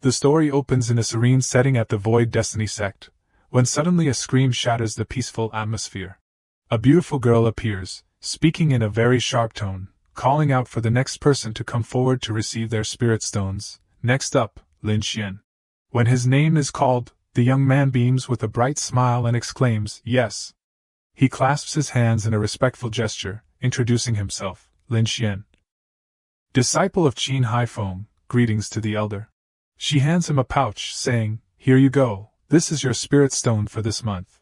The story opens in a serene setting at the Void Destiny sect, when suddenly a scream shatters the peaceful atmosphere. A beautiful girl appears, speaking in a very sharp tone, calling out for the next person to come forward to receive their spirit stones. Next up, Lin Xian. When his name is called, the young man beams with a bright smile and exclaims, "Yes." He clasps his hands in a respectful gesture, introducing himself, Lin Xian. Disciple of Qin Haifeng, greetings to the elder. She hands him a pouch, saying, "Here you go, this is your spirit stone for this month."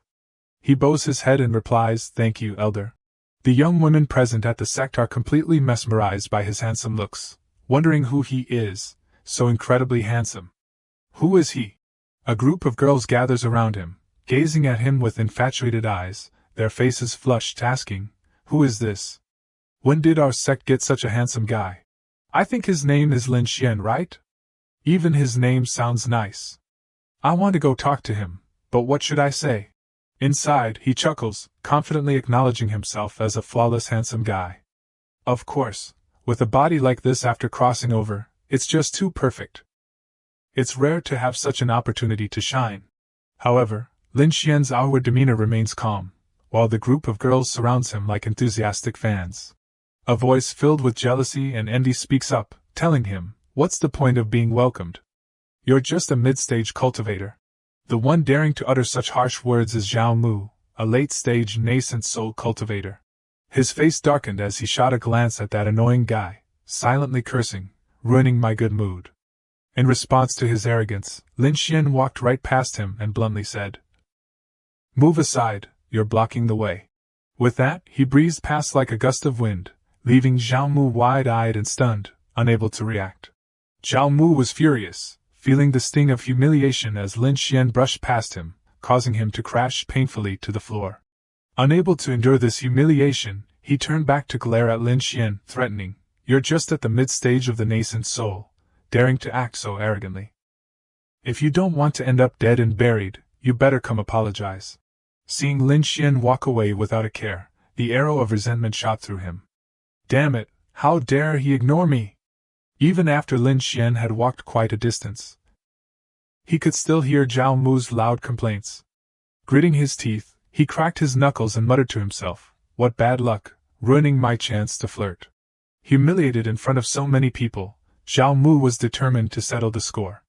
He bows his head and replies, "Thank you, elder." The young women present at the sect are completely mesmerized by his handsome looks, wondering who he is, so incredibly handsome. Who is he? A group of girls gathers around him, gazing at him with infatuated eyes, their faces flushed, asking, "Who is this? When did our sect get such a handsome guy? I think his name is Lin Xian, right? Even his name sounds nice. I want to go talk to him, but what should I say?" Inside, he chuckles, confidently acknowledging himself as a flawless handsome guy. Of course, with a body like this after crossing over, it's just too perfect. It's rare to have such an opportunity to shine. However, Lin Xian's outward demeanor remains calm, while the group of girls surrounds him like enthusiastic fans. A voice filled with jealousy and envy speaks up, telling him, "What's the point of being welcomed? You're just a mid-stage cultivator." The one daring to utter such harsh words is Zhao Mu, a late-stage nascent soul cultivator. His face darkened as he shot a glance at that annoying guy, silently cursing, ruining my good mood. In response to his arrogance, Lin Xian walked right past him and bluntly said, "Move aside, you're blocking the way." With that, he breezed past like a gust of wind, leaving Zhao Mu wide-eyed and stunned, unable to react. Zhao Mu was furious, feeling the sting of humiliation as Lin Xian brushed past him, causing him to crash painfully to the floor. Unable to endure this humiliation, he turned back to glare at Lin Xian, threatening, "You're just at the mid-stage of the nascent soul, daring to act so arrogantly. If you don't want to end up dead and buried, you better come apologize." Seeing Lin Xian walk away without a care, the arrow of resentment shot through him. Damn it, how dare he ignore me? Even after Lin Xian had walked quite a distance, he could still hear Zhao Mu's loud complaints. Gritting his teeth, he cracked his knuckles and muttered to himself, "What bad luck, ruining my chance to flirt." Humiliated in front of so many people, Zhao Mu was determined to settle the score.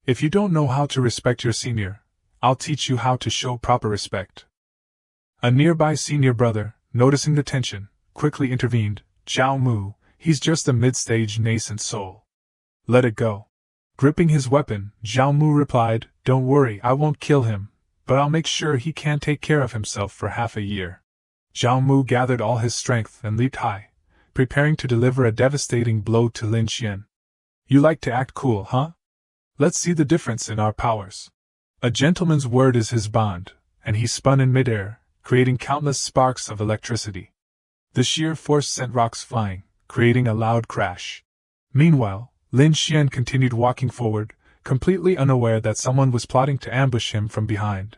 "If you don't know how to respect your senior, I'll teach you how to show proper respect." A nearby senior brother, noticing the tension, quickly intervened, "Zhao Mu, he's just a mid-stage nascent soul. Let it go." Gripping his weapon, Zhao Mu replied, "Don't worry, I won't kill him, but I'll make sure he can't take care of himself for half a year." Zhao Mu gathered all his strength and leaped high, preparing to deliver a devastating blow to Lin Xian. "You like to act cool, huh? Let's see the difference in our powers." A gentleman's word is his bond, and he spun in midair, creating countless sparks of electricity. The sheer force sent rocks flying, creating a loud crash. Meanwhile, Lin Xian continued walking forward, completely unaware that someone was plotting to ambush him from behind.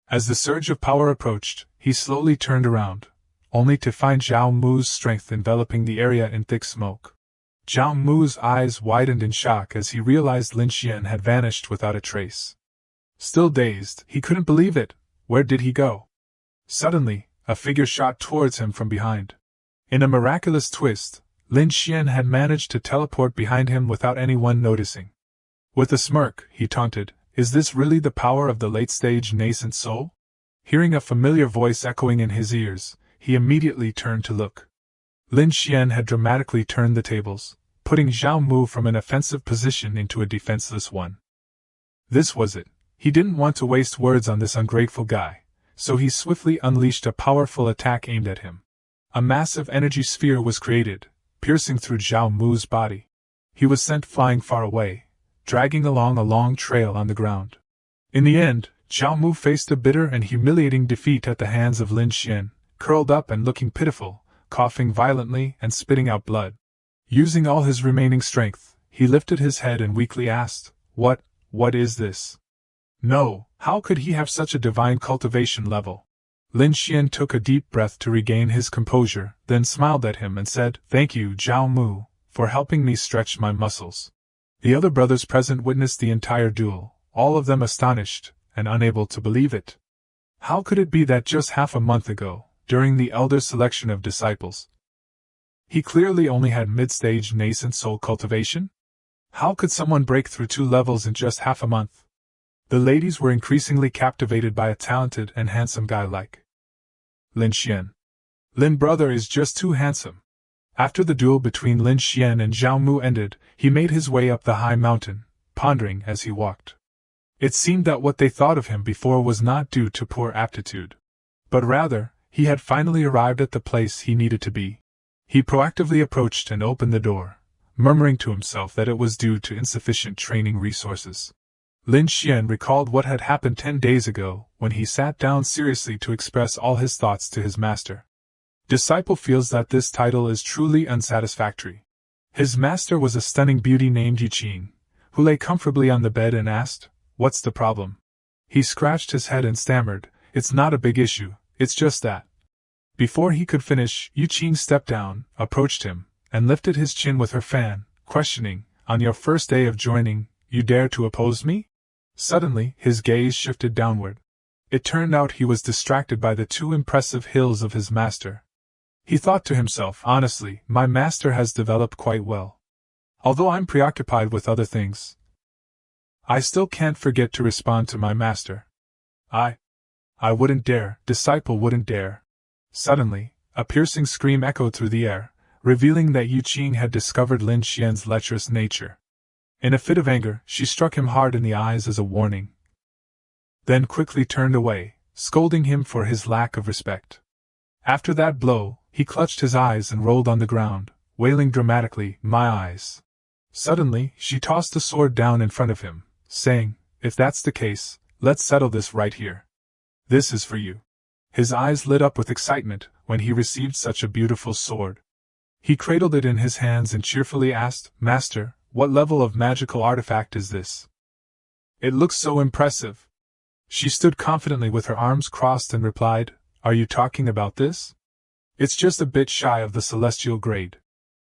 As the surge of power approached, he slowly turned around, only to find Zhao Mu's strength enveloping the area in thick smoke. Zhao Mu's eyes widened in shock as he realized Lin Xian had vanished without a trace. Still dazed, he couldn't believe it. Where did he go? Suddenly, a figure shot towards him from behind. In a miraculous twist, Lin Xian had managed to teleport behind him without anyone noticing. With a smirk, he taunted, "Is this really the power of the late-stage nascent soul?" Hearing a familiar voice echoing in his ears, he immediately turned to look. Lin Xian had dramatically turned the tables, putting Zhao Mu from an offensive position into a defenseless one. This was it. He didn't want to waste words on this ungrateful guy, so he swiftly unleashed a powerful attack aimed at him. A massive energy sphere was created, piercing through Zhao Mu's body. He was sent flying far away, dragging along a long trail on the ground. In the end, Zhao Mu faced a bitter and humiliating defeat at the hands of Lin Xian, curled up and looking pitiful, coughing violently and spitting out blood. Using all his remaining strength, he lifted his head and weakly asked, What is this? No, how could he have such a divine cultivation level? Lin Xian took a deep breath to regain his composure, then smiled at him and said, "Thank you, Zhao Mu, for helping me stretch my muscles. The other brothers present witnessed the entire duel, all of them astonished, and unable to believe it. How could it be that just half a month ago, during the elder's selection of disciples, he clearly only had mid-stage nascent soul cultivation? How could someone break through 2 levels in just half a month? The ladies were increasingly captivated by a talented and handsome guy like Lin Xian. Lin brother is just too handsome. After the duel between Lin Xian and Zhao Mu ended, he made his way up the high mountain, pondering as he walked. It seemed that what they thought of him before was not due to poor aptitude, but rather, he had finally arrived at the place he needed to be. He proactively approached and opened the door, murmuring to himself that it was due to insufficient training resources. Lin Xian recalled what had happened 10 days ago, when he sat down seriously to express all his thoughts to his master. Disciple feels that this title is truly unsatisfactory. His master was a stunning beauty named Yuqing, who lay comfortably on the bed and asked, "What's the problem?" He scratched his head and stammered, "It's not a big issue, it's just that." Before he could finish, Yuqing stepped down, approached him, and lifted his chin with her fan, questioning, "On your first day of joining, you dare to oppose me?" Suddenly, his gaze shifted downward. It turned out he was distracted by the 2 impressive hills of his master. He thought to himself, "Honestly, my master has developed quite well. Although I'm preoccupied with other things, I still can't forget to respond to my master. I wouldn't dare, disciple wouldn't dare." Suddenly, a piercing scream echoed through the air, revealing that Yuqing had discovered Lin Xian's lecherous nature. In a fit of anger, she struck him hard in the eyes as a warning, then quickly turned away, scolding him for his lack of respect. After that blow, he clutched his eyes and rolled on the ground, wailing dramatically, "My eyes." Suddenly, she tossed the sword down in front of him, saying, "If that's the case, let's settle this right here. This is for you." His eyes lit up with excitement when he received such a beautiful sword. He cradled it in his hands and cheerfully asked, "Master, what level of magical artifact is this? It looks so impressive." She stood confidently with her arms crossed and replied, "Are you talking about this? It's just a bit shy of the celestial grade."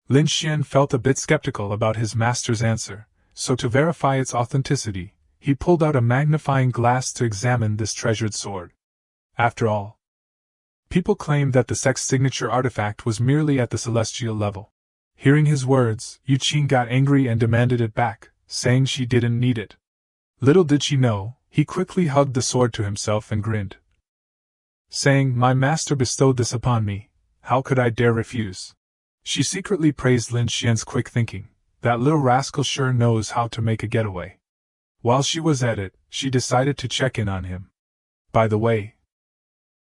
Lin Xian felt a bit skeptical about his master's answer, so to verify its authenticity, he pulled out a magnifying glass to examine this treasured sword. After all, people claimed that the sect's signature artifact was merely at the celestial level. Hearing his words, Yuqing got angry and demanded it back, saying she didn't need it. Little did she know, he quickly hugged the sword to himself and grinned, saying, "My master bestowed this upon me, how could I dare refuse?" She secretly praised Lin Xian's quick thinking. That little rascal sure knows how to make a getaway. While she was at it, she decided to check in on him. "By the way,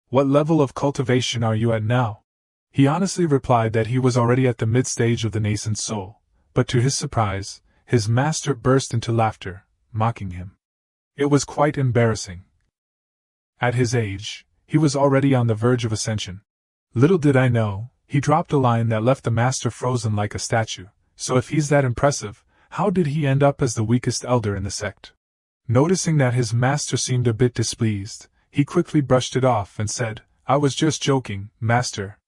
what level of cultivation are you at now?" He honestly replied that he was already at the mid-stage of the nascent soul, but to his surprise, his master burst into laughter, mocking him. It was quite embarrassing. At his age, he was already on the verge of ascension. Little did I know, he dropped a line that left the master frozen like a statue. So if he's that impressive, how did he end up as the weakest elder in the sect? Noticing that his master seemed a bit displeased, he quickly brushed it off and said, "I was just joking, master.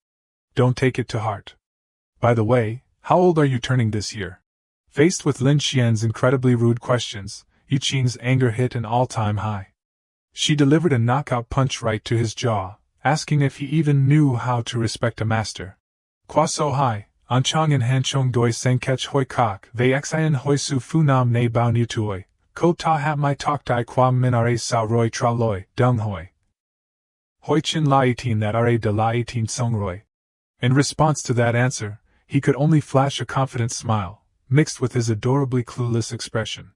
Don't take it to heart. By the way, how old are you turning this year?" Faced with Lin Xian's incredibly rude questions, Yuqing's anger hit an all-time high. She delivered a knockout punch right to his jaw, asking if he even knew how to respect a master. "Qua so high, Anchang and Hanchong doi senkech hoi kak, they xian hoi su fu nam ne bao nu tuoi, ko ta hat mai tok dai qua minare sao roi tra loi, dung hoi. Hoi chin la 18 that are de la 18 song roi." In response to that answer, he could only flash a confident smile, mixed with his adorably clueless expression.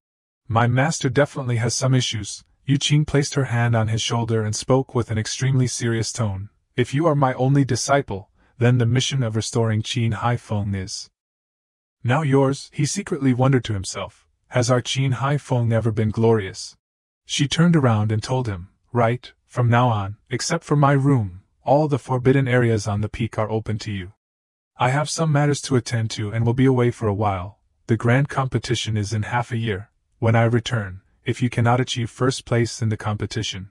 "My master definitely has some issues." Yuqing placed her hand on his shoulder and spoke with an extremely serious tone. "If you are my only disciple, then the mission of restoring Qin Hai Feng is now yours." He secretly wondered to himself, has our Qin Hai Feng ever been glorious? She turned around and told him, "Right, from now on, except for my room, all the forbidden areas on the peak are open to you. I have some matters to attend to and will be away for a while. The grand competition is in half a year. When I return, if you cannot achieve first place in the competition."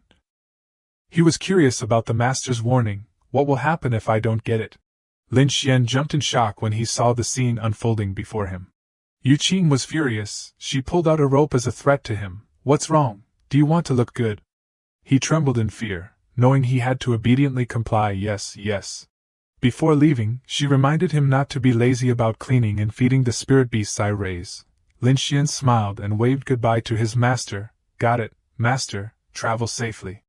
He was curious about the master's warning. What will happen if I don't get it? Lin Xian jumped in shock when he saw the scene unfolding before him. Yu Qing was furious. She pulled out a rope as a threat to him. What's wrong? Do you want to look good? He trembled in fear, knowing he had to obediently comply. Yes, yes. Before leaving, she reminded him not to be lazy about cleaning and feeding the spirit beasts I raise. Lin Xian smiled and waved goodbye to his master. Got it, master, travel safely.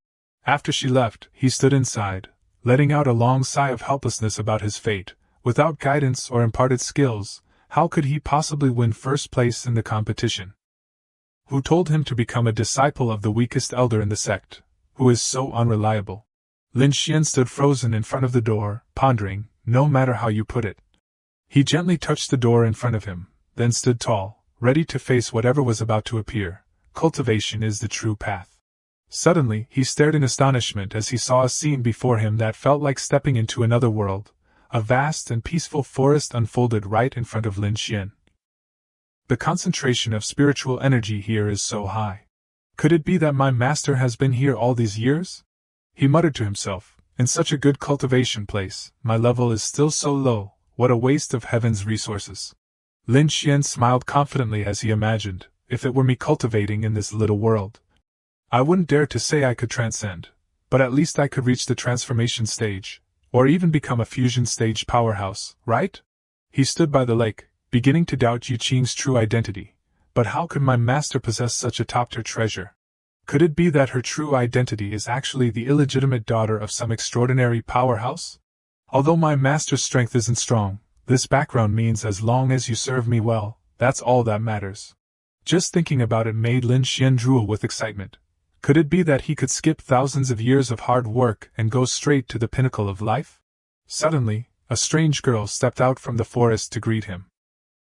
After she left, he stood inside, letting out a long sigh of helplessness about his fate. Without guidance or imparted skills, how could he possibly win first place in the competition? Who told him to become a disciple of the weakest elder in the sect, who is so unreliable? Lin Xian stood frozen in front of the door, pondering, no matter how you put it. He gently touched the door in front of him, then stood tall, ready to face whatever was about to appear. Cultivation is the true path. Suddenly, he stared in astonishment as he saw a scene before him that felt like stepping into another world. A vast and peaceful forest unfolded right in front of Lin Xian. The concentration of spiritual energy here is so high. Could it be that my master has been here all these years? He muttered to himself, in such a good cultivation place, my level is still so low, what a waste of heaven's resources. Lin Xian smiled confidently as he imagined, if it were me cultivating in this little world. I wouldn't dare to say I could transcend, but at least I could reach the transformation stage, or even become a fusion stage powerhouse, right? He stood by the lake, beginning to doubt Yu Qing's true identity. But how could my master possess such a top-tier treasure? Could it be that her true identity is actually the illegitimate daughter of some extraordinary powerhouse? Although my master's strength isn't strong, this background means as long as you serve me well, that's all that matters. Just thinking about it made Lin Xian drool with excitement. Could it be that he could skip thousands of years of hard work and go straight to the pinnacle of life? Suddenly, a strange girl stepped out from the forest to greet him.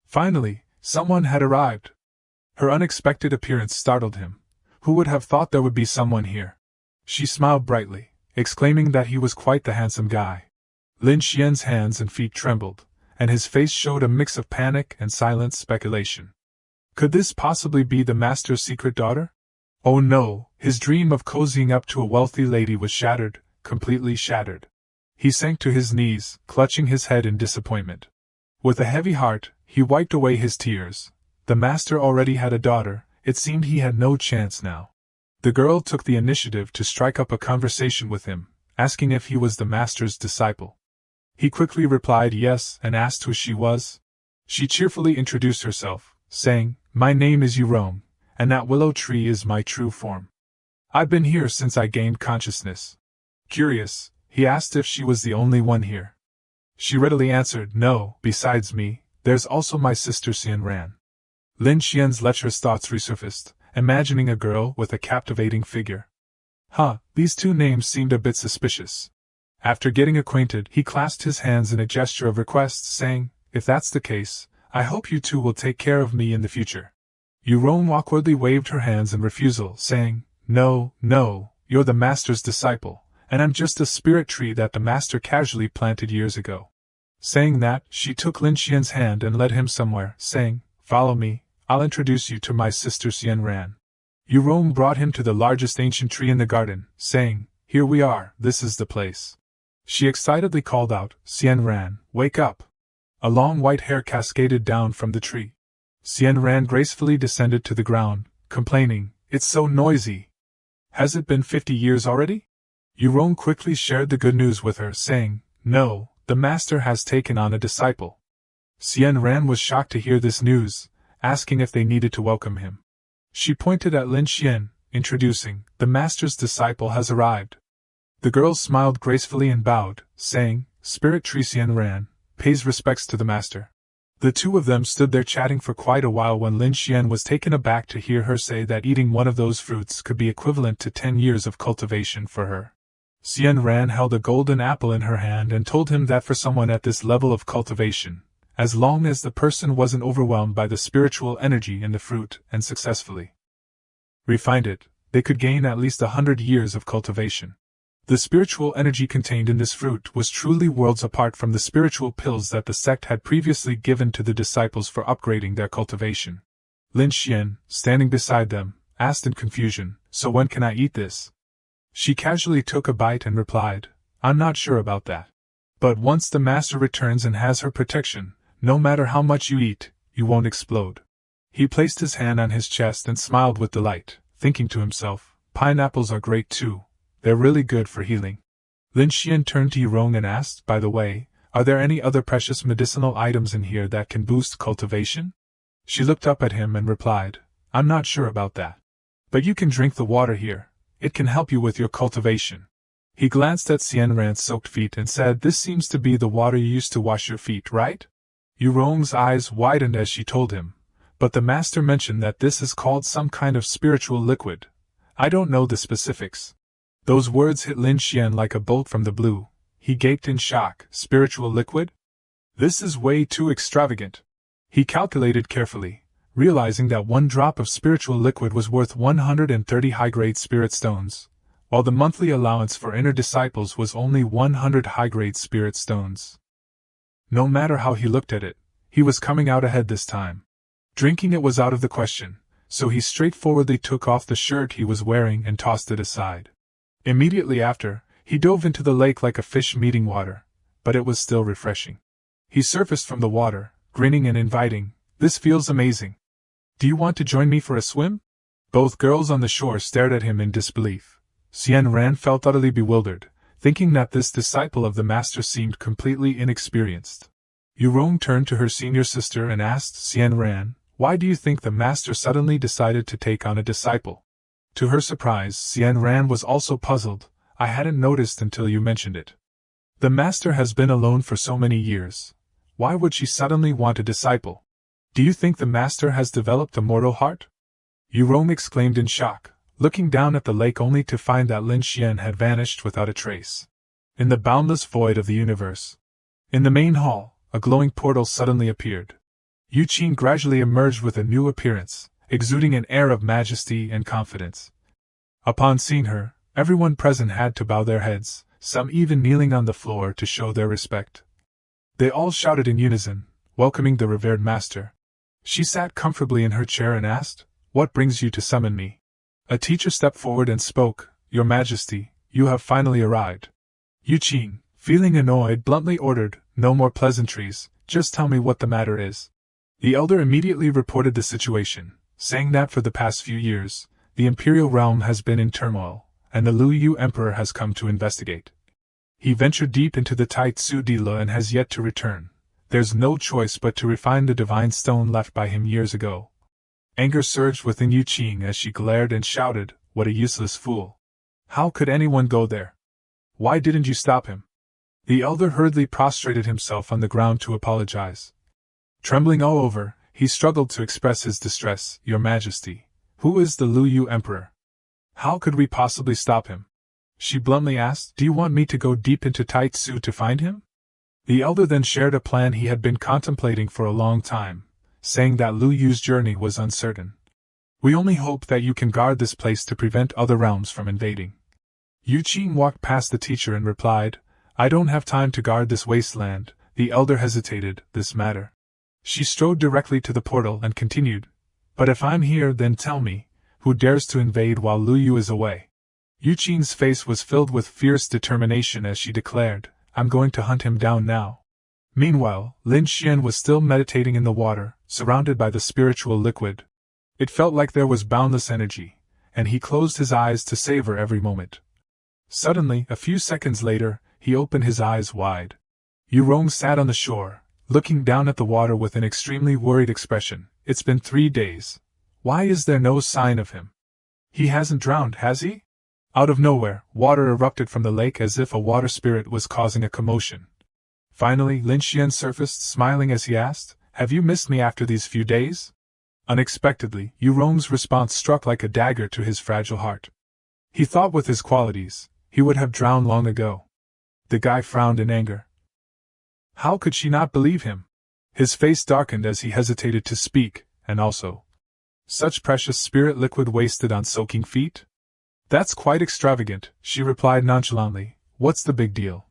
Finally, someone had arrived. Her unexpected appearance startled him. Who would have thought there would be someone here? She smiled brightly, exclaiming that he was quite the handsome guy. Lin Xian's hands and feet trembled, and his face showed a mix of panic and silent speculation. Could this possibly be the master's secret daughter? Oh no, his dream of cozying up to a wealthy lady was shattered, completely shattered. He sank to his knees, clutching his head in disappointment. With a heavy heart, he wiped away his tears. The master already had a daughter, it seemed he had no chance now. The girl took the initiative to strike up a conversation with him, asking if he was the master's disciple. He quickly replied yes and asked who she was. She cheerfully introduced herself, saying, "My name is Yurong, and that willow tree is my true form. I've been here since I gained consciousness." Curious, he asked if she was the only one here. She readily answered, "No, besides me, there's also my sister Xian Ran." Lin Xian's lecherous thoughts resurfaced, imagining a girl with a captivating figure. These two names seemed a bit suspicious. After getting acquainted, he clasped his hands in a gesture of request, saying, "If that's the case, I hope you two will take care of me in the future." Yurong awkwardly waved her hands in refusal, saying, No, you're the master's disciple, and I'm just a spirit tree that the master casually planted years ago." Saying that, she took Lin Xian's hand and led him somewhere, saying, "Follow me, I'll introduce you to my sister Xian Ran." Yurong brought him to the largest ancient tree in the garden, saying, "Here we are, this is the place." She excitedly called out, "Xian Ran, wake up!" A long white hair cascaded down from the tree. Xian Ran gracefully descended to the ground, complaining, "It's so noisy. Has it been 50 years already?" Yurong quickly shared the good news with her, saying, "No, the master has taken on a disciple." Xian Ran was shocked to hear this news, asking if they needed to welcome him. She pointed at Lin Xian, introducing, "The master's disciple has arrived." The girl smiled gracefully and bowed, saying, "Spirit Tree Xian Ran pays respects to the master." The two of them stood there chatting for quite a while when Lin Xian was taken aback to hear her say that eating one of those fruits could be equivalent to 10 years of cultivation for her. Xian Ran held a golden apple in her hand and told him that for someone at this level of cultivation, as long as the person wasn't overwhelmed by the spiritual energy in the fruit and successfully refined it, they could gain at least 100 years of cultivation. The spiritual energy contained in this fruit was truly worlds apart from the spiritual pills that the sect had previously given to the disciples for upgrading their cultivation. Lin Xian, standing beside them, asked in confusion, "So when can I eat this?" She casually took a bite and replied, "I'm not sure about that. But once the master returns and has her protection, no matter how much you eat, you won't explode. He placed his hand on his chest and smiled with delight, thinking to himself, pineapples are great too, they're really good for healing. Lin Xian turned to Yurong and asked, by the way, are there any other precious medicinal items in here that can boost cultivation? She looked up at him and replied, I'm not sure about that. But you can drink the water here, it can help you with your cultivation. He glanced at Xian Ran's soaked feet and said, this seems to be the water you used to wash your feet, right? Yurong's eyes widened as she told him, but the master mentioned that this is called some kind of spiritual liquid. I don't know the specifics. Those words hit Lin Xian like a bolt from the blue. He gaped in shock. Spiritual liquid? This is way too extravagant. He calculated carefully, realizing that 1 drop of spiritual liquid was worth 130 high-grade spirit stones, while the monthly allowance for inner disciples was only 100 high-grade spirit stones. No matter how he looked at it, he was coming out ahead this time. Drinking it was out of the question, so he straightforwardly took off the shirt he was wearing and tossed it aside. Immediately after, he dove into the lake like a fish meeting water, but it was still refreshing. He surfaced from the water, grinning and inviting, this feels amazing. Do you want to join me for a swim? Both girls on the shore stared at him in disbelief. Xian Ran felt utterly bewildered, thinking that this disciple of the master seemed completely inexperienced. Yurong turned to her senior sister and asked Xian Ran, why do you think the master suddenly decided to take on a disciple? To her surprise, Xian Ran was also puzzled. I hadn't noticed until you mentioned it. The master has been alone for so many years. Why would she suddenly want a disciple? Do you think the master has developed a mortal heart? Yurong exclaimed in shock, looking down at the lake only to find that Lin Xian had vanished without a trace. In the boundless void of the universe. In the main hall, a glowing portal suddenly appeared. Yu Qin gradually emerged with a new appearance, exuding an air of majesty and confidence. Upon seeing her, everyone present had to bow their heads, some even kneeling on the floor to show their respect. They all shouted in unison, welcoming the revered master. She sat comfortably in her chair and asked, what brings you to summon me? A teacher stepped forward and spoke, Your Majesty, you have finally arrived. Yu Qin, feeling annoyed, bluntly ordered, no more pleasantries, just tell me what the matter is. The elder immediately reported the situation, saying that for the past few years, the imperial realm has been in turmoil, and the Lu Yu Emperor has come to investigate. He ventured deep into the Tai Tzu Dila and has yet to return. There's no choice but to refine the divine stone left by him years ago. Anger surged within Yu Qin as she glared and shouted, what a useless fool. How could anyone go there? Why didn't you stop him? The elder hurriedly prostrated himself on the ground to apologize. Trembling all over, he struggled to express his distress. Your Majesty, who is the Lu Yu Emperor? How could we possibly stop him? She bluntly asked, do you want me to go deep into Tai Tzu to find him? The elder then shared a plan he had been contemplating for a long time, saying that Lu Yu's journey was uncertain. We only hope that you can guard this place to prevent other realms from invading. Yu Qin walked past the teacher and replied, I don't have time to guard this wasteland. The elder hesitated, this matter. She strode directly to the portal and continued, but if I'm here then tell me, who dares to invade while Lu Yu is away? Yu Qin's face was filled with fierce determination as she declared, I'm going to hunt him down now. Meanwhile, Lin Xian was still meditating in the water, surrounded by the spiritual liquid. It felt like there was boundless energy, and he closed his eyes to savor every moment. Suddenly, a few seconds later, he opened his eyes wide. Yurong sat on the shore, looking down at the water with an extremely worried expression. It's been 3 days. Why is there no sign of him? He hasn't drowned, has he? Out of nowhere, water erupted from the lake as if a water spirit was causing a commotion. Finally, Lin Xian surfaced, smiling as he asked, have you missed me after these few days? Unexpectedly, Yurong's response struck like a dagger to his fragile heart. He thought with his qualities, he would have drowned long ago. The guy frowned in anger. How could she not believe him? His face darkened as he hesitated to speak, and also, such precious spirit liquid wasted on soaking feet? That's quite extravagant, she replied nonchalantly. What's the big deal?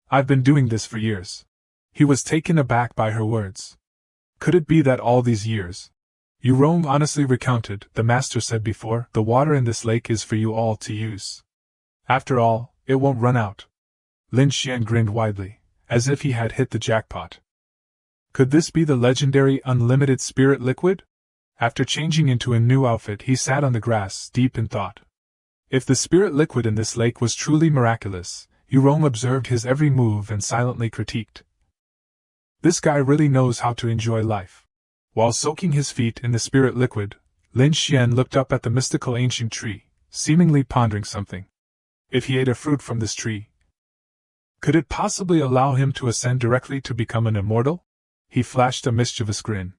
I've been doing this for years. He was taken aback by her words. Could it be that all these years? Yurong honestly recounted, the master said before, the water in this lake is for you all to use. After all, it won't run out. Lin Xian grinned widely, as if he had hit the jackpot. Could this be the legendary unlimited spirit liquid? After changing into a new outfit, he sat on the grass, deep in thought. If the spirit liquid in this lake was truly miraculous, Yurong observed his every move and silently critiqued. This guy really knows how to enjoy life. While soaking his feet in the spirit liquid, Lin Xian looked up at the mystical ancient tree, seemingly pondering something. If he ate a fruit from this tree, could it possibly allow him to ascend directly to become an immortal? He flashed a mischievous grin.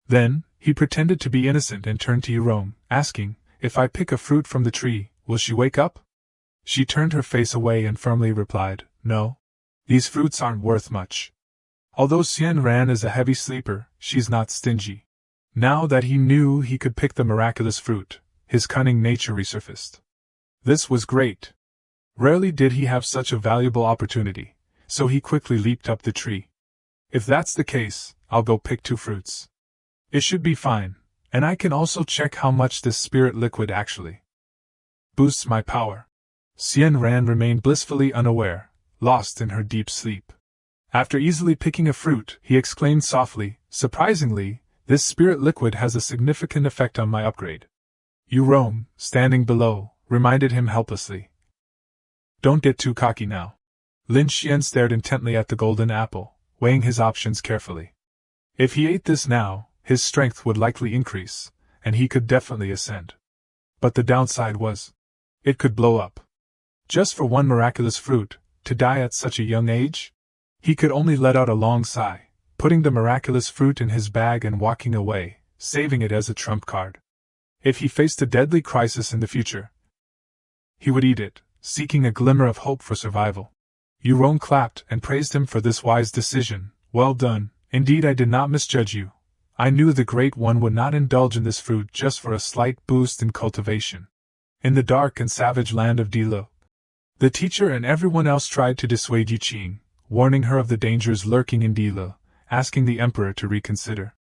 Then, he pretended to be innocent and turned to Yurong, asking, "If I pick a fruit from the tree, will she wake up?" She turned her face away and firmly replied, "No. These fruits aren't worth much." Although Xian Ran is a heavy sleeper, she's not stingy. Now that he knew he could pick the miraculous fruit, his cunning nature resurfaced. This was great. Rarely did he have such a valuable opportunity, so he quickly leaped up the tree. If that's the case, I'll go pick 2 fruits. It should be fine, and I can also check how much this spirit liquid actually boosts my power. Xian Ran remained blissfully unaware, lost in her deep sleep. After easily picking a fruit, he exclaimed softly, "Surprisingly, this spirit liquid has a significant effect on my upgrade." Yurong, standing below, reminded him helplessly. "Don't get too cocky now." Lin Xian stared intently at the golden apple, weighing his options carefully. If he ate this now, his strength would likely increase, and he could definitely ascend. But the downside was, it could blow up. Just for one miraculous fruit, to die at such a young age? He could only let out a long sigh, putting the miraculous fruit in his bag and walking away, saving it as a trump card. If he faced a deadly crisis in the future, he would eat it, seeking a glimmer of hope for survival. Yurong clapped and praised him for this wise decision. "Well done, indeed I did not misjudge you. I knew the Great One would not indulge in this fruit just for a slight boost in cultivation." In the dark and savage land of Dilo, the teacher and everyone else tried to dissuade Yuqing, warning her of the dangers lurking in Dilo, asking the emperor to reconsider.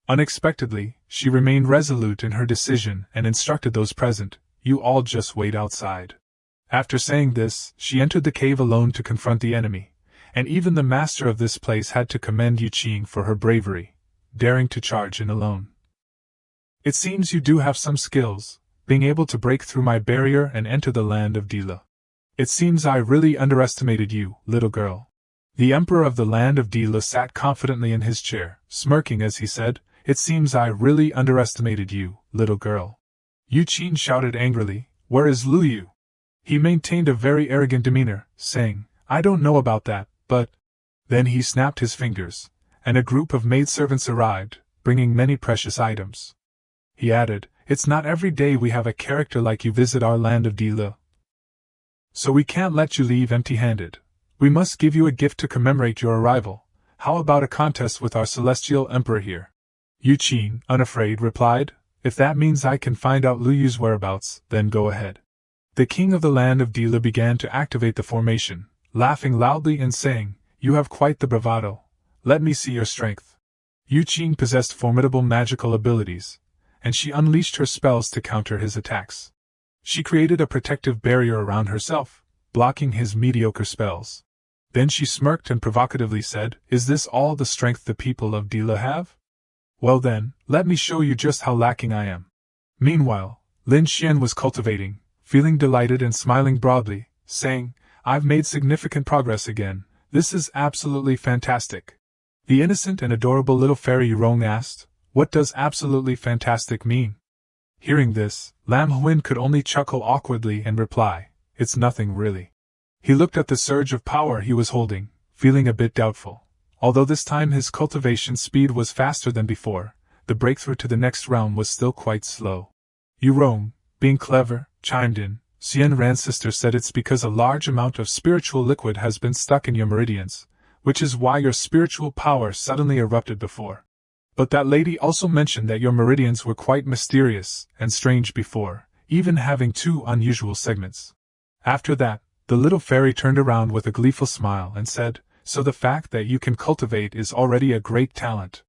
Unexpectedly, she remained resolute in her decision and instructed those present, "You all just wait outside." After saying this, she entered the cave alone to confront the enemy, and even the master of this place had to commend Yuqing for her bravery, daring to charge in alone. "It seems you do have some skills, being able to break through my barrier and enter the land of Dila. It seems I really underestimated you, little girl." The emperor of the land of Dila sat confidently in his chair, smirking as he said, "It seems I really underestimated you, little girl." Yuqing shouted angrily, "Where is Lu Yu?" He maintained a very arrogant demeanor, saying, "I don't know about that, but—" Then he snapped his fingers, and a group of maidservants arrived, bringing many precious items. He added, "It's not every day we have a character like you visit our land of Dila. So we can't let you leave empty-handed. We must give you a gift to commemorate your arrival. How about a contest with our celestial emperor here?" Yuqing, unafraid, replied, "If that means I can find out Lu Yu's whereabouts, then go ahead." The king of the land of Dila began to activate the formation, laughing loudly and saying, "You have quite the bravado. Let me see your strength." Yuqing possessed formidable magical abilities, and she unleashed her spells to counter his attacks. She created a protective barrier around herself, blocking his mediocre spells. Then she smirked and provocatively said, "Is this all the strength the people of Dila have? Well then, let me show you just how lacking I am." Meanwhile, Lin Xian was cultivating, feeling delighted and smiling broadly, saying, "I've made significant progress again. This is absolutely fantastic." The innocent and adorable little fairy Yurong asked, "What does absolutely fantastic mean?" Hearing this, Lam Huin could only chuckle awkwardly and reply, "It's nothing really." He looked at the surge of power he was holding, feeling a bit doubtful. Although this time his cultivation speed was faster than before, the breakthrough to the next realm was still quite slow. Yurong, being clever, chimed in. Xian Ran's sister said it's because a large amount of spiritual liquid has been stuck in your meridians, which is why your spiritual power suddenly erupted before. But that lady also mentioned that your meridians were quite mysterious and strange before, even having 2 unusual segments. After that, the little fairy turned around with a gleeful smile and said, "So the fact that you can cultivate is already a great talent."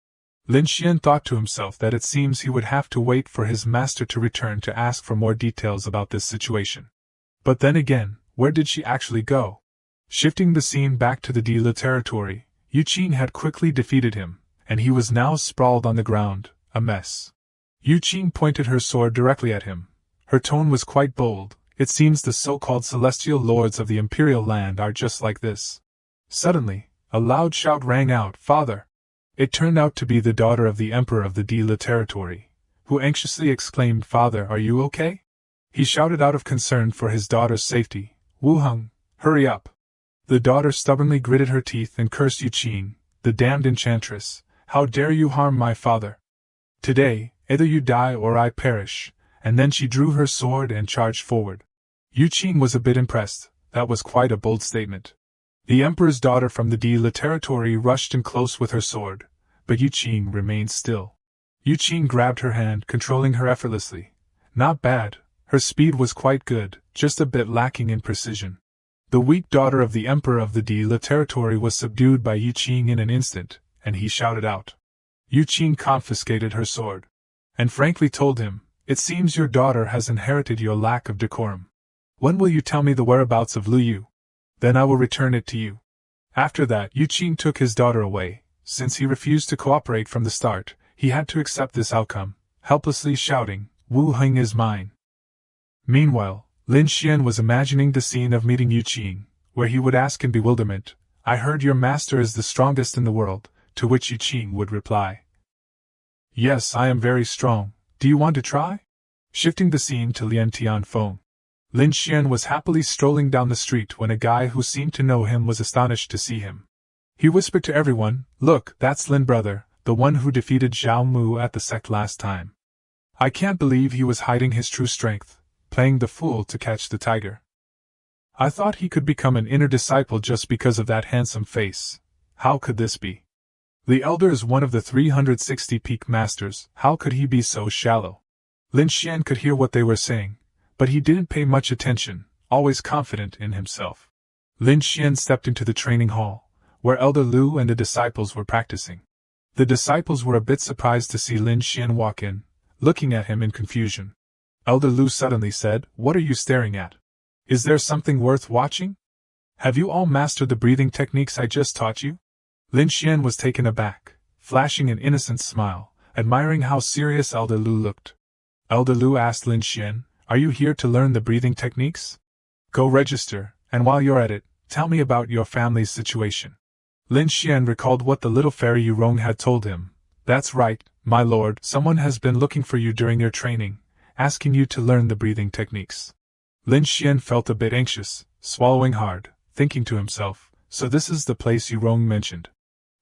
Lin Xian thought to himself that it seems he would have to wait for his master to return to ask for more details about this situation. But then again, where did she actually go? Shifting the scene back to the Dila territory, Yuqing had quickly defeated him, and he was now sprawled on the ground, a mess. Yu Qing pointed her sword directly at him. Her tone was quite bold. It seems the so-called celestial lords of the imperial land are just like this. Suddenly, a loud shout rang out, "Father!" It turned out to be the daughter of the emperor of the Dila territory, who anxiously exclaimed, "Father, are you okay?" He shouted out of concern for his daughter's safety, "Wu Heng, hurry up!" The daughter stubbornly gritted her teeth and cursed Yu Qing, "The damned enchantress, how dare you harm my father? Today, either you die or I perish," and then she drew her sword and charged forward. Yu Qing was a bit impressed. That was quite a bold statement. The emperor's daughter from the Dila territory rushed in close with her sword, but Yu Qing remained still. Yu Qing grabbed her hand, controlling her effortlessly. Not bad, her speed was quite good, just a bit lacking in precision. The weak daughter of the emperor of the Dila territory was subdued by Yu Qing in an instant, and he shouted out. Yu Qing confiscated her sword, and frankly told him, "It seems your daughter has inherited your lack of decorum. When will you tell me the whereabouts of Lu Yu? Then I will return it to you." After that, Yu Qing took his daughter away. Since he refused to cooperate from the start, he had to accept this outcome, helplessly shouting, "Wu Heng is mine." Meanwhile, Lin Xian was imagining the scene of meeting Yu Qing, where he would ask in bewilderment, "I heard your master is the strongest in the world," to which Yu Qing would reply, "Yes, I am very strong. Do you want to try?" Shifting the scene to Lien Tianfeng. Lin Xian was happily strolling down the street when a guy who seemed to know him was astonished to see him. He whispered to everyone, "Look, that's Lin brother, the one who defeated Zhao Mu at the sect last time. I can't believe he was hiding his true strength, playing the fool to catch the tiger. I thought he could become an inner disciple just because of that handsome face. How could this be? The elder is one of the 360 peak masters, how could he be so shallow?" Lin Xian could hear what they were saying, but he didn't pay much attention, always confident in himself. Lin Xian stepped into the training hall, where Elder Lu and the disciples were practicing. The disciples were a bit surprised to see Lin Xian walk in, looking at him in confusion. Elder Lu suddenly said, "What are you staring at? Is there something worth watching? Have you all mastered the breathing techniques I just taught you?" Lin Xian was taken aback, flashing an innocent smile, admiring how serious Elder Lu looked. Elder Lu asked Lin Xian, "Are you here to learn the breathing techniques? Go register, and while you're at it, tell me about your family's situation." Lin Xian recalled what the little fairy Yurong had told him. "That's right, my lord, someone has been looking for you during your training, asking you to learn the breathing techniques." Lin Xian felt a bit anxious, swallowing hard, thinking to himself, so this is the place Yurong mentioned.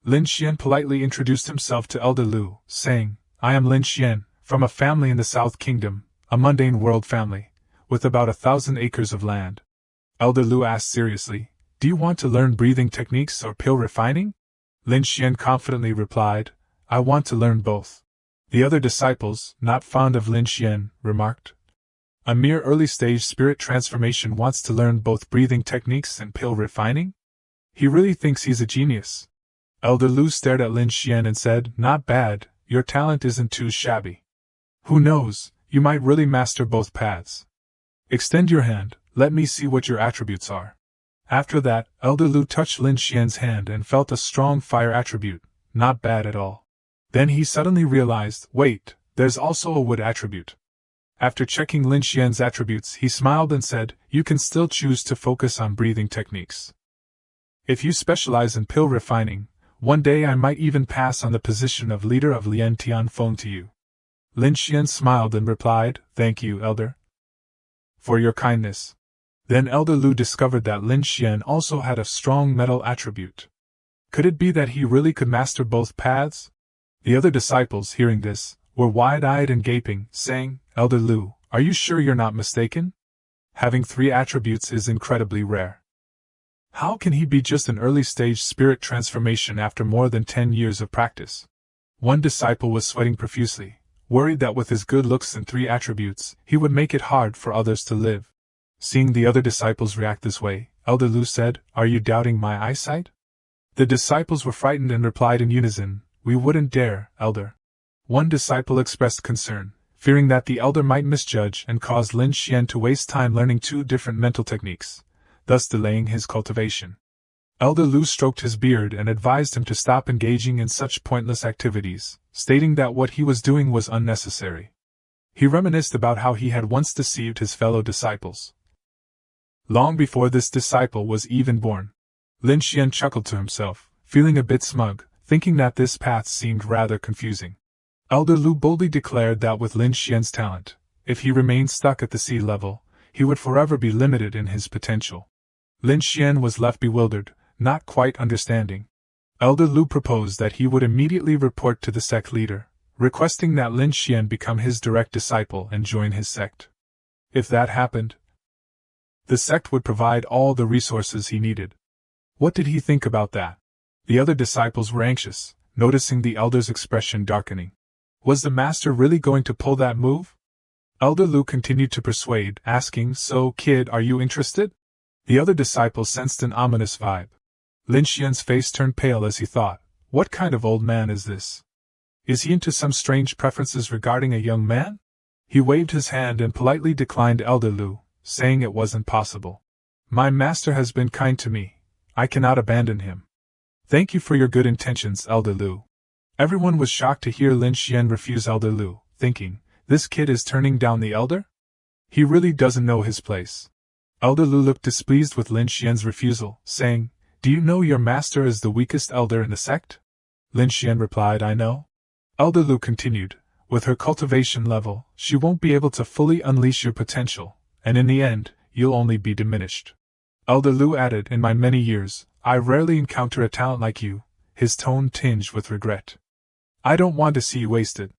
Lin Xian politely introduced himself to Elder Lu, saying, "I am Lin Xian, from a family in the South Kingdom, a mundane world family, with about 1,000 acres of land." Elder Lu asked seriously, "Do you want to learn breathing techniques or pill refining?" Lin Xian confidently replied, "I want to learn both." The other disciples, not fond of Lin Xian, remarked, "A mere early-stage spirit transformation wants to learn both breathing techniques and pill refining? He really thinks he's a genius." Elder Lu stared at Lin Xian and said, "Not bad, your talent isn't too shabby. Who knows, you might really master both paths. Extend your hand, let me see what your attributes are." After that, Elder Lu touched Lin Xian's hand and felt a strong fire attribute, not bad at all. Then he suddenly realized, wait, there's also a wood attribute. After checking Lin Xian's attributes, he smiled and said, "You can still choose to focus on breathing techniques. If you specialize in pill refining, one day I might even pass on the position of leader of Lien Tianfeng to you." Lin Xian smiled and replied, "Thank you, Elder, for your kindness." Then Elder Lu discovered that Lin Xian also had a strong metal attribute. Could it be that he really could master both paths? The other disciples, hearing this, were wide-eyed and gaping, saying, "Elder Lu, are you sure you're not mistaken? Having 3 attributes is incredibly rare. How can he be just an early-stage spirit transformation after more than 10 years of practice?" One disciple was sweating profusely, worried that with his good looks and 3 attributes, he would make it hard for others to live. Seeing the other disciples react this way, Elder Lu said, "Are you doubting my eyesight?" The disciples were frightened and replied in unison, "We wouldn't dare, Elder." One disciple expressed concern, fearing that the elder might misjudge and cause Lin Xian to waste time learning 2 different mental techniques, thus delaying his cultivation. Elder Lu stroked his beard and advised him to stop engaging in such pointless activities, stating that what he was doing was unnecessary. He reminisced about how he had once deceived his fellow disciples, long before this disciple was even born. Lin Xian chuckled to himself, feeling a bit smug, thinking that this path seemed rather confusing. Elder Lu boldly declared that with Lin Xian's talent, if he remained stuck at the sea level, he would forever be limited in his potential. Lin Xian was left bewildered, not quite understanding. Elder Lu proposed that he would immediately report to the sect leader, requesting that Lin Xian become his direct disciple and join his sect. If that happened, the sect would provide all the resources he needed. What did he think about that? The other disciples were anxious, noticing the elder's expression darkening. Was the master really going to pull that move? Elder Lu continued to persuade, asking, "So, kid, are you interested?" The other disciples sensed an ominous vibe. Lin Xian's face turned pale as he thought, what kind of old man is this? Is he into some strange preferences regarding a young man? He waved his hand and politely declined Elder Lu, saying it wasn't possible. My master has been kind to me. I cannot abandon him. Thank you for your good intentions, Elder Lu. Everyone was shocked to hear Lin Xian refuse Elder Lu, thinking, this kid is turning down the elder? He really doesn't know his place. Elder Lu looked displeased with Lin Xian's refusal, saying, Do you know your master is the weakest elder in the sect? Lin Xian replied, I know. Elder Lu continued, with her cultivation level, she won't be able to fully unleash your potential, and in the end, you'll only be diminished. Elder Lu added, in my many years, I rarely encounter a talent like you, his tone tinged with regret. I don't want to see you wasted.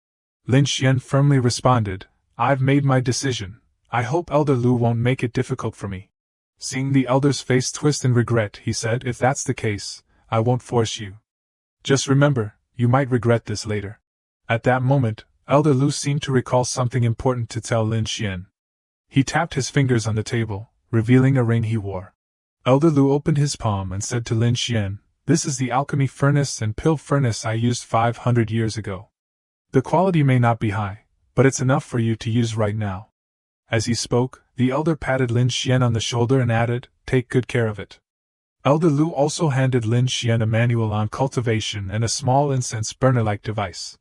Lin Xian firmly responded, I've made my decision. I hope Elder Lu won't make it difficult for me. Seeing the elder's face twist in regret, he said, if that's the case, I won't force you. Just remember, you might regret this later. At that moment, Elder Lu seemed to recall something important to tell Lin Xian. He tapped his fingers on the table, revealing a ring he wore. Elder Lu opened his palm and said to Lin Xian, This is the alchemy furnace and pill furnace I used 500 years ago. The quality may not be high, but it's enough for you to use right now. As he spoke, the elder patted Lin Xian on the shoulder and added, Take good care of it. Elder Lu also handed Lin Xian a manual on cultivation and a small incense burner-like device,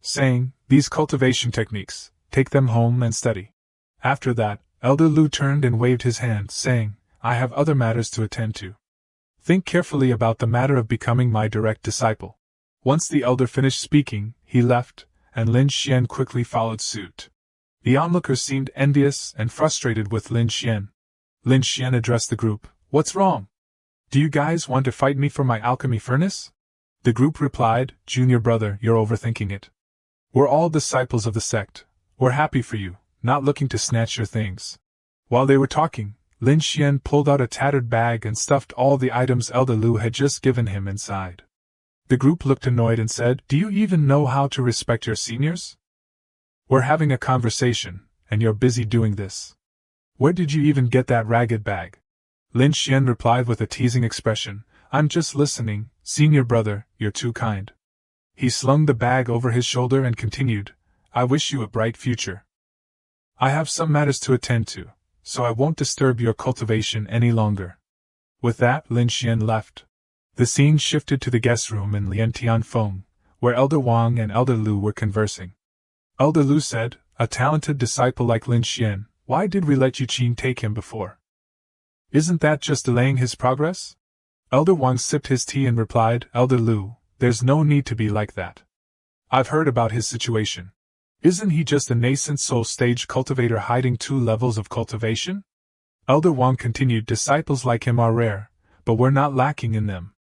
saying, These cultivation techniques, take them home and study. After that, Elder Lu turned and waved his hand, saying, I have other matters to attend to. Think carefully about the matter of becoming my direct disciple. Once the elder finished speaking, he left, and Lin Xian quickly followed suit. The onlookers seemed envious and frustrated with Lin Xian. Lin Xian addressed the group, What's wrong? Do you guys want to fight me for my alchemy furnace? The group replied, Junior brother, you're overthinking it. We're all disciples of the sect. We're happy for you, not looking to snatch your things. While they were talking, Lin Xian pulled out a tattered bag and stuffed all the items Elder Lu had just given him inside. The group looked annoyed and said, Do you even know how to respect your seniors? We're having a conversation, and you're busy doing this. Where did you even get that ragged bag? Lin Xian replied with a teasing expression, I'm just listening, senior brother, you're too kind. He slung the bag over his shoulder and continued, I wish you a bright future. I have some matters to attend to, so I won't disturb your cultivation any longer. With that, Lin Xian left. The scene shifted to the guest room in Liantianfeng, where Elder Wang and Elder Lu were conversing. Elder Lu said, A talented disciple like Lin Xian, why did we let Yu Qin take him before? Isn't that just delaying his progress? Elder Wang sipped his tea and replied, Elder Lu, there's no need to be like that. I've heard about his situation. Isn't he just a nascent soul-stage cultivator hiding 2 levels of cultivation? Elder Wang continued, Disciples like him are rare, but we're not lacking in them.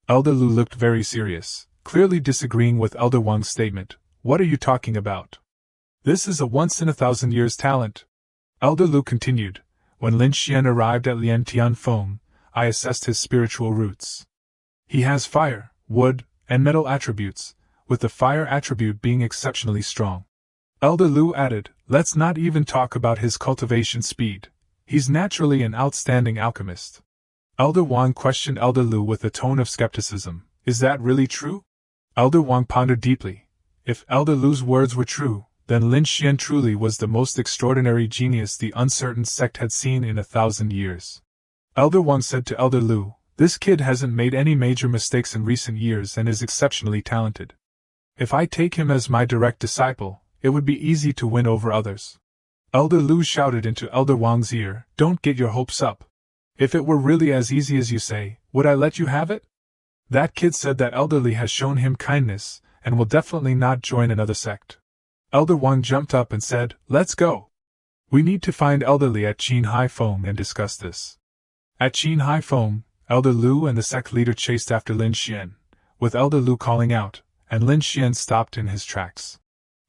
Elder Lu looked very serious, clearly disagreeing with Elder Wang's statement. What are you talking about? This is a once-in-a-thousand-years talent. Elder Lu continued, When Lin Xian arrived at Liantianfeng, I assessed his spiritual roots. He has fire, wood, and metal attributes, with the fire attribute being exceptionally strong. Elder Lu added, Let's not even talk about his cultivation speed. He's naturally an outstanding alchemist. Elder Wang questioned Elder Lu with a tone of skepticism. Is that really true? Elder Wang pondered deeply. If Elder Lu's words were true, then Lin Xian truly was the most extraordinary genius the uncertain sect had seen in 1,000 years. Elder Wang said to Elder Lu, This kid hasn't made any major mistakes in recent years and is exceptionally talented. If I take him as my direct disciple, it would be easy to win over others." Elder Lu shouted into Elder Wang's ear, "Don't get your hopes up. If it were really as easy as you say, would I let you have it? That kid said that Elder Li has shown him kindness, and will definitely not join another sect." Elder Wang jumped up and said, "Let's go. We need to find Elder Li at Qin Hai Feng and discuss this." At Qin Hai Feng, Elder Lu and the sect leader chased after Lin Xian, with Elder Lu calling out, and Lin Xian stopped in his tracks.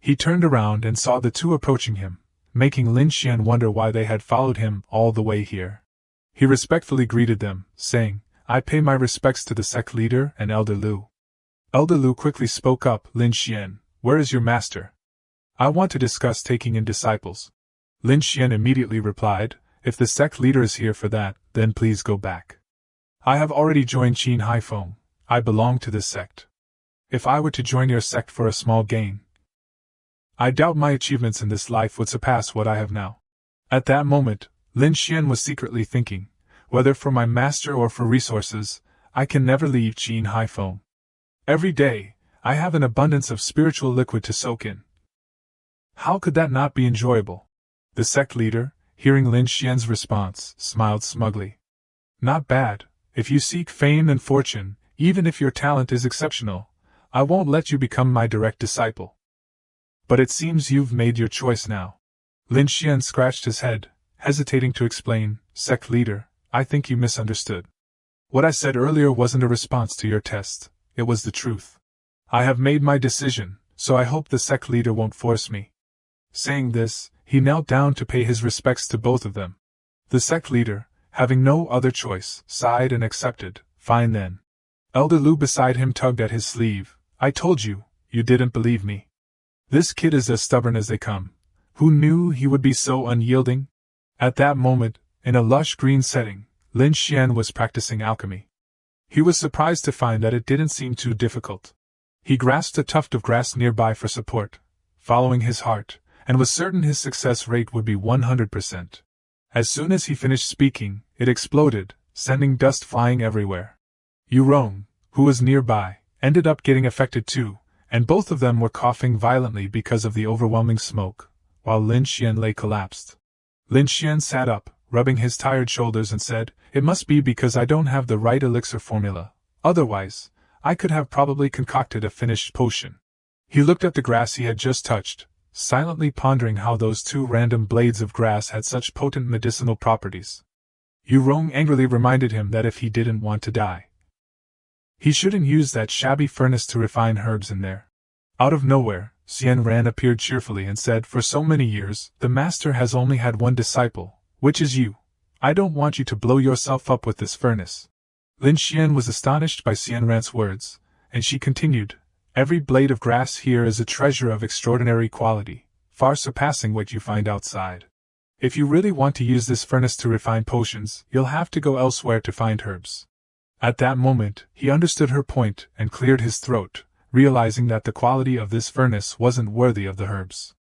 He turned around and saw the two approaching him, making Lin Xian wonder why they had followed him all the way here. He respectfully greeted them, saying, "I pay my respects to the sect leader and Elder Lu." Elder Lu quickly spoke up, "Lin Xian, where is your master? I want to discuss taking in disciples." Lin Xian immediately replied, "If the sect leader is here for that, then please go back. I have already joined Qin Hai Feng. I belong to this sect. If I were to join your sect for a small gain, I doubt my achievements in this life would surpass what I have now." At that moment, Lin Xian was secretly thinking, "Whether for my master or for resources, I can never leave Qin Hai Feng. Every day, I have an abundance of spiritual liquid to soak in. How could that not be enjoyable?" The sect leader, hearing Lin Xian's response, smiled smugly. "Not bad. If you seek fame and fortune, even if your talent is exceptional, I won't let you become my direct disciple. But it seems you've made your choice now." Lin Xian scratched his head, hesitating to explain, "Sect leader, I think you misunderstood. What I said earlier wasn't a response to your test, it was the truth. I have made my decision, so I hope the sect leader won't force me." Saying this, he knelt down to pay his respects to both of them. The sect leader, having no other choice, sighed and accepted, "Fine then." Elder Lu beside him tugged at his sleeve, "I told you, you didn't believe me. This kid is as stubborn as they come. Who knew he would be so unyielding?" At that moment, in a lush green setting, Lin Xian was practicing alchemy. He was surprised to find that it didn't seem too difficult. He grasped a tuft of grass nearby for support, following his heart, and was certain his success rate would be 100%. As soon as he finished speaking, it exploded, sending dust flying everywhere. Yu Rong, who was nearby, ended up getting affected too, and both of them were coughing violently because of the overwhelming smoke, while Lin Xian lay collapsed. Lin Xian sat up, rubbing his tired shoulders and said, "It must be because I don't have the right elixir formula, otherwise, I could have probably concocted a finished potion." He looked at the grass he had just touched, silently pondering how those two random blades of grass had such potent medicinal properties. Yu Rong angrily reminded him that if he didn't want to die, he shouldn't use that shabby furnace to refine herbs in there. Out of nowhere, Xian Ran appeared cheerfully and said, "For so many years, the master has only had one disciple, which is you. I don't want you to blow yourself up with this furnace." Lin Xian was astonished by Xian Ran's words, and she continued, "Every blade of grass here is a treasure of extraordinary quality, far surpassing what you find outside. If you really want to use this furnace to refine potions, you'll have to go elsewhere to find herbs." At that moment, he understood her point and cleared his throat, realizing that the quality of this furnace wasn't worthy of the herbs.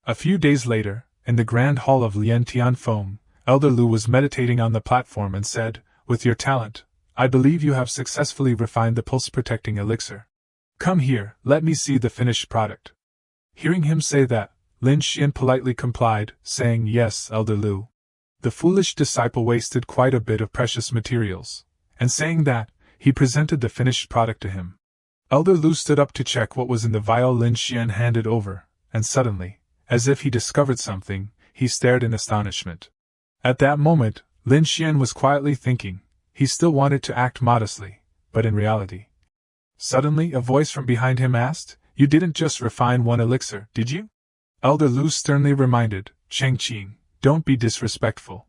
A few days later, in the grand hall of Lien Tian Feng, Elder Lu was meditating on the platform and said, "With your talent, I believe you have successfully refined the pulse-protecting elixir. Come here, let me see the finished product." Hearing him say that, Lin Xian politely complied, saying, "Yes, Elder Lu." The foolish disciple wasted quite a bit of precious materials, and saying that, he presented the finished product to him. Elder Lu stood up to check what was in the vial Lin Xian handed over, and suddenly, as if he discovered something, he stared in astonishment. At that moment, Lin Xian was quietly thinking, he still wanted to act modestly, but in reality. Suddenly a voice from behind him asked, "You didn't just refine one elixir, did you?" Elder Lu sternly reminded, "Cheng Qing, don't be disrespectful."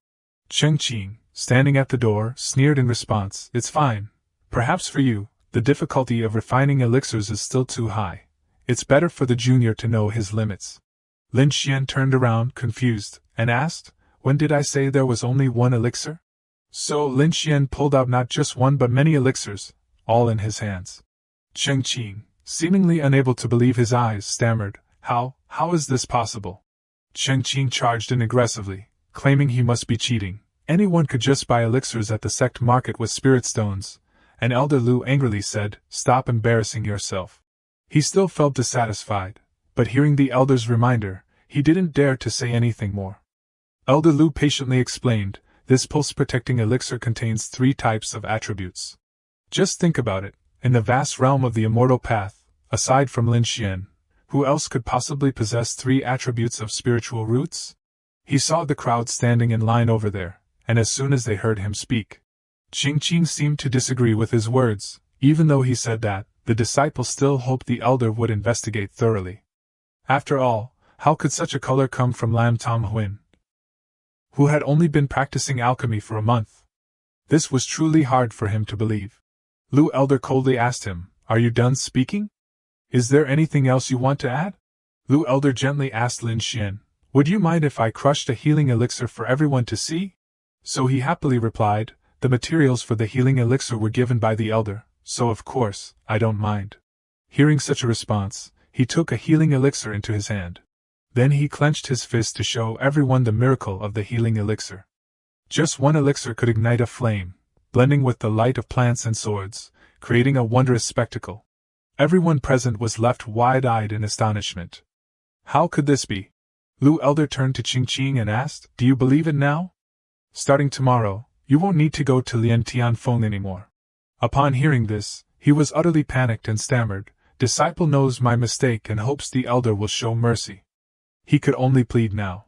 Cheng Qing, standing at the door, sneered in response, "It's fine. Perhaps for you, the difficulty of refining elixirs is still too high. It's better for the junior to know his limits." Lin Xian turned around, confused, and asked, "When did I say there was only one elixir?" So Lin Xian pulled out not just one but many elixirs, all in his hands. Cheng Qing, seemingly unable to believe his eyes, stammered, How is this possible?" Cheng Qing charged in aggressively, claiming he must be cheating, Anyone could just buy elixirs at the sect market with spirit stones, and Elder Lu angrily said, "Stop embarrassing yourself." He still felt dissatisfied, but hearing the elder's reminder, he didn't dare to say anything more. Elder Lu patiently explained, "This pulse-protecting elixir contains 3 types of attributes. Just think about it, in the vast realm of the immortal path, aside from Lin Xian, who else could possibly possess 3 attributes of spiritual roots?" He saw the crowd standing in line over there, and as soon as they heard him speak, Qing seemed to disagree with his words. Even though he said that, the disciple still hoped the elder would investigate thoroughly. After all, how could such a color come from Lam Tom Huin, who had only been practicing alchemy for a month? This was truly hard for him to believe. Lu Elder coldly asked him, "Are you done speaking? Is there anything else you want to add?" Lu Elder gently asked Lin Xian, "Would you mind if I crushed a healing elixir for everyone to see?" So he happily replied, "The materials for the healing elixir were given by the elder, so of course, I don't mind." Hearing such a response, he took a healing elixir into his hand. Then he clenched his fist to show everyone the miracle of the healing elixir. Just one elixir could ignite a flame, blending with the light of plants and swords, creating a wondrous spectacle. Everyone present was left wide-eyed in astonishment. How could this be? Lu Elder turned to Qing and asked, "Do you believe it now? Starting tomorrow, you won't need to go to Lian Tianfeng anymore." Upon hearing this, he was utterly panicked and stammered, "Disciple knows my mistake and hopes the elder will show mercy." He could only plead now.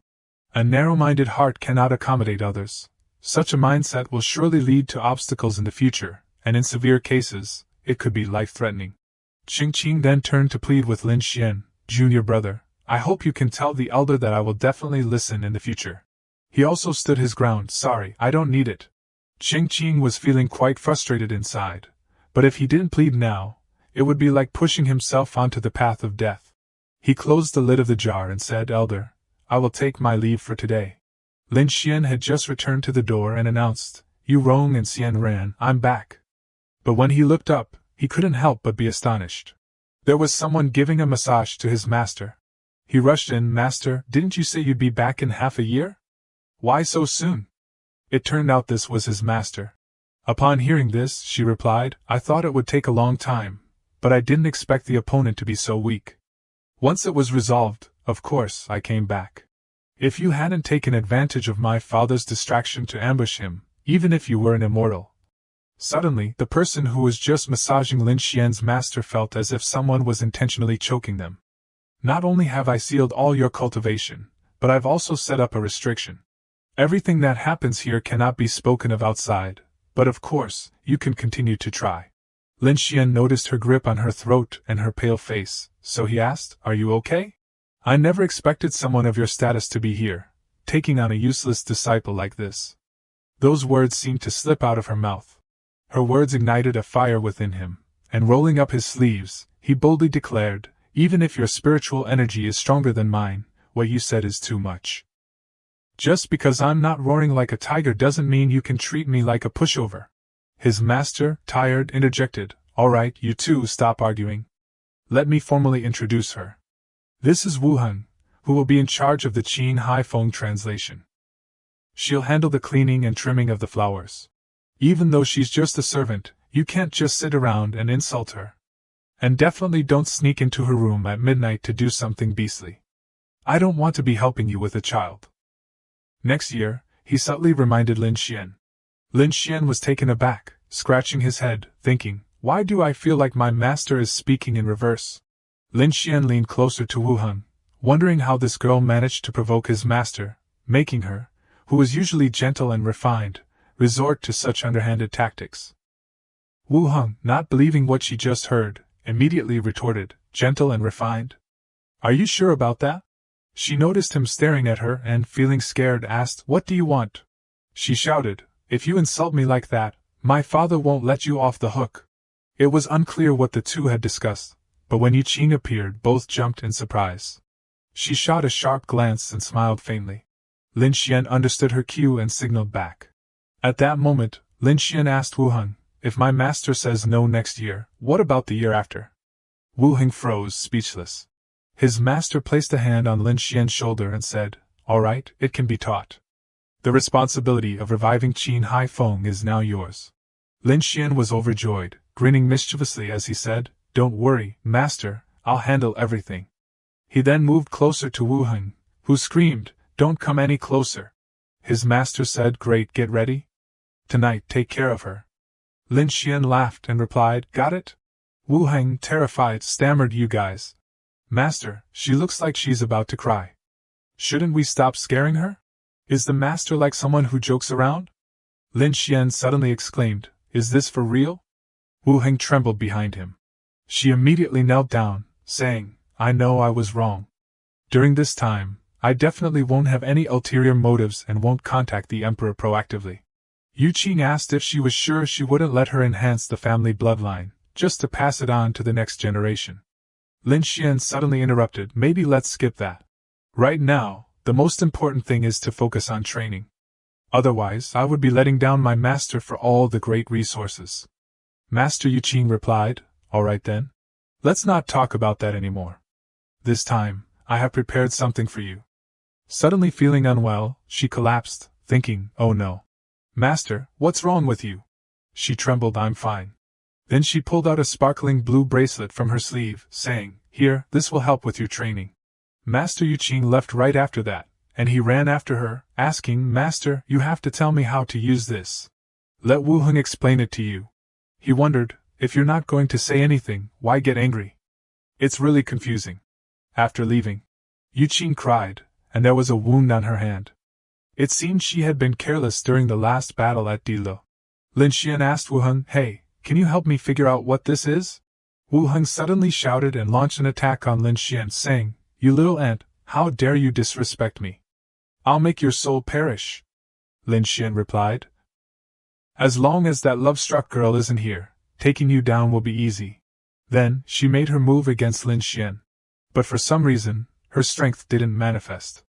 A narrow-minded heart cannot accommodate others. Such a mindset will surely lead to obstacles in the future, and in severe cases, it could be life-threatening. Qing then turned to plead with Lin Xian, "Junior brother, I hope you can tell the elder that I will definitely listen in the future." He also stood his ground, "Sorry, I don't need it." Qing was feeling quite frustrated inside, but if he didn't plead now, it would be like pushing himself onto the path of death. He closed the lid of the jar and said, "Elder, I will take my leave for today." Lin Xian had just returned to the door and announced, "Yu Rong and Xian Ran, I'm back." But when he looked up, he couldn't help but be astonished. There was someone giving a massage to his master. He rushed in, "Master, didn't you say you'd be back in half a year? Why so soon?" It turned out this was his master. Upon hearing this, she replied, "I thought it would take a long time, but I didn't expect the opponent to be so weak. Once it was resolved, of course, I came back. If you hadn't taken advantage of my father's distraction to ambush him, even if you were an immortal." Suddenly, the person who was just massaging Lin Xian's master felt as if someone was intentionally choking them. "Not only have I sealed all your cultivation, but I've also set up a restriction. Everything that happens here cannot be spoken of outside, but of course, you can continue to try." Lin Xian noticed her grip on her throat and her pale face, so he asked, "Are you okay? I never expected someone of your status to be here, taking on a useless disciple like this." Those words seemed to slip out of her mouth. Her words ignited a fire within him, and rolling up his sleeves, he boldly declared, "Even if your spiritual energy is stronger than mine, what you said is too much. Just because I'm not roaring like a tiger doesn't mean you can treat me like a pushover." His master, tired, interjected, "All right, you two stop arguing. Let me formally introduce her. This is Wu Heng, who will be in charge of the Qin Haifeng translation. She'll handle the cleaning and trimming of the flowers. Even though she's just a servant, you can't just sit around and insult her. And definitely don't sneak into her room at midnight to do something beastly. I don't want to be helping you with a child." Next year, he subtly reminded Lin Xian. Lin Xian was taken aback, scratching his head, thinking, "Why do I feel like my master is speaking in reverse?" Lin Xian leaned closer to Wu Heng, wondering how this girl managed to provoke his master, making her, who was usually gentle and refined, resort to such underhanded tactics. Wu Heng, not believing what she just heard, immediately retorted, "Gentle and refined? Are you sure about that?" She noticed him staring at her and, feeling scared, asked, "What do you want?" She shouted, "If you insult me like that, my father won't let you off the hook." It was unclear what the two had discussed, but when Yu Qing appeared, both jumped in surprise. She shot a sharp glance and smiled faintly. Lin Xian understood her cue and signaled back. At that moment, Lin Xian asked Wu Heng, "If my master says no next year, what about the year after?" Wu Heng froze, speechless. His master placed a hand on Lin Xian's shoulder and said, "All right, it can be taught. The responsibility of reviving Qin Haifeng is now yours. Lin Xian was overjoyed, grinning mischievously as he said, "Don't worry, master, I'll handle everything." He then moved closer to Wu Heng, who screamed, "Don't come any closer." His master said, "Great, get ready. Tonight, take care of her." Lin Xian laughed and replied, "Got it?" Wu Heng, terrified, stammered, "You guys. Master, she looks like she's about to cry. Shouldn't we stop scaring her? Is the master like someone who jokes around?" Lin Xian suddenly exclaimed, "Is this for real?" Wu Heng trembled behind him. She immediately knelt down, saying, "I know I was wrong. During this time, I definitely won't have any ulterior motives and won't contact the Emperor proactively." Yu Qing asked if she was sure she wouldn't let her enhance the family bloodline, just to pass it on to the next generation. Lin Xian suddenly interrupted, "Maybe let's skip that. Right now, the most important thing is to focus on training. Otherwise, I would be letting down my master for all the great resources." Master Yu Qing replied, "All right then. Let's not talk about that anymore. This time, I have prepared something for you." Suddenly feeling unwell, she collapsed, thinking, "Oh no. Master, what's wrong with you?" She trembled, "I'm fine." Then she pulled out a sparkling blue bracelet from her sleeve, saying, "Here, this will help with your training." Master Yu Qing left right after that, and he ran after her, asking, "Master, you have to tell me how to use this. Let Wu Heng explain it to you." He wondered, if you're not going to say anything, why get angry? It's really confusing. After leaving, Yu Qing cried, and there was a wound on her hand. It seemed she had been careless during the last battle at Dilo. Lin Xian asked Wu Heng, "Hey, can you help me figure out what this is?" Wu Heng suddenly shouted and launched an attack on Lin Xian, saying, "You little ant, how dare you disrespect me? I'll make your soul perish." Lin Xian replied, "As long as that love-struck girl isn't here, taking you down will be easy." Then, she made her move against Lin Xian. But for some reason, her strength didn't manifest.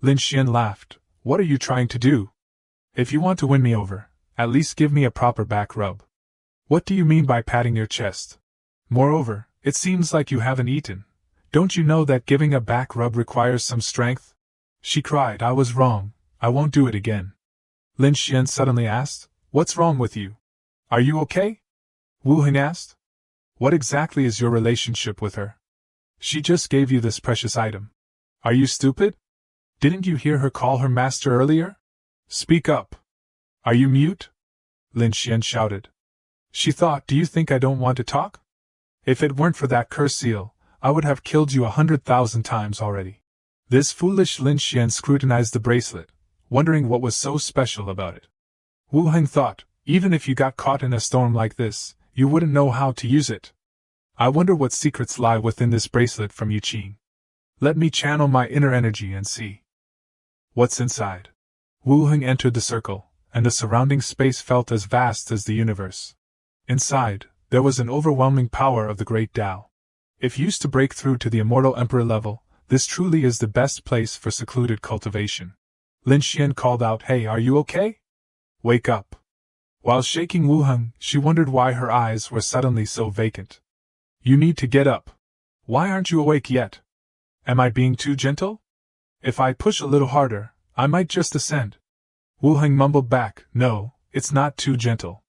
Lin Xian laughed, "What are you trying to do? If you want to win me over, at least give me a proper back rub. What do you mean by patting your chest? Moreover, it seems like you haven't eaten. Don't you know that giving a back rub requires some strength?" She cried, "I was wrong, I won't do it again." Lin Xian suddenly asked, "What's wrong with you? Are you okay?" Wu Heng asked, "What exactly is your relationship with her? She just gave you this precious item. Are you stupid? Didn't you hear her call her master earlier? Speak up. Are you mute?" Lin Xian shouted. She thought, "Do you think I don't want to talk? If it weren't for that curse seal, I would have killed you 100,000 times already." This foolish Lin Xian scrutinized the bracelet, wondering what was so special about it. Wu Heng thought, "Even if you got caught in a storm like this, you wouldn't know how to use it. I wonder what secrets lie within this bracelet from Yu Qing. Let me channel my inner energy and see what's inside." Wu Heng entered the circle, and the surrounding space felt as vast as the universe. Inside, there was an overwhelming power of the great Tao. If used to break through to the immortal emperor level, this truly is the best place for secluded cultivation. Lin Xian called out, "Hey, are you okay? Wake up." While shaking Wu Heng, she wondered why her eyes were suddenly so vacant. "You need to get up. Why aren't you awake yet? Am I being too gentle? If I push a little harder, I might just ascend." Wu Heng mumbled back, "No, it's not too gentle.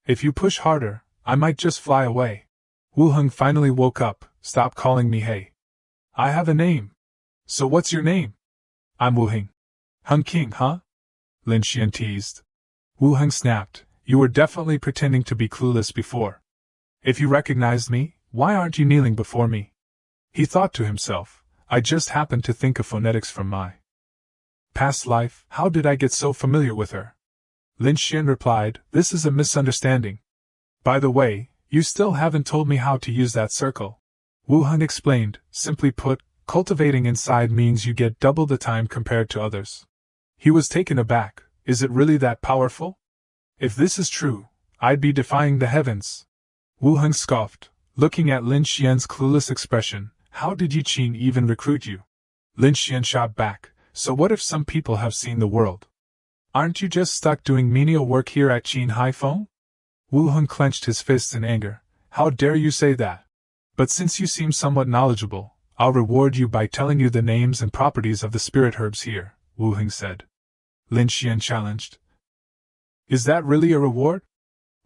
If you push harder, I might just fly away." Wu Heng finally woke up. "Stop calling me hey. I have a name." "So what's your name?" "I'm Wu Heng." "Heng King, huh?" Lin Xian teased. Wu Heng snapped, "You were definitely pretending to be clueless before. If you recognized me, why aren't you kneeling before me?" He thought to himself, "I just happened to think of phonetics from my past life. How did I get so familiar with her?" Lin Xian replied, "This is a misunderstanding. By the way, you still haven't told me how to use that circle." Wu Heng explained, "Simply put, cultivating inside means you get double the time compared to others." He was taken aback. Is it really that powerful? If this is true, I'd be defying the heavens. Wu Heng scoffed, looking at Lin Xian's clueless expression. "How did Yu Qing even recruit you?" Lin Xian shot back, "So what if some people have seen the world? Aren't you just stuck doing menial work here at Qin Haifeng?" Wu Heng clenched his fists in anger. "How dare you say that? But since you seem somewhat knowledgeable, I'll reward you by telling you the names and properties of the spirit herbs here," Wu Heng said. Lin Xian challenged. Is that really a reward?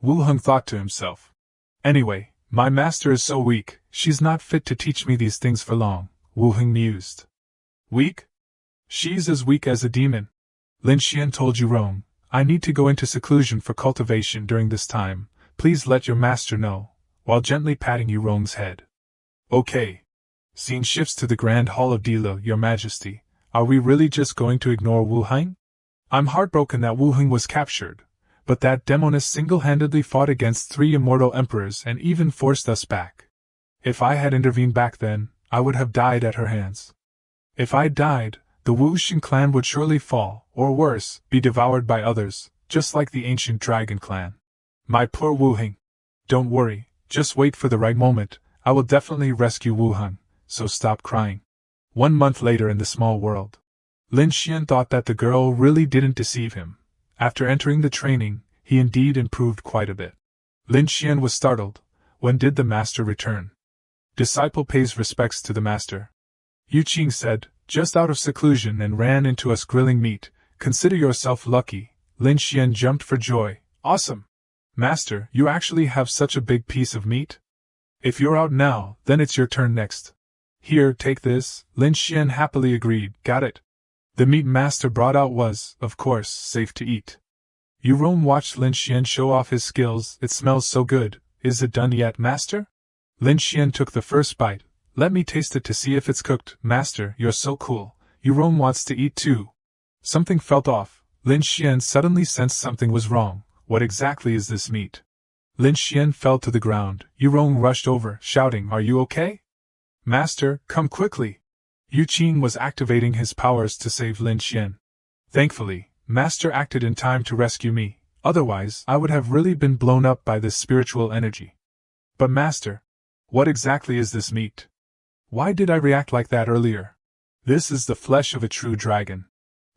Wu Heng thought to himself. Anyway, my master is so weak, she's not fit to teach me these things for long, Wu Heng mused. Weak? She's as weak as a demon. Lin Xian told Yurong, I need to go into seclusion for cultivation during this time, please let your master know, while gently patting Yurong's head. Okay. Scene shifts to the Grand Hall of Dilo, Your Majesty. Are we really just going to ignore Wu Heng? I'm heartbroken that Wu Heng was captured, but that demoness single-handedly fought against 3 immortal emperors and even forced us back. If I had intervened back then, I would have died at her hands. If I died, the Wu Xing clan would surely fall, or worse, be devoured by others, just like the ancient dragon clan. My poor Wu Heng. Don't worry, just wait for the right moment, I will definitely rescue Wu Heng, so stop crying. 1 month later in the small world. Lin Xian thought that the girl really didn't deceive him. After entering the training, he indeed improved quite a bit. Lin Xian was startled. When did the master return? Disciple pays respects to the master. Yu Qing said, just out of seclusion and ran into us grilling meat. Consider yourself lucky. Lin Xian jumped for joy. Awesome! Master, you actually have such a big piece of meat? If you're out now, then it's your turn next. Here, take this, Lin Xian happily agreed. Got it. The meat master brought out was, of course, safe to eat. Yurong watched Lin Xian show off his skills. It smells so good. Is it done yet, master? Lin Xian took the first bite. Let me taste it to see if it's cooked. Master, you're so cool. Yurong wants to eat too. Something felt off. Lin Xian suddenly sensed something was wrong. What exactly is this meat? Lin Xian fell to the ground. Yurong rushed over, shouting, Are you okay? Master, come quickly. Yu Qing was activating his powers to save Lin Xian. Thankfully, Master acted in time to rescue me, otherwise I would have really been blown up by this spiritual energy. But Master, what exactly is this meat? Why did I react like that earlier? This is the flesh of a true dragon.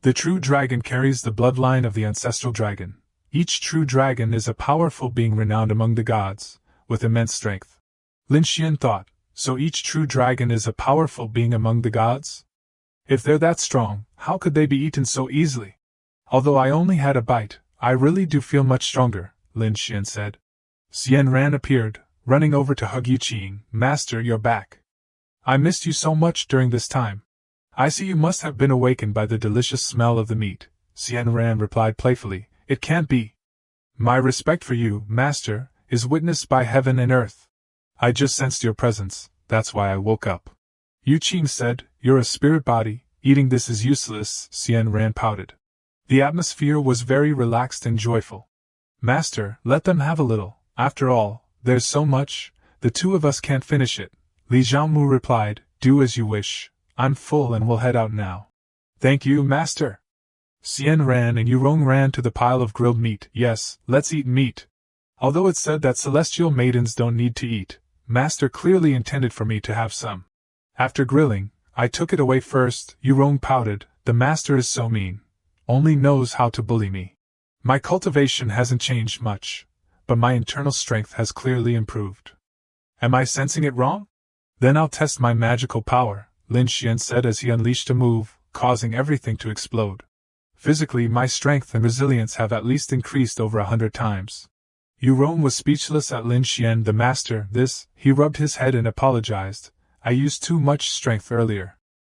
The true dragon carries the bloodline of the ancestral dragon. Each true dragon is a powerful being renowned among the gods, with immense strength. Lin Xian thought, so each true dragon is a powerful being among the gods? If they're that strong, how could they be eaten so easily? Although I only had a bite, I really do feel much stronger, Lin Xian said. Xian Ran appeared, running over to hug Yu Qing. Master, you're back. I missed you so much during this time. I see you must have been awakened by the delicious smell of the meat, Xian Ran replied playfully. It can't be. My respect for you, Master, is witnessed by heaven and earth. I just sensed your presence, that's why I woke up. Yu Qing said, You're a spirit body, eating this is useless, Xian Ran pouted. The atmosphere was very relaxed and joyful. Master, let them have a little, after all, there's so much, the two of us can't finish it. Li Jiangmu replied, Do as you wish, I'm full and will head out now. Thank you, Master. Xian Ran and Yurong ran to the pile of grilled meat. Yes, let's eat meat. Although it's said that celestial maidens don't need to eat, Master clearly intended for me to have some. After grilling, I took it away first. Yurong pouted, the master is so mean. Only knows how to bully me. My cultivation hasn't changed much, but my internal strength has clearly improved. Am I sensing it wrong? Then I'll test my magical power, Lin Xian said as he unleashed a move, causing everything to explode. Physically, my strength and resilience have at least increased over 100 times. Yurong was speechless at Lin Xian the master. He rubbed his head and apologized. I used too much strength earlier.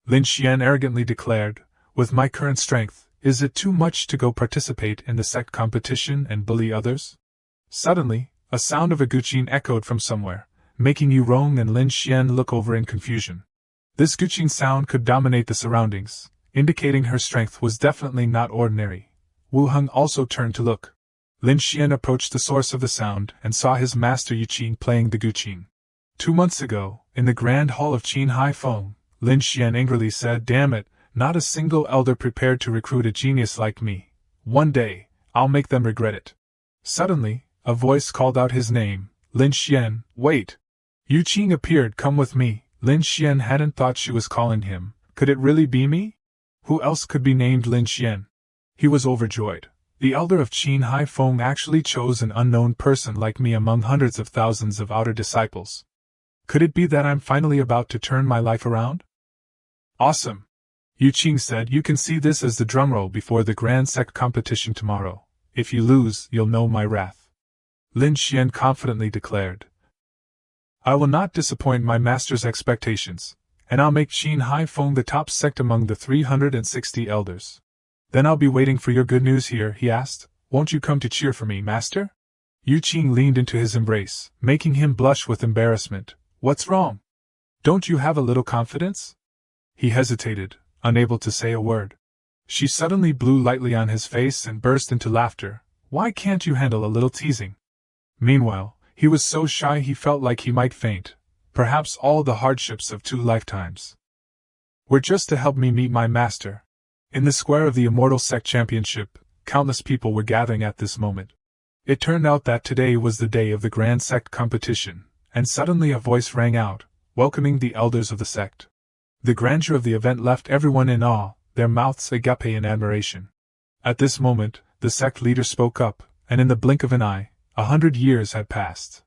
Lin Xian arrogantly declared, with my current strength, is it too much to go participate in the sect competition and bully others? Suddenly, a sound of a guqin echoed from somewhere, making Yurong and Lin Xian look over in confusion. This guqin sound could dominate the surroundings, indicating her strength was definitely not ordinary. Wu Heng also turned to look. Lin Xian approached the source of the sound and saw his master Yu Qing playing the guqin. 2 months ago, in the Grand Hall of Qin Haifeng, Lin Xian angrily said, Damn it, not a single elder prepared to recruit a genius like me. One day, I'll make them regret it. Suddenly, a voice called out his name. Lin Xian, wait. Yu Qing appeared. Come with me. Lin Xian hadn't thought she was calling him. Could it really be me? Who else could be named Lin Xian? He was overjoyed. The elder of Qin Haifeng actually chose an unknown person like me among hundreds of thousands of outer disciples. Could it be that I'm finally about to turn my life around? Awesome! Yu Qing said, "You can see this as the drumroll before the Grand Sect competition tomorrow. If you lose, you'll know my wrath." Lin Xian confidently declared, "I will not disappoint my master's expectations, and I'll make Qin Hai Feng the top sect among the 360 elders." "Then I'll be waiting for your good news here," he asked. "Won't you come to cheer for me, master?" Yu Qing leaned into his embrace, making him blush with embarrassment. "What's wrong? Don't you have a little confidence?" He hesitated, unable to say a word. She suddenly blew lightly on his face and burst into laughter. "Why can't you handle a little teasing?" Meanwhile, he was so shy he felt like he might faint. Perhaps all the hardships of 2 lifetimes were just to help me meet my master. In the square of the Immortal Sect Championship, countless people were gathering at this moment. It turned out that today was the day of the Grand Sect competition, and suddenly a voice rang out, welcoming the elders of the sect. The grandeur of the event left everyone in awe, their mouths agape in admiration. At this moment, the sect leader spoke up, and in the blink of an eye, 100 years had passed.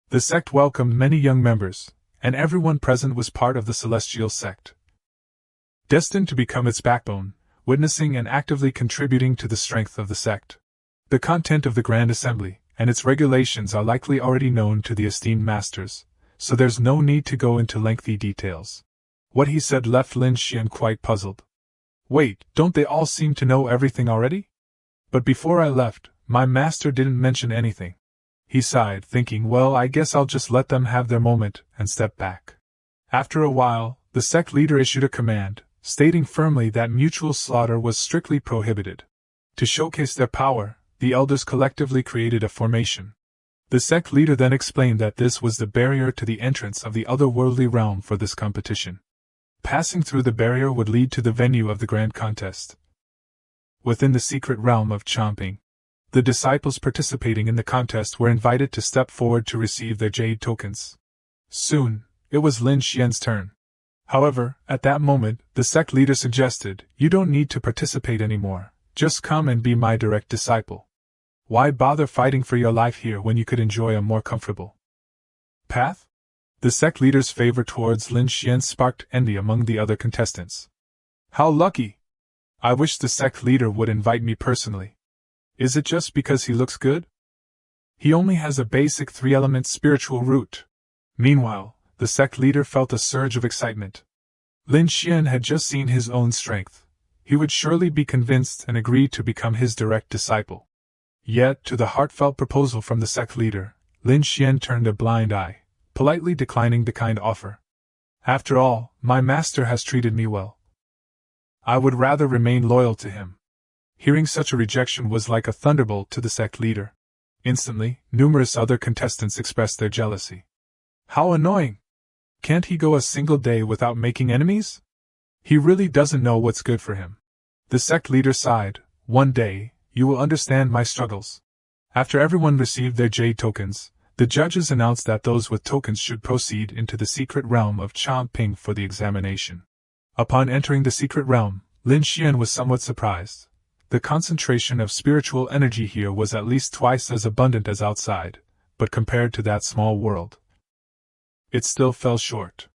The sect welcomed many young members, and everyone present was part of the celestial sect, destined to become its backbone, witnessing and actively contributing to the strength of the sect. The content of the Grand Assembly and its regulations are likely already known to the esteemed masters, so there's no need to go into lengthy details. What he said left Lin Xian quite puzzled. "Wait, don't they all seem to know everything already? But before I left, my master didn't mention anything." He sighed, thinking, "Well, I guess I'll just let them have their moment," and stepped back. After a while, the sect leader issued a command, stating firmly that mutual slaughter was strictly prohibited. To showcase their power, the elders collectively created a formation. The sect leader then explained that this was the barrier to the entrance of the otherworldly realm for this competition. Passing through the barrier would lead to the venue of the grand contest, within the secret realm of Chomping. The disciples participating in the contest were invited to step forward to receive their jade tokens. Soon, it was Lin Xian's turn. However, at that moment, the sect leader suggested, "You don't need to participate anymore, just come and be my direct disciple. Why bother fighting for your life here when you could enjoy a more comfortable path?" The sect leader's favor towards Lin Xian sparked envy among the other contestants. "How lucky! I wish the sect leader would invite me personally. Is it just because he looks good? He only has a basic 3-element spiritual root." Meanwhile, the sect leader felt a surge of excitement. Lin Xian had just seen his own strength. He would surely be convinced and agree to become his direct disciple. Yet, to the heartfelt proposal from the sect leader, Lin Xian turned a blind eye, politely declining the kind offer. "After all, my master has treated me well. I would rather remain loyal to him." Hearing such a rejection was like a thunderbolt to the sect leader. Instantly, numerous other contestants expressed their jealousy. "How annoying! Can't he go a single day without making enemies? He really doesn't know what's good for him." The sect leader sighed. "One day, you will understand my struggles." After everyone received their jade tokens, the judges announced that those with tokens should proceed into the secret realm of Chomping for the examination. Upon entering the secret realm, Lin Xian was somewhat surprised. The concentration of spiritual energy here was at least twice as abundant as outside, but compared to that small world, it still fell short.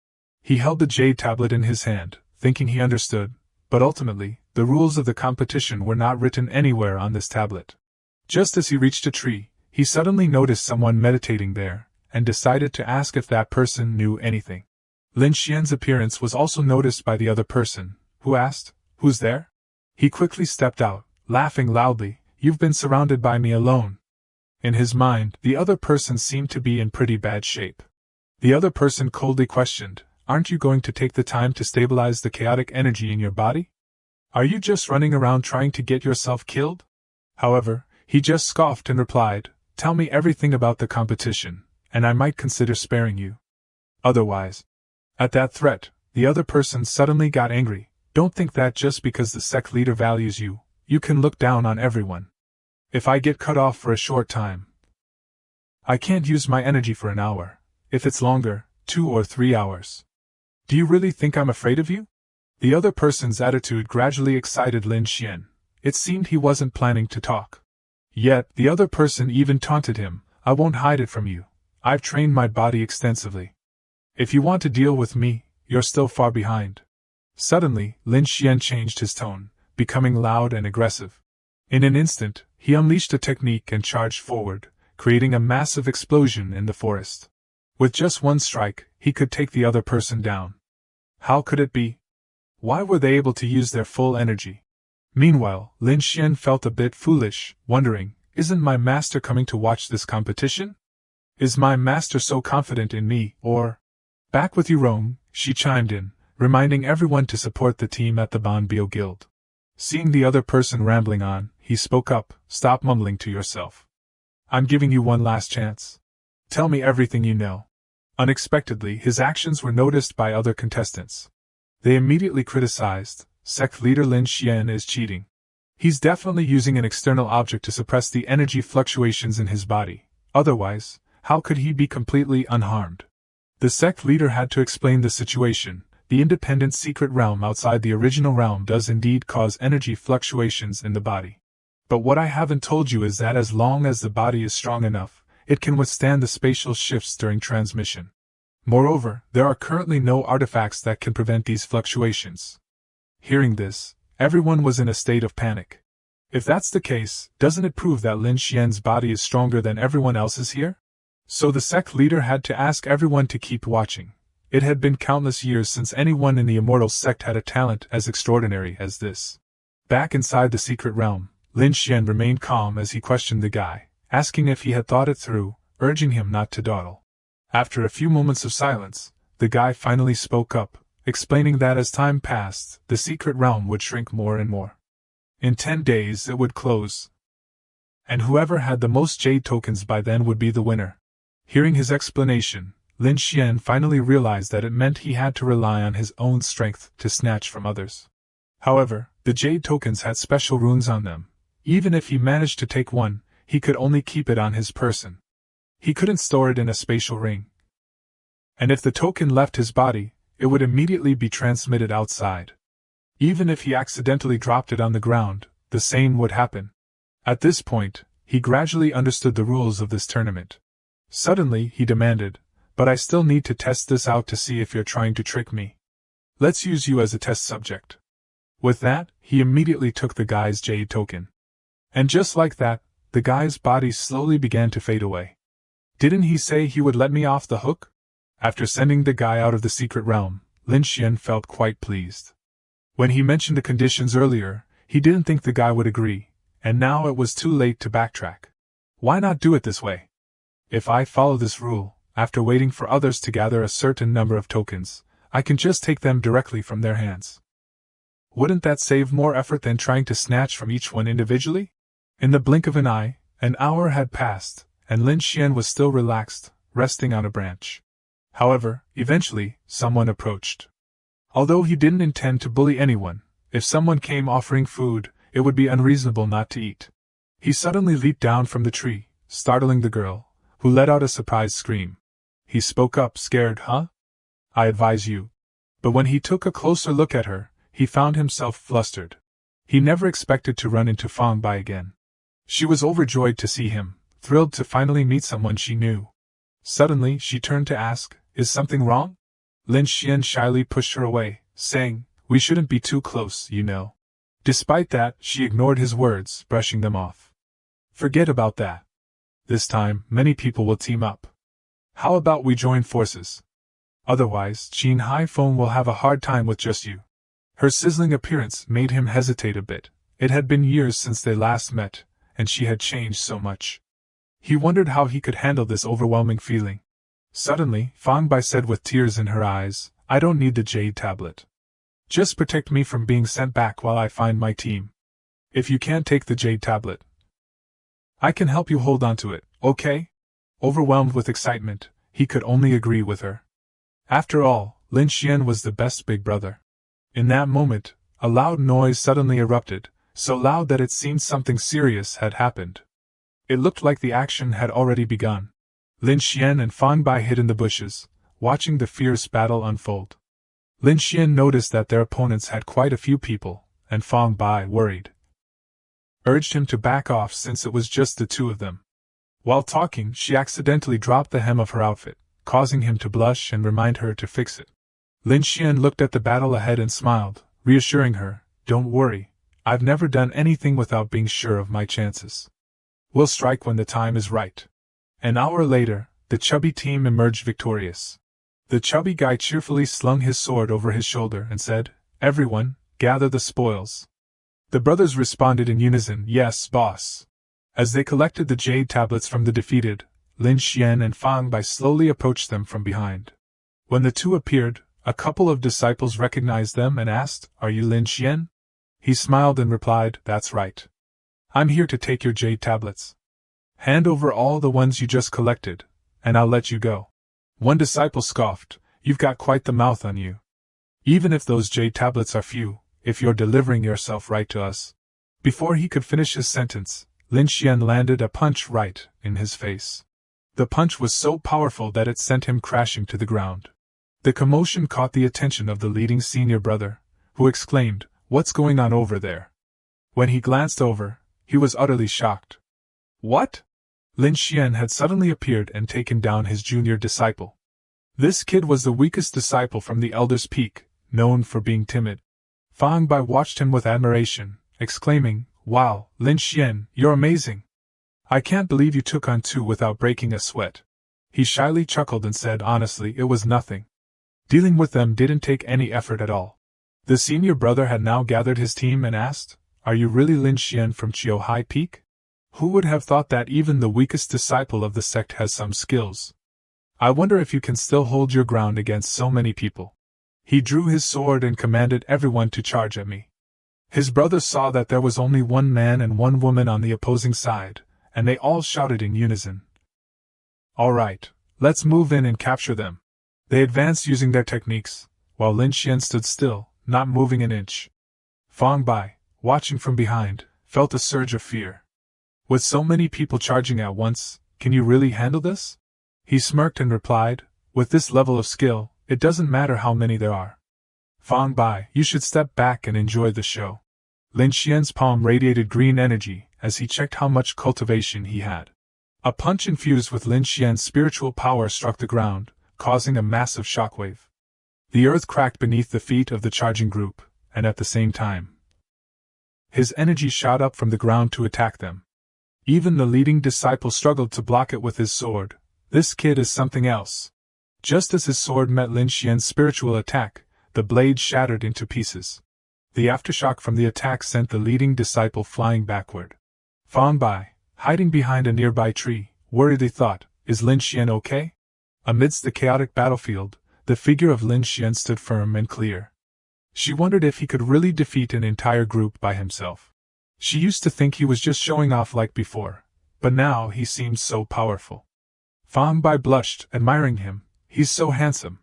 He held the jade tablet in his hand, thinking he understood, but ultimately, the rules of the competition were not written anywhere on this tablet. Just as he reached a tree, he suddenly noticed someone meditating there, and decided to ask if that person knew anything. Lin Xian's appearance was also noticed by the other person, who asked, "Who's there?" He quickly stepped out, laughing loudly, "You've been surrounded by me alone." In his mind, the other person seemed to be in pretty bad shape. The other person coldly questioned, "Aren't you going to take the time to stabilize the chaotic energy in your body? Are you just running around trying to get yourself killed?" However, he just scoffed and replied, "Tell me everything about the competition, and I might consider sparing you. Otherwise." At that threat, the other person suddenly got angry. "Don't think that just because the sect leader values you, you can look down on everyone. If I get cut off for a short time, I can't use my energy for an hour. If it's longer, 2 or 3 hours. Do you really think I'm afraid of you?" The other person's attitude gradually excited Lin Xian. It seemed he wasn't planning to talk. Yet, the other person even taunted him, "I won't hide it from you. I've trained my body extensively. If you want to deal with me, you're still far behind." Suddenly, Lin Xian changed his tone, becoming loud and aggressive. In an instant, he unleashed a technique and charged forward, creating a massive explosion in the forest. With just one strike, he could take the other person down. How could it be? Why were they able to use their full energy? Meanwhile, Lin Xian felt a bit foolish, wondering, isn't my master coming to watch this competition? Is my master so confident in me, or… Back with you, Rome, she chimed in, reminding everyone to support the team at the Banbio Guild. Seeing the other person rambling on, he spoke up, stop mumbling to yourself. I'm giving you one last chance. Tell me everything you know. Unexpectedly, his actions were noticed by other contestants. They immediately criticized, sect leader Lin Xian is cheating. He's definitely using an external object to suppress the energy fluctuations in his body. Otherwise, how could he be completely unharmed? The sect leader had to explain the situation. The independent secret realm outside the original realm does indeed cause energy fluctuations in the body. But what I haven't told you is that as long as the body is strong enough, it can withstand the spatial shifts during transmission. Moreover, there are currently no artifacts that can prevent these fluctuations. Hearing this, everyone was in a state of panic. If that's the case, doesn't it prove that Lin Xian's body is stronger than everyone else's here? So the sect leader had to ask everyone to keep watching. It had been countless years since anyone in the Immortal sect had a talent as extraordinary as this. Back inside the secret realm, Lin Xian remained calm as he questioned the guy, asking if he had thought it through, urging him not to dawdle. After a few moments of silence, the guy finally spoke up, explaining that as time passed, the secret realm would shrink more and more. In 10 days it would close. And whoever had the most jade tokens by then would be the winner. Hearing his explanation, Lin Xian finally realized that it meant he had to rely on his own strength to snatch from others. However, the jade tokens had special runes on them. Even if he managed to take one, he could only keep it on his person. He couldn't store it in a spatial ring. And if the token left his body, it would immediately be transmitted outside. Even if he accidentally dropped it on the ground, the same would happen. At this point, he gradually understood the rules of this tournament. Suddenly, he demanded, but I still need to test this out to see if you're trying to trick me. Let's use you as a test subject. With that, he immediately took the guy's jade token. And just like that, the guy's body slowly began to fade away. Didn't he say he would let me off the hook? After sending the guy out of the secret realm, Lin Xian felt quite pleased. When he mentioned the conditions earlier, he didn't think the guy would agree, and now it was too late to backtrack. Why not do it this way? If I follow this rule, after waiting for others to gather a certain number of tokens, I can just take them directly from their hands. Wouldn't that save more effort than trying to snatch from each one individually? In the blink of an eye, an hour had passed, and Lin Xian was still relaxed, resting on a branch. However, eventually, someone approached. Although he didn't intend to bully anyone, if someone came offering food, it would be unreasonable not to eat. He suddenly leaped down from the tree, startling the girl, who let out a surprised scream. He spoke up, scared, huh? I advise you. But when he took a closer look at her, he found himself flustered. He never expected to run into Fang Bai again. She was overjoyed to see him, thrilled to finally meet someone she knew. Suddenly, she turned to ask, is something wrong? Lin Xian shyly pushed her away, saying, we shouldn't be too close, you know. Despite that, she ignored his words, brushing them off. Forget about that. This time, many people will team up. How about we join forces? Otherwise, Qin Hai Feng will have a hard time with just you. Her sizzling appearance made him hesitate a bit. It had been years since they last met, and she had changed so much. He wondered how he could handle this overwhelming feeling. Suddenly, Fang Bai said with tears in her eyes, I don't need the jade tablet. Just protect me from being sent back while I find my team. If you can't take the jade tablet, I can help you hold on to it, okay? Overwhelmed with excitement, he could only agree with her. After all, Lin Xian was the best big brother. In that moment, a loud noise suddenly erupted, so loud that it seemed something serious had happened. It looked like the action had already begun. Lin Xian and Fang Bai hid in the bushes, watching the fierce battle unfold. Lin Xian noticed that their opponents had quite a few people, and Fang Bai, worried, urged him to back off since it was just the two of them. While talking, she accidentally dropped the hem of her outfit, causing him to blush and remind her to fix it. Lin Xian looked at the battle ahead and smiled, reassuring her, "Don't worry, I've never done anything without being sure of my chances. We'll strike when the time is right." An hour later, the chubby team emerged victorious. The chubby guy cheerfully slung his sword over his shoulder and said, "Everyone, gather the spoils." The brothers responded in unison, "Yes, boss." As they collected the jade tablets from the defeated, Lin Xian and Fang Bai slowly approached them from behind. When the two appeared, a couple of disciples recognized them and asked, "Are you Lin Xian?" He smiled and replied, "That's right. I'm here to take your jade tablets. Hand over all the ones you just collected, and I'll let you go." One disciple scoffed, "You've got quite the mouth on you. Even if those jade tablets are few, if you're delivering yourself right to us." Before he could finish his sentence, Lin Xian landed a punch right in his face. The punch was so powerful that it sent him crashing to the ground. The commotion caught the attention of the leading senior brother, who exclaimed, "What's going on over there?" When he glanced over, he was utterly shocked. What? Lin Xian had suddenly appeared and taken down his junior disciple. This kid was the weakest disciple from the Elder's Peak, known for being timid. Fang Bai watched him with admiration, exclaiming, "Wow, Lin Xian, you're amazing. I can't believe you took on two without breaking a sweat." He shyly chuckled and said, "Honestly, it was nothing. Dealing with them didn't take any effort at all." The senior brother had now gathered his team and asked, "Are you really Lin Xian from Chiohai Peak? Who would have thought that even the weakest disciple of the sect has some skills? I wonder if you can still hold your ground against so many people." He drew his sword and commanded everyone to charge at me. His brothers saw that there was only one man and one woman on the opposing side, and they all shouted in unison, "All right, let's move in and capture them." They advanced using their techniques, while Lin Xian stood still, not moving an inch. Fang Bai, watching from behind, felt a surge of fear. "With so many people charging at once, can you really handle this?" He smirked and replied, "With this level of skill, it doesn't matter how many there are. Fang Bai, you should step back and enjoy the show." Lin Xian's palm radiated green energy as he checked how much cultivation he had. A punch infused with Lin Xian's spiritual power struck the ground, causing a massive shockwave. The earth cracked beneath the feet of the charging group, and at the same time, his energy shot up from the ground to attack them. Even the leading disciple struggled to block it with his sword. This kid is something else. Just as his sword met Lin Xian's spiritual attack, the blade shattered into pieces. The aftershock from the attack sent the leading disciple flying backward. Fang Bai, hiding behind a nearby tree, worriedly thought, "Is Lin Xian okay?" Amidst the chaotic battlefield, the figure of Lin Xian stood firm and clear. She wondered if he could really defeat an entire group by himself. She used to think he was just showing off like before, but now he seemed so powerful. Fang Bai blushed, admiring him. "He's so handsome."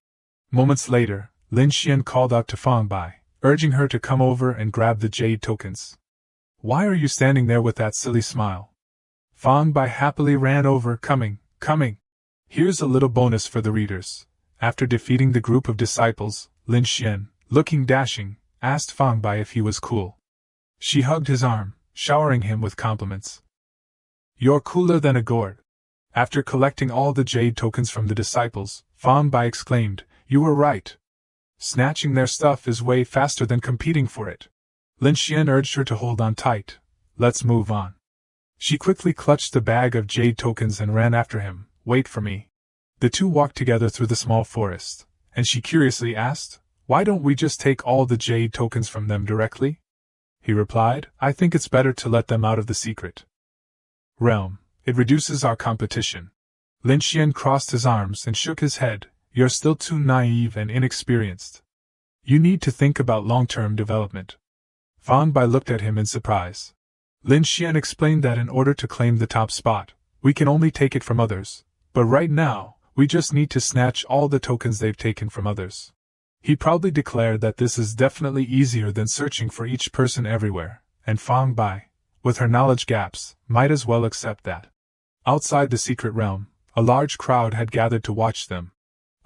Moments later, Lin Xian called out to Fang Bai, urging her to come over and grab the jade tokens. "Why are you standing there with that silly smile?" Fang Bai happily ran over, coming. Here's a little bonus for the readers. After defeating the group of disciples, Lin Xian, looking dashing, asked Fang Bai if he was cool. She hugged his arm, showering him with compliments. "You're cooler than a gourd." After collecting all the jade tokens from the disciples, Fang Bai exclaimed, "You were right. Snatching their stuff is way faster than competing for it." Lin Xian urged her to hold on tight. "Let's move on." She quickly clutched the bag of jade tokens and ran after him. "Wait for me." The two walked together through the small forest, and she curiously asked, "Why don't we just take all the jade tokens from them directly?" He replied, "I think it's better to let them out of the secret realm. It reduces our competition." Lin Xian crossed his arms and shook his head. "You're still too naive and inexperienced. You need to think about long-term development." Fang Bai looked at him in surprise. Lin Xian explained that in order to claim the top spot, we can only take it from others, but right now, we just need to snatch all the tokens they've taken from others. He proudly declared that this is definitely easier than searching for each person everywhere, and Fang Bai, with her knowledge gaps, might as well accept that. Outside the secret realm, a large crowd had gathered to watch them.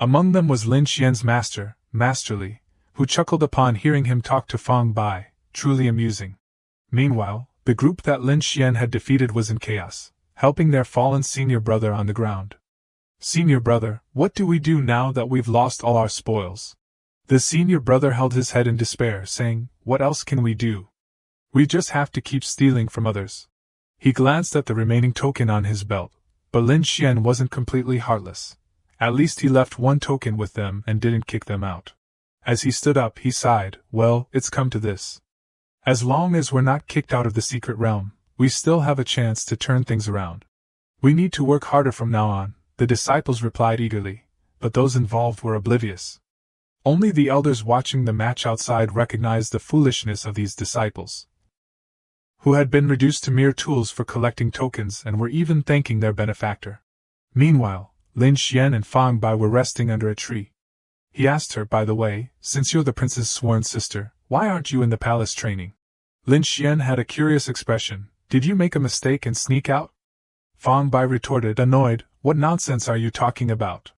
Among them was Lin Xian's master, Master Li, who chuckled upon hearing him talk to Fang Bai, truly amusing. Meanwhile, the group that Lin Xian had defeated was in chaos, helping their fallen senior brother on the ground. "Senior brother, what do we do now that we've lost all our spoils?" The senior brother held his head in despair, saying, "What else can we do? We just have to keep stealing from others." He glanced at the remaining token on his belt, but Lin Xian wasn't completely heartless. At least he left one token with them and didn't kick them out. As he stood up, he sighed, "Well, it's come to this. As long as we're not kicked out of the secret realm, we still have a chance to turn things around. We need to work harder from now on," the disciples replied eagerly, but those involved were oblivious. Only the elders watching the match outside recognized the foolishness of these disciples, who had been reduced to mere tools for collecting tokens and were even thanking their benefactor. Meanwhile, Lin Xian and Fang Bai were resting under a tree. He asked her, "By the way, since you're the prince's sworn sister, why aren't you in the palace training?" Lin Xian had a curious expression. "Did you make a mistake and sneak out?" Fang Bai retorted, annoyed, "What nonsense are you talking about?"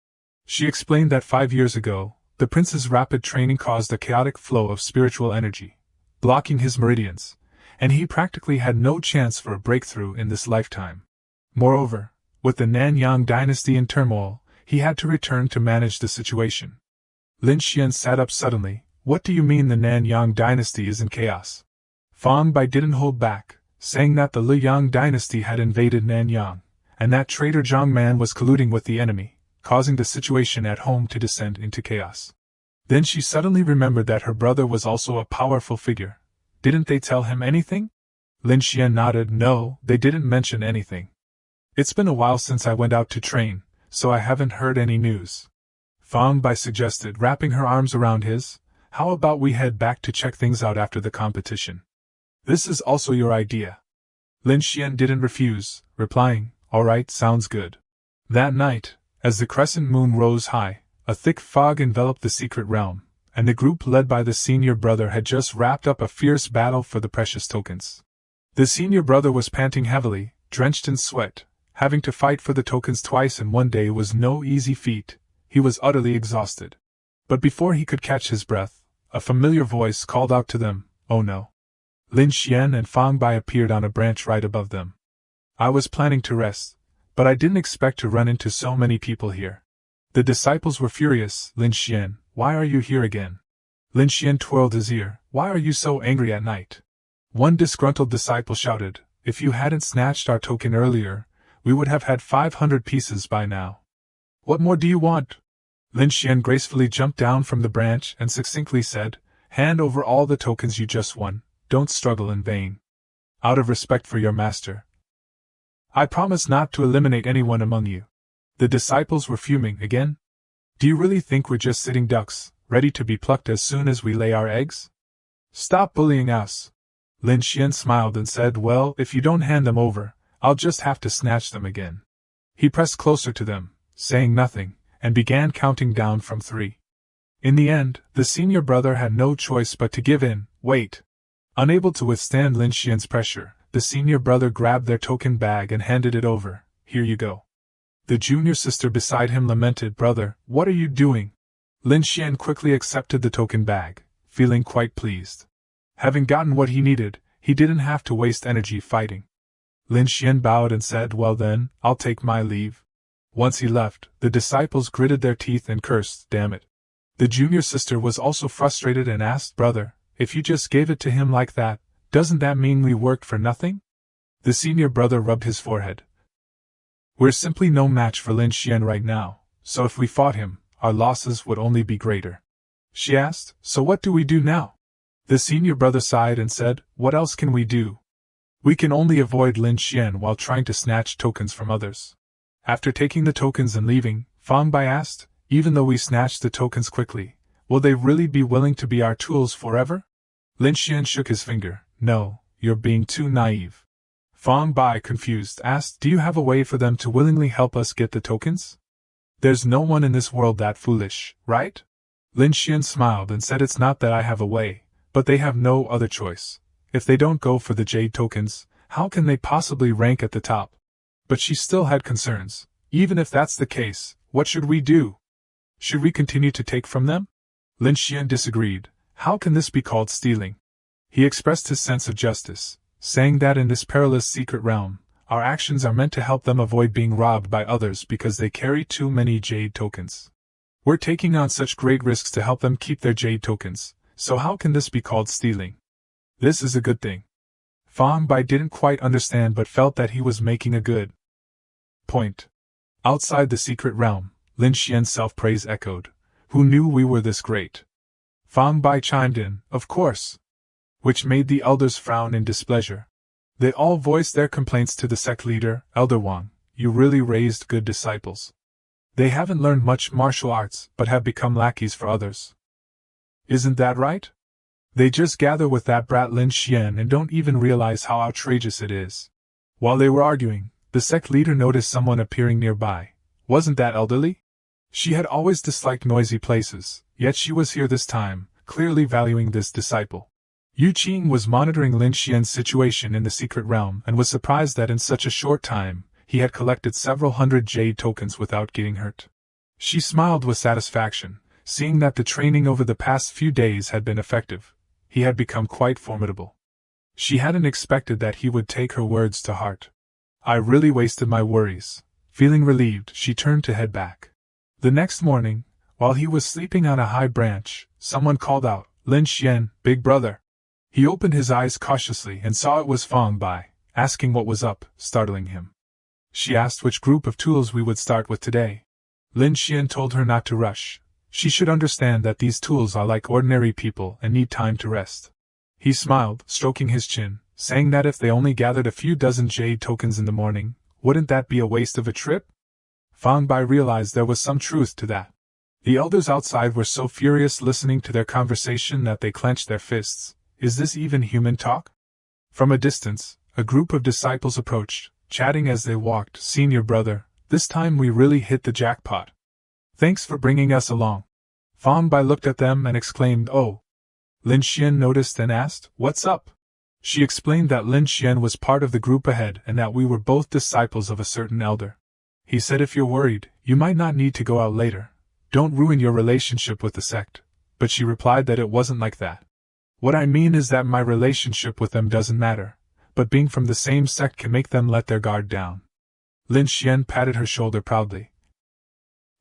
She explained that 5 years ago, the prince's rapid training caused a chaotic flow of spiritual energy, blocking his meridians, and he practically had no chance for a breakthrough in this lifetime. Moreover, with the Nanyang dynasty in turmoil, he had to return to manage the situation. Lin Xian sat up suddenly. "What do you mean the Nanyang dynasty is in chaos?" Fang Bai didn't hold back, saying that the Liyang dynasty had invaded Nanyang, and that traitor Zhang Man was colluding with the enemy, causing the situation at home to descend into chaos. Then she suddenly remembered that her brother was also a powerful figure. "Didn't they tell him anything?" Lin Xian nodded. "No, they didn't mention anything. It's been a while since I went out to train, so I haven't heard any news." Fang Bai suggested, wrapping her arms around his. "How about we head back to check things out after the competition? This is also your idea." Lin Xian didn't refuse, replying, "All right, sounds good." That night, as the crescent moon rose high, a thick fog enveloped the secret realm, and the group led by the senior brother had just wrapped up a fierce battle for the precious tokens. The senior brother was panting heavily, drenched in sweat. Having to fight for the tokens twice in one day was no easy feat. He was utterly exhausted. But before he could catch his breath, a familiar voice called out to them, "Oh no." Lin Xian and Fang Bai appeared on a branch right above them. "I was planning to rest, but I didn't expect to run into so many people here." The disciples were furious. "Lin Xian, why are you here again?" Lin Xian twirled his ear. "Why are you so angry at night?" One disgruntled disciple shouted, "If you hadn't snatched our token earlier, we would have had 500 pieces by now. What more do you want?" Lin Xian gracefully jumped down from the branch and succinctly said, "Hand over all the tokens you just won. Don't struggle in vain. Out of respect for your master, I promise not to eliminate anyone among you." The disciples were fuming again. "Do you really think we're just sitting ducks, ready to be plucked as soon as we lay our eggs? Stop bullying us." Lin Xian smiled and said, "Well, if you don't hand them over, I'll just have to snatch them again." He pressed closer to them, saying nothing, and began counting down from 3. In the end, the senior brother had no choice but to give in. "Wait." Unable to withstand Lin Xian's pressure, the senior brother grabbed their token bag and handed it over. "Here you go." The junior sister beside him lamented, "Brother, what are you doing?" Lin Xian quickly accepted the token bag, feeling quite pleased. Having gotten what he needed, he didn't have to waste energy fighting. Lin Xian bowed and said, "Well then, I'll take my leave." Once he left, the disciples gritted their teeth and cursed, "Damn it." The junior sister was also frustrated and asked, "Brother, if you just gave it to him like that, doesn't that mean we worked for nothing?" The senior brother rubbed his forehead. "We're simply no match for Lin Xian right now, so if we fought him, our losses would only be greater." She asked, "So what do we do now?" The senior brother sighed and said, "What else can we do? We can only avoid Lin Xian while trying to snatch tokens from others." After taking the tokens and leaving, Fang Bai asked, "Even though we snatch the tokens quickly, will they really be willing to be our tools forever?" Lin Xian shook his finger. "No, you're being too naive." Fang Bai, confused, asked, "Do you have a way for them to willingly help us get the tokens?" "There's no one in this world that foolish, right?" Lin Xian smiled and said, "It's not that I have a way, but they have no other choice. If they don't go for the jade tokens, how can they possibly rank at the top?" But she still had concerns. "Even if that's the case, what should we do? Should we continue to take from them?" Lin Xian disagreed. "How can this be called stealing?" He expressed his sense of justice, saying that in this perilous secret realm, our actions are meant to help them avoid being robbed by others because they carry too many jade tokens. We're taking on such great risks to help them keep their jade tokens, so how can this be called stealing? This is a good thing. Fang Bai didn't quite understand but felt that he was making a good point. Outside the secret realm, Lin Xian's self-praise echoed. Who knew we were this great? Fang Bai chimed in, of course. Which made the elders frown in displeasure. They all voiced their complaints to the sect leader, Elder Wang. You really raised good disciples. They haven't learned much martial arts but have become lackeys for others. Isn't that right? They just gather with that brat Lin Xian and don't even realize how outrageous it is. While they were arguing, the sect leader noticed someone appearing nearby. Wasn't that elderly? She had always disliked noisy places, yet she was here this time, clearly valuing this disciple. Yu Qing was monitoring Lin Xian's situation in the secret realm and was surprised that in such a short time, he had collected several hundred jade tokens without getting hurt. She smiled with satisfaction, seeing that the training over the past few days had been effective. He had become quite formidable. She hadn't expected that he would take her words to heart. I really wasted my worries. Feeling relieved, she turned to head back. The next morning, while he was sleeping on a high branch, someone called out, Lin Xian, big brother. He opened his eyes cautiously and saw it was Fang Bai, asking what was up, startling him. She asked which group of tools we would start with today. Lin Xian told her not to rush. She should understand that these tools are like ordinary people and need time to rest. He smiled, stroking his chin, saying that if they only gathered a few dozen jade tokens in the morning, wouldn't that be a waste of a trip? Fang Bai realized there was some truth to that. The elders outside were so furious listening to their conversation that they clenched their fists. Is this even human talk? From a distance, a group of disciples approached, chatting as they walked. Senior brother, this time we really hit the jackpot. Thanks for bringing us along. Fang Bai looked at them and exclaimed, oh. Lin Xian noticed and asked, what's up? She explained that Lin Xian was part of the group ahead and that we were both disciples of a certain elder. He said if you're worried, you might not need to go out later. Don't ruin your relationship with the sect. But she replied that it wasn't like that. What I mean is that my relationship with them doesn't matter, but being from the same sect can make them let their guard down. Lin Xian patted her shoulder proudly,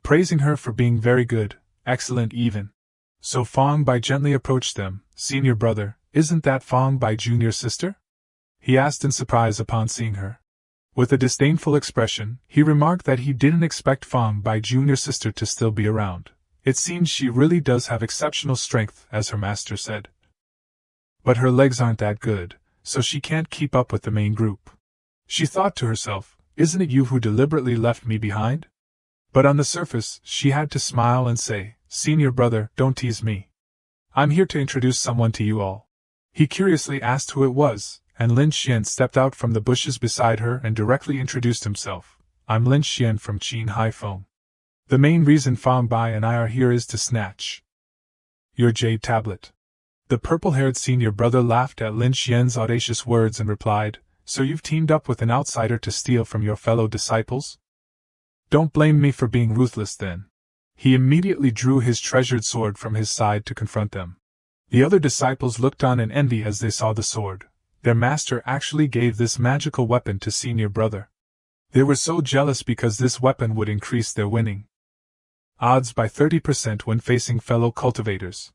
praising her for being very good, excellent even. So Fang Bai gently approached them. Senior brother, isn't that Fang Bai Junior's sister? He asked in surprise upon seeing her. With a disdainful expression, he remarked that he didn't expect Fang Bai Junior's sister to still be around. It seems she really does have exceptional strength, as her master said. But her legs aren't that good, so she can't keep up with the main group. She thought to herself, isn't it you who deliberately left me behind? But on the surface, she had to smile and say, Senior brother, don't tease me. I'm here to introduce someone to you all. He curiously asked who it was, and Lin Xian stepped out from the bushes beside her and directly introduced himself. I'm Lin Xian from Qin Haifeng. The main reason Fang Bai and I are here is to snatch your jade tablet. The purple-haired senior brother laughed at Lin Xian's audacious words and replied, so you've teamed up with an outsider to steal from your fellow disciples? Don't blame me for being ruthless then. He immediately drew his treasured sword from his side to confront them. The other disciples looked on in envy as they saw the sword. Their master actually gave this magical weapon to senior brother. They were so jealous because this weapon would increase their winning odds by 30% when facing fellow cultivators.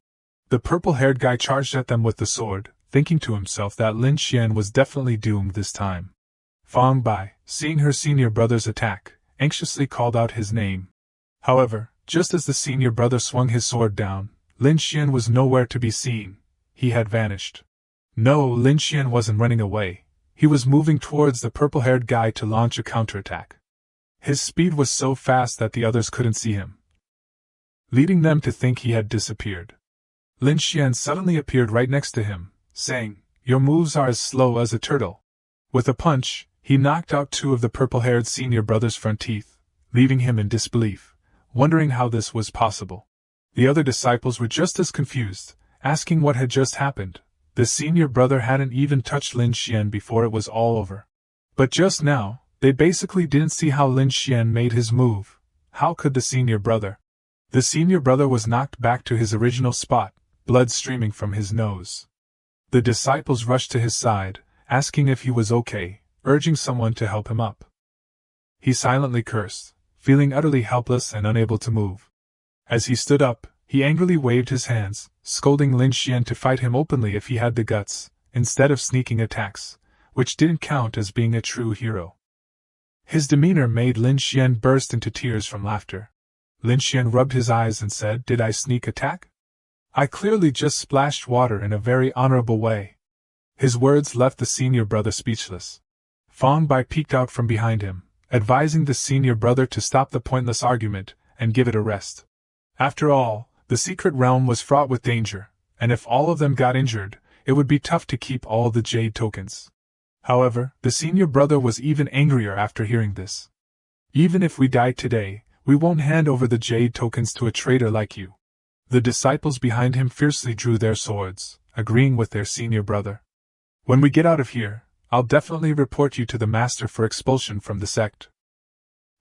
The purple-haired guy charged at them with the sword, thinking to himself that Lin Xian was definitely doomed this time. Fang Bai, seeing her senior brother's attack, anxiously called out his name. However, just as the senior brother swung his sword down, Lin Xian was nowhere to be seen. He had vanished. No, Lin Xian wasn't running away. He was moving towards the purple-haired guy to launch a counterattack. His speed was so fast that the others couldn't see him, leading them to think he had disappeared. Lin Xian suddenly appeared right next to him, saying, Your moves are as slow as a turtle. With a punch, he knocked out two of the purple-haired senior brother's front teeth, leaving him in disbelief, wondering how this was possible. The other disciples were just as confused, asking what had just happened. The senior brother hadn't even touched Lin Xian before it was all over. But just now, they basically didn't see how Lin Xian made his move. How could the senior brother? The senior brother was knocked back to his original spot, blood streaming from his nose. The disciples rushed to his side, asking if he was okay, urging someone to help him up. He silently cursed, feeling utterly helpless and unable to move. As he stood up, he angrily waved his hands, scolding Lin Xian to fight him openly if he had the guts, instead of sneaking attacks, which didn't count as being a true hero. His demeanor made Lin Xian burst into tears from laughter. Lin Xian rubbed his eyes and said, "Did I sneak attack? I clearly just splashed water in a very honorable way." His words left the senior brother speechless. Fang Bai peeked out from behind him, advising the senior brother to stop the pointless argument and give it a rest. After all, the secret realm was fraught with danger, and if all of them got injured, it would be tough to keep all the jade tokens. However, the senior brother was even angrier after hearing this. "Even if we die today, we won't hand over the jade tokens to a traitor like you." The disciples behind him fiercely drew their swords, agreeing with their senior brother. "When we get out of here, I'll definitely report you to the master for expulsion from the sect."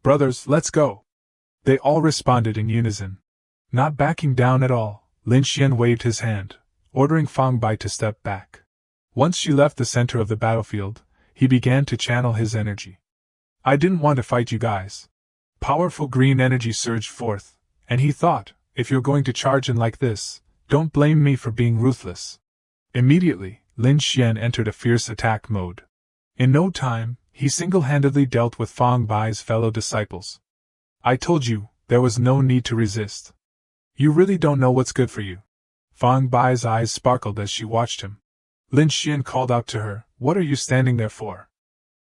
"Brothers, let's go!" They all responded in unison. Not backing down at all, Lin Xian waved his hand, ordering Fang Bai to step back. Once she left the center of the battlefield, he began to channel his energy. "I didn't want to fight you guys." Powerful green energy surged forth, and he thought, "If you're going to charge in like this, don't blame me for being ruthless." Immediately, Lin Xian entered a fierce attack mode. In no time, he single-handedly dealt with Fang Bai's fellow disciples. "I told you, there was no need to resist. You really don't know what's good for you." Fang Bai's eyes sparkled as she watched him. Lin Xian called out to her, "What are you standing there for?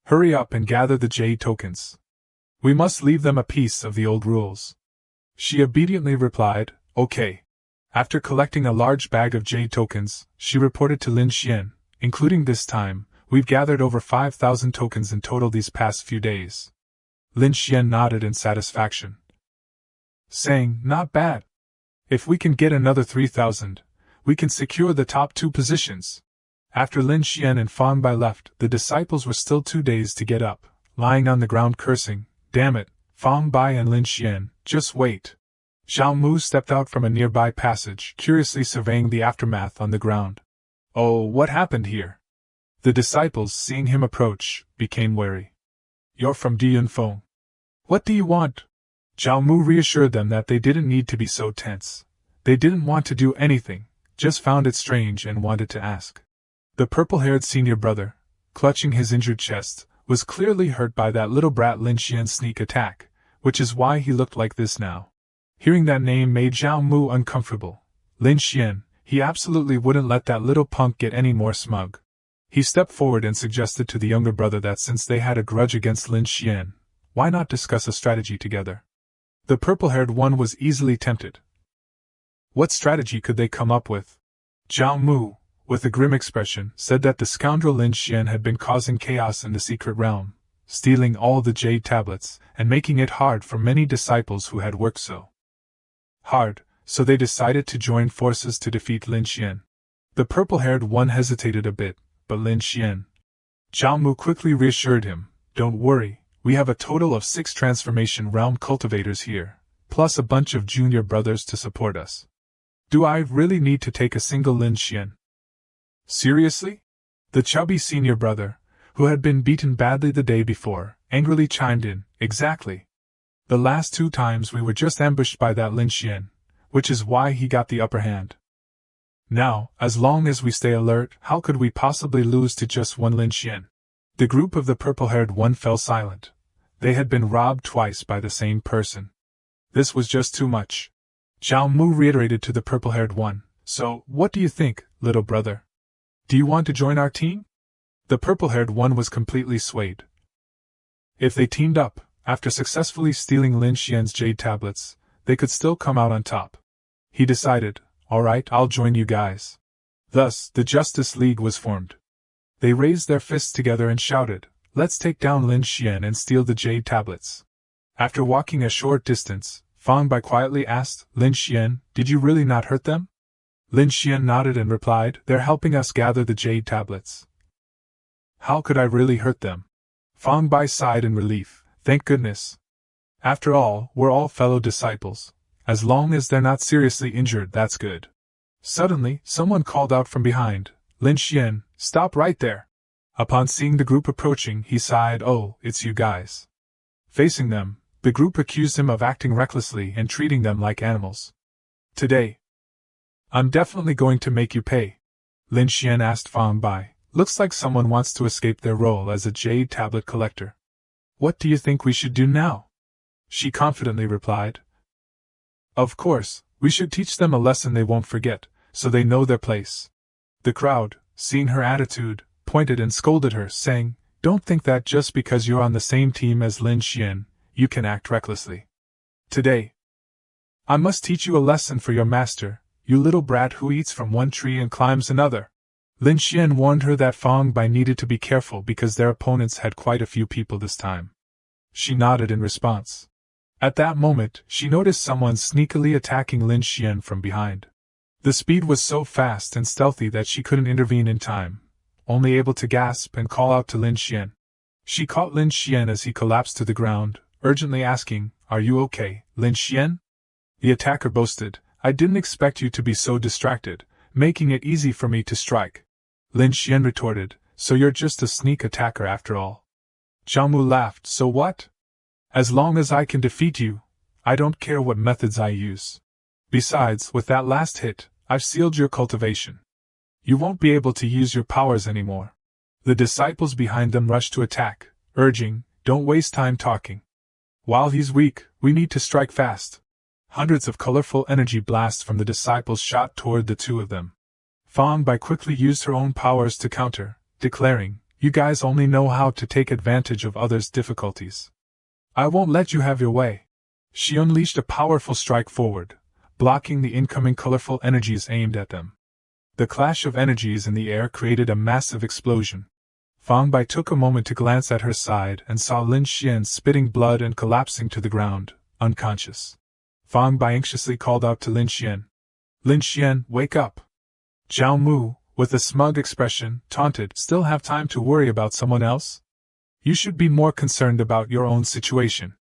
Hurry up and gather the jade tokens. We must leave them a piece of the old rules." She obediently replied, "Okay." After collecting a large bag of jade tokens, she reported to Lin Xian, "Including this time, we've gathered over 5,000 tokens in total these past few days." Lin Xian nodded in satisfaction, saying, "Not bad. If we can get another 3,000, we can secure the top 2 positions." After Lin Xian and Fang Bai left, the disciples were still too dazed to get up, lying on the ground cursing, "Damn it, Fang Bai and Lin Xian, just wait." Zhao Mu stepped out from a nearby passage, curiously surveying the aftermath on the ground. "Oh, what happened here?" The disciples, seeing him approach, became wary. "You're from Diyunfeng. What do you want?" Zhao Mu reassured them that they didn't need to be so tense. They didn't want to do anything, just found it strange and wanted to ask. The purple-haired senior brother, clutching his injured chest, was clearly hurt by that little brat Lin Xian's sneak attack, which is why he looked like this now. Hearing that name made Zhao Mu uncomfortable. Lin Xian, he absolutely wouldn't let that little punk get any more smug. He stepped forward and suggested to the younger brother that since they had a grudge against Lin Xian, why not discuss a strategy together? The purple-haired one was easily tempted. What strategy could they come up with? Zhao Mu, with a grim expression, said that the scoundrel Lin Xian had been causing chaos in the secret realm, stealing all the jade tablets, and making it hard for many disciples who had worked so hard, so they decided to join forces to defeat Lin Xian. The purple-haired one hesitated a bit, but Lin Xian. Zhao Mu quickly reassured him, "Don't worry, we have a total of 6 transformation realm cultivators here, plus a bunch of junior brothers to support us. Do I really need to take a single Lin Xian?" "Seriously?" The chubby senior brother, who had been beaten badly the day before, angrily chimed in, "Exactly. The last 2 times we were just ambushed by that Lin Xian, which is why he got the upper hand. Now, as long as we stay alert, how could we possibly lose to just one Lin Xian?" The group of the purple-haired one fell silent. They had been robbed twice by the same person. This was just too much. Zhao Mu reiterated to the purple-haired one, "So, what do you think, little brother? Do you want to join our team?" The purple-haired one was completely swayed. If they teamed up, after successfully stealing Lin Xian's jade tablets, they could still come out on top. He decided, "Alright, I'll join you guys." Thus, the Justice League was formed. They raised their fists together and shouted, "Let's take down Lin Xian and steal the jade tablets." After walking a short distance, Fang Bai quietly asked, "Lin Xian, did you really not hurt them?" Lin Xian nodded and replied, "They're helping us gather the jade tablets." "How could I really hurt them?" Fang Bai sighed in relief, "Thank goodness. After all, we're all fellow disciples. As long as they're not seriously injured, that's good." Suddenly, someone called out from behind, "Lin Xian, stop right there." Upon seeing the group approaching, he sighed, "Oh, it's you guys." Facing them, The group accused him of acting recklessly and treating them like animals. Today, I'm definitely going to make you pay. Lin Xian asked Fang Bai. Looks like someone wants to escape their role as a jade tablet collector. What do you think we should do now? She confidently replied. Of course, we should teach them a lesson they won't forget, so they know their place. The crowd, seeing her attitude, pointed and scolded her, saying, Don't think that just because you're on the same team as Lin Xian, you can act recklessly. Today, I must teach you a lesson for your master, you little brat who eats from one tree and climbs another. Lin Xian warned her that Fang Bai needed to be careful because their opponents had quite a few people this time. She nodded in response. At that moment, she noticed someone sneakily attacking Lin Xian from behind. The speed was so fast and stealthy that she couldn't intervene in time, only able to gasp and call out to Lin Xian. She caught Lin Xian as he collapsed to the ground, urgently asking, Are you okay, Lin Xian? The attacker boasted, I didn't expect you to be so distracted, making it easy for me to strike. Lin Xian retorted, So you're just a sneak attacker after all. Zhao Mu laughed, So what? As long as I can defeat you, I don't care what methods I use. Besides, with that last hit, I've sealed your cultivation. You won't be able to use your powers anymore. The disciples behind them rushed to attack, urging, Don't waste time talking. While he's weak, we need to strike fast. Hundreds of colorful energy blasts from the disciples shot toward the two of them. Fang Bai quickly used her own powers to counter, declaring, You guys only know how to take advantage of others' difficulties. I won't let you have your way. She unleashed a powerful strike forward, blocking the incoming colorful energies aimed at them. The clash of energies in the air created a massive explosion. Fang Bai took a moment to glance at her side and saw Lin Xian spitting blood and collapsing to the ground, unconscious. Fang Bai anxiously called out to Lin Xian. Lin Xian, wake up! Zhao Mu, with a smug expression, taunted, Still have time to worry about someone else? You should be more concerned about your own situation.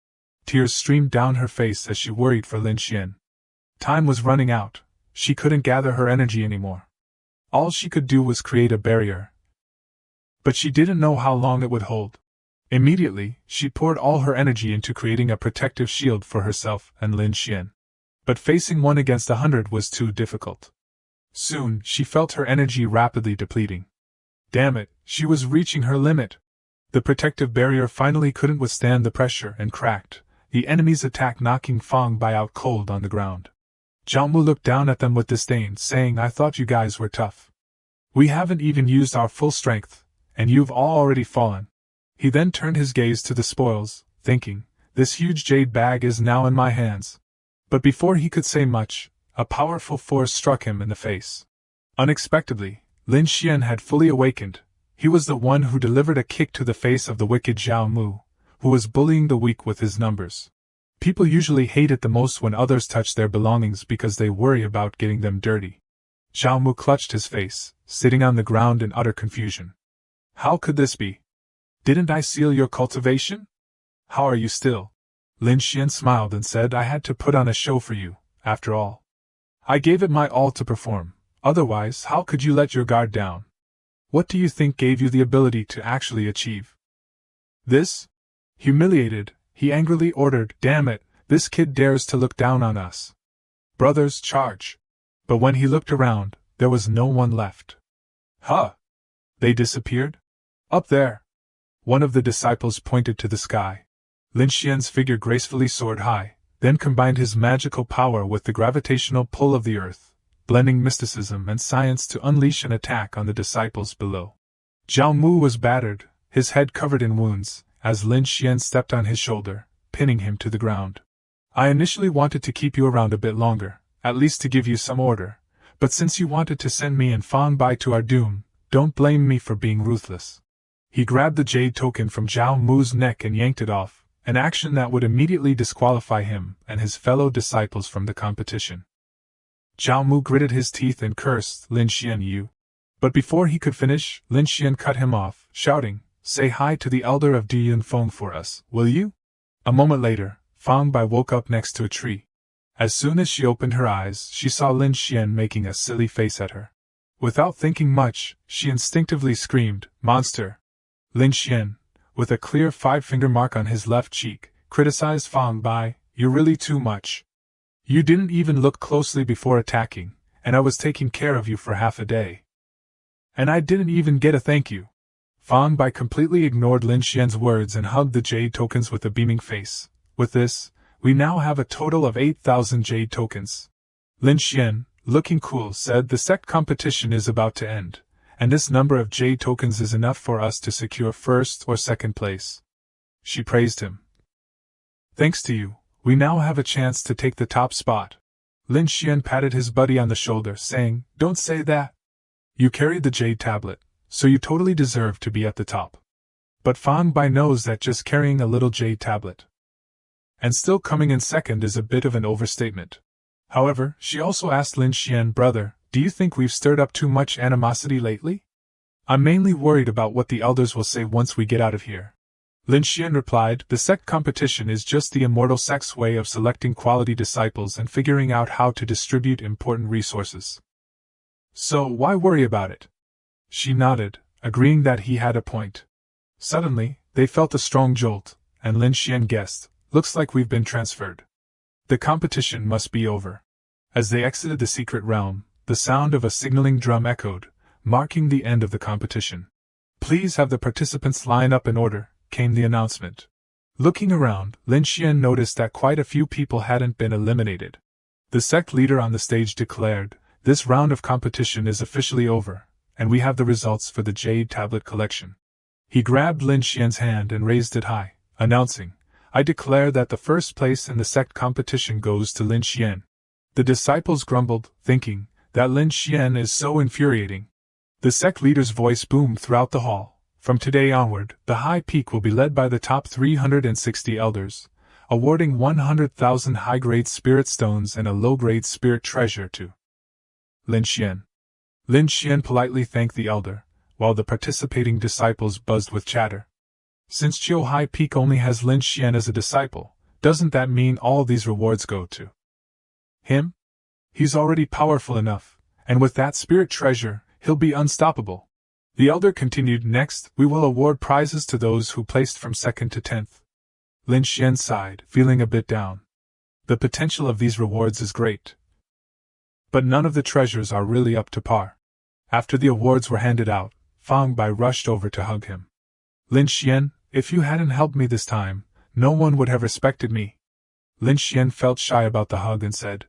Tears streamed down her face as she worried for Lin Xian. Time was running out. She couldn't gather her energy anymore. All she could do was create a barrier. But she didn't know how long it would hold. Immediately, she poured all her energy into creating a protective shield for herself and Lin Xian. But facing 1 against 100 was too difficult. Soon, she felt her energy rapidly depleting. Damn it, she was reaching her limit. The protective barrier finally couldn't withstand the pressure and cracked, the enemy's attack knocking Fang Bai out cold on the ground. Zhao Mu looked down at them with disdain, saying, I thought you guys were tough. We haven't even used our full strength, and you've all already fallen. He then turned his gaze to the spoils, thinking, This huge jade bag is now in my hands. But before he could say much, a powerful force struck him in the face. Unexpectedly, Lin Xian had fully awakened. He was the one who delivered a kick to the face of the wicked Zhao Mu, who was bullying the weak with his numbers. People usually hate it the most when others touch their belongings because they worry about getting them dirty. Zhao Mu clutched his face, sitting on the ground in utter confusion. How could this be? Didn't I seal your cultivation? How are you still? Lin Xian smiled and said, I had to put on a show for you, after all. I gave it my all to perform, otherwise how could you let your guard down? What do you think gave you the ability to actually achieve this? Humiliated, he angrily ordered, Damn it, this kid dares to look down on us. Brothers, charge! But when he looked around, there was no one left. Huh! They disappeared? Up there! One of the disciples pointed to the sky. Lin Xian's figure gracefully soared high, then combined his magical power with the gravitational pull of the earth, blending mysticism and science to unleash an attack on the disciples below. Zhao Mu was battered, his head covered in wounds, as Lin Xian stepped on his shoulder, pinning him to the ground. I initially wanted to keep you around a bit longer, at least to give you some order, but since you wanted to send me and Fang Bai to our doom, don't blame me for being ruthless. He grabbed the jade token from Zhao Mu's neck and yanked it off, an action that would immediately disqualify him and his fellow disciples from the competition. Zhao Mu gritted his teeth and cursed, Lin Xian, you. But before he could finish, Lin Xian cut him off, shouting, Say hi to the elder of Diyun Feng for us, will you? A moment later, Fang Bai woke up next to a tree. As soon as she opened her eyes, she saw Lin Xian making a silly face at her. Without thinking much, she instinctively screamed, Monster! Lin Xian, with a clear 5-finger mark on his left cheek, criticized Fang Bai, "you're really too much. You didn't even look closely before attacking, and I was taking care of you for half a day. And I didn't even get a thank you." Fang Bai completely ignored Lin Xian's words and hugged the jade tokens with a beaming face. "With this, we now have a total of 8,000 jade tokens." Lin Xian, looking cool, said, "The sect competition is about to end, and this number of jade tokens is enough for us to secure first or second place." She praised him. "Thanks to you, we now have a chance to take the top spot." Lin Xian patted his buddy on the shoulder, saying, "Don't say that. You carried the jade tablet, so you totally deserve to be at the top." But Fang Bai knows that just carrying a little jade tablet and still coming in second is a bit of an overstatement. However, she also asked Lin Xian, "Brother, do you think we've stirred up too much animosity lately? I'm mainly worried about what the elders will say once we get out of here." Lin Xian replied, "The sect competition is just the immortal sect's way of selecting quality disciples and figuring out how to distribute important resources. So why worry about it?" She nodded, agreeing that he had a point. Suddenly, they felt a strong jolt, and Lin Xian guessed, "Looks like we've been transferred. The competition must be over." As they exited the secret realm, the sound of a signaling drum echoed, marking the end of the competition. "Please have the participants line up in order," came the announcement. Looking around, Lin Xian noticed that quite a few people hadn't been eliminated. The sect leader on the stage declared, "This round of competition is officially over, and we have the results for the Jade Tablet collection." He grabbed Lin Xian's hand and raised it high, announcing, "I declare that the first place in the sect competition goes to Lin Xian." The disciples grumbled, thinking, "That Lin Xian is so infuriating." The sect leader's voice boomed throughout the hall. "From today onward, the high peak will be led by the top 360 elders, awarding 100,000 high-grade spirit stones and a low-grade spirit treasure to Lin Xian." Lin Xian politely thanked the elder, while the participating disciples buzzed with chatter. Since Chiu High Peak only has Lin Xian as a disciple, doesn't that mean all these rewards go to him? He's already powerful enough, and with that spirit treasure, he'll be unstoppable. The elder continued, "Next, we will award prizes to those who placed from 2nd to 10th. Lin Xian sighed, feeling a bit down. The potential of these rewards is great, but none of the treasures are really up to par. After the awards were handed out, Fang Bai rushed over to hug him. "Lin Xian, if you hadn't helped me this time, no one would have respected me." Lin Xian felt shy about the hug and said,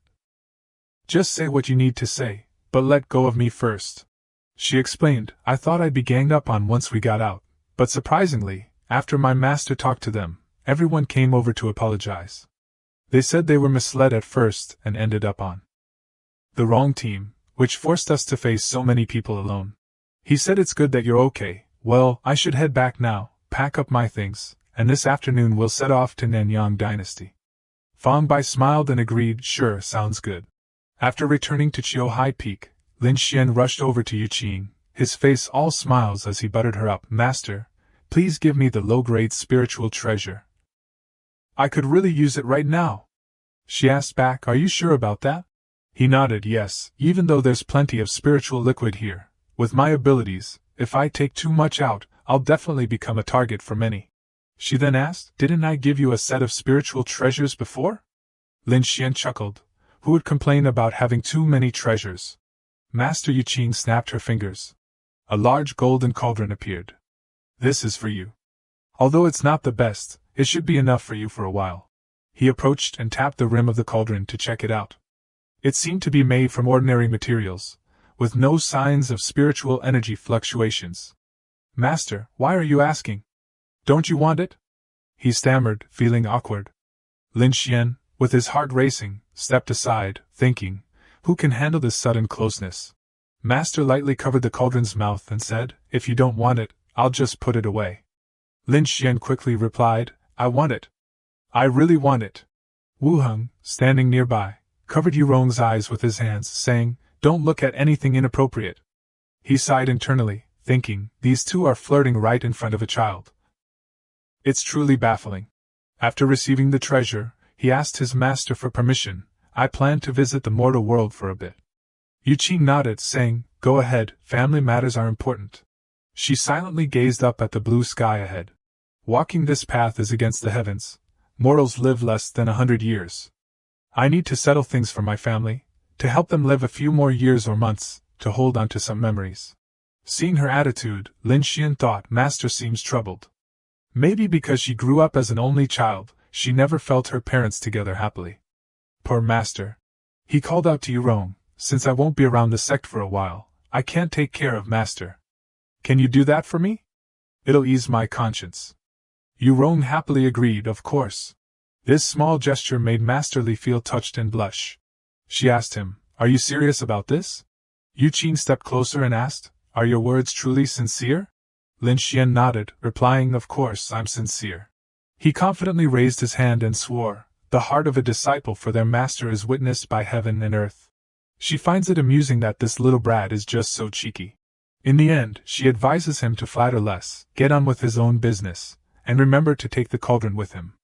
"Just say what you need to say, but let go of me first." She explained, "I thought I'd be ganged up on once we got out, but surprisingly, after my master talked to them, everyone came over to apologize. They said they were misled at first and ended up on the wrong team, which forced us to face so many people alone. He said it's good that you're okay. Well, I should head back now, pack up my things, and this afternoon we'll set off to Nanyang Dynasty." Fang Bai smiled and agreed, "Sure, sounds good." After returning to Chiu High Peak, Lin Xian rushed over to Yu Qing, his face all smiles as he buttered her up. "Master, please give me the low-grade spiritual treasure. I could really use it right now." She asked back, "Are you sure about that?" He nodded, "Yes, even though there's plenty of spiritual liquid here. With my abilities, if I take too much out, I'll definitely become a target for many." She then asked, "Didn't I give you a set of spiritual treasures before?" Lin Xian chuckled. Who would complain about having too many treasures? Master Yu Qing snapped her fingers. A large golden cauldron appeared. "This is for you. Although it's not the best, it should be enough for you for a while." He approached and tapped the rim of the cauldron to check it out. It seemed to be made from ordinary materials, with no signs of spiritual energy fluctuations. "Master, why are you asking? Don't you want it?" he stammered, feeling awkward. Lin Xian, with his heart racing, stepped aside, thinking, who can handle this sudden closeness? Master lightly covered the cauldron's mouth and said, "If you don't want it, I'll just put it away." Lin Xian quickly replied, "I want it. I really want it." Wu Heng, standing nearby, covered Yu Rong's eyes with his hands, saying, "Don't look at anything inappropriate." He sighed internally, thinking, these two are flirting right in front of a child. It's truly baffling. After receiving the treasure, he asked his master for permission. "I plan to visit the mortal world for a bit." Yu Qing nodded, saying, "Go ahead, family matters are important." She silently gazed up at the blue sky ahead. "Walking this path is against the heavens. mortals live less than 100 years. I need to settle things for my family, to help them live a few more years or months, to hold on to some memories. Seeing her attitude, Lin Xian thought Master seems troubled. Maybe because she grew up as an only child, she never felt her parents together happily. Poor Master. He called out to Yurong, since I won't be around the sect for a while, I can't take care of Master. Can you do that for me? It'll ease my conscience. Yurong happily agreed, of course. This small gesture made Master Li feel touched and blush. She asked him, Are you serious about this? Yu Qing stepped closer and asked, Are your words truly sincere? Lin Xian nodded, replying, Of course, I'm sincere. He confidently raised his hand and swore, The heart of a disciple for their master is witnessed by heaven and earth. She finds it amusing that this little brat is just so cheeky. In the end, she advises him to flatter less, get on with his own business, and remember to take the cauldron with him.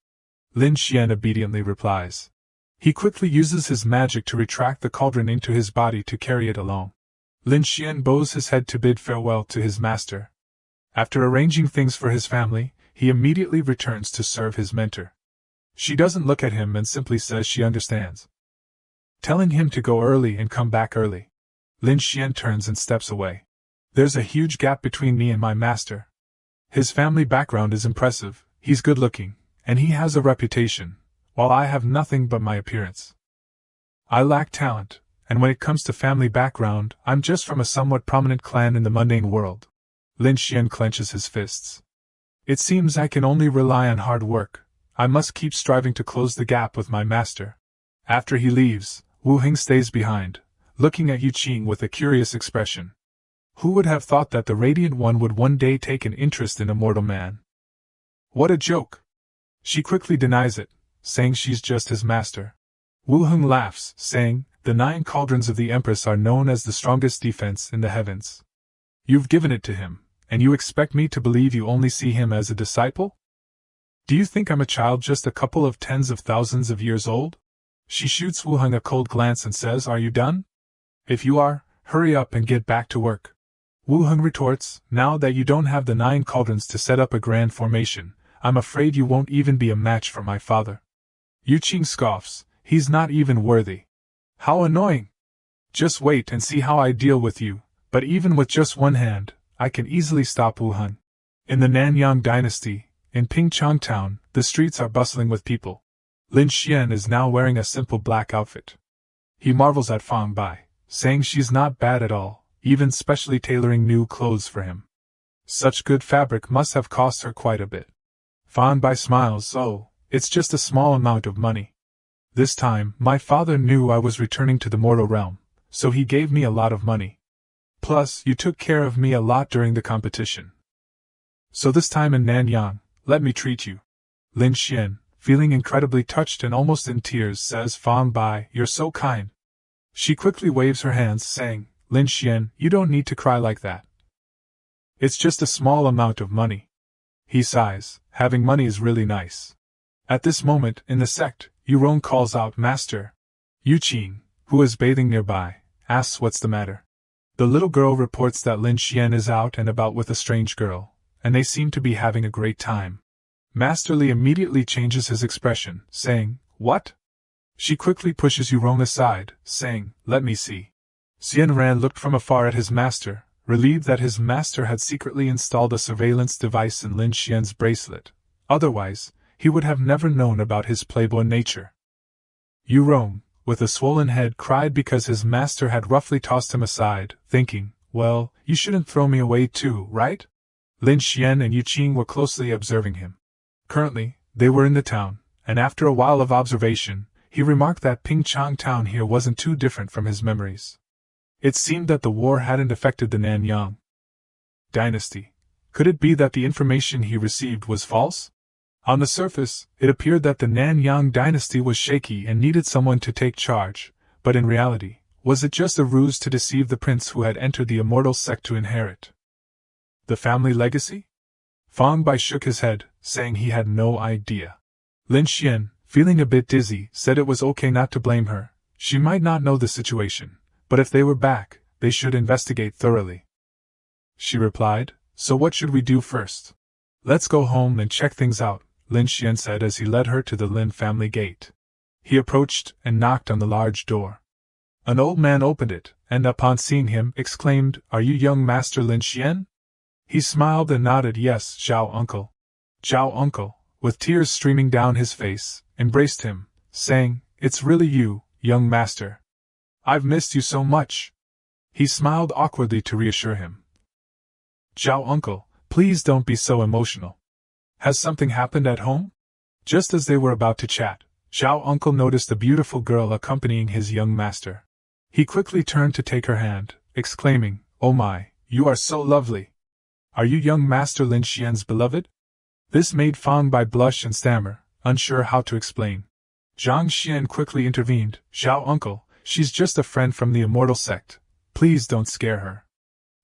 Lin Xian obediently replies. He quickly uses his magic to retract the cauldron into his body to carry it along. Lin Xian bows his head to bid farewell to his master. After arranging things for his family, he immediately returns to serve his mentor. She doesn't look at him and simply says she understands, telling him to go early and come back early. Lin Xian turns and steps away. There's a huge gap between me and my master. His family background is impressive, he's good-looking, and he has a reputation, while I have nothing but my appearance. I lack talent, and when it comes to family background, I'm just from a somewhat prominent clan in the mundane world. Lin Xian clenches his fists. It seems I can only rely on hard work. I must keep striving to close the gap with my master. After he leaves, Wu Heng stays behind, looking at Yu Qing with a curious expression. Who would have thought that the Radiant One would one day take an interest in a mortal man? What a joke! She quickly denies it, saying she's just his master. Wu Heng laughs, saying, The 9 cauldrons of the Empress are known as the strongest defense in the heavens. You've given it to him, and you expect me to believe you only see him as a disciple? Do you think I'm a child just a couple of tens of thousands of years old? She shoots Wu Heng a cold glance and says, Are you done? If you are, hurry up and get back to work. Wu Heng retorts, Now that you don't have the 9 cauldrons to set up a grand formation, I'm afraid you won't even be a match for my father. Yu Qing scoffs, He's not even worthy. How annoying! Just wait and see how I deal with you, but even with just one hand, I can easily stop Wu Heng. In the Nanyang dynasty, in Pingchong town, the streets are bustling with people. Lin Xian is now wearing a simple black outfit. He marvels at Fang Bai, saying she's not bad at all, even specially tailoring new clothes for him. Such good fabric must have cost her quite a bit. Fang Bai smiles, Oh, it's just a small amount of money. This time, my father knew I was returning to the mortal realm, so he gave me a lot of money. Plus, you took care of me a lot during the competition. So this time in Nanyang, let me treat you. Lin Xian, feeling incredibly touched and almost in tears, says, Fang Bai, you're so kind. She quickly waves her hands, saying, Lin Xian, you don't need to cry like that. It's just a small amount of money. He sighs, having money is really nice. At this moment, in the sect, Yurong calls out, Master. Yu Qing, who is bathing nearby, asks what's the matter. The little girl reports that Lin Xian is out and about with a strange girl, and they seem to be having a great time. Master Li immediately changes his expression, saying, What? She quickly pushes Yurong aside, saying, Let me see. Xian Ran looked from afar at his master, relieved that his master had secretly installed a surveillance device in Lin Xian's bracelet. Otherwise, he would have never known about his playboy nature. Yurong, with a swollen head, cried because his master had roughly tossed him aside, thinking, Well, you shouldn't throw me away too, right? Lin Xian and Yu Qing were closely observing him. Currently, they were in the town, and after a while of observation, he remarked that Pingchong town here wasn't too different from his memories. It seemed that the war hadn't affected the Nanyang dynasty. Could it be that the information he received was false? On the surface, it appeared that the Nanyang dynasty was shaky and needed someone to take charge, but in reality, was it just a ruse to deceive the prince who had entered the immortal sect to inherit the family legacy? Fang Bai shook his head, saying he had no idea. Lin Xian, feeling a bit dizzy, said it was okay not to blame her. She might not know the situation, but if they were back, they should investigate thoroughly. She replied, So what should we do first? Let's go home and check things out. Lin Xian said as he led her to the Lin family gate. He approached and knocked on the large door. An old man opened it, and upon seeing him, exclaimed, "Are you young Master Lin Xian?" He smiled and nodded, "Yes, Zhao uncle." Zhao uncle, with tears streaming down his face, embraced him, saying, "It's really you, young master. I've missed you so much." He smiled awkwardly to reassure him. "Zhao uncle, please don't be so emotional. Has something happened at home?" Just as they were about to chat, Zhao uncle noticed a beautiful girl accompanying his young master. He quickly turned to take her hand, exclaiming, "Oh my, you are so lovely! Are you young Master Lin Xian's beloved?" This made Fang Bai blush and stammer, unsure how to explain. Zhang Xian quickly intervened, "Zhao uncle, she's just a friend from the Immortal sect. Please don't scare her."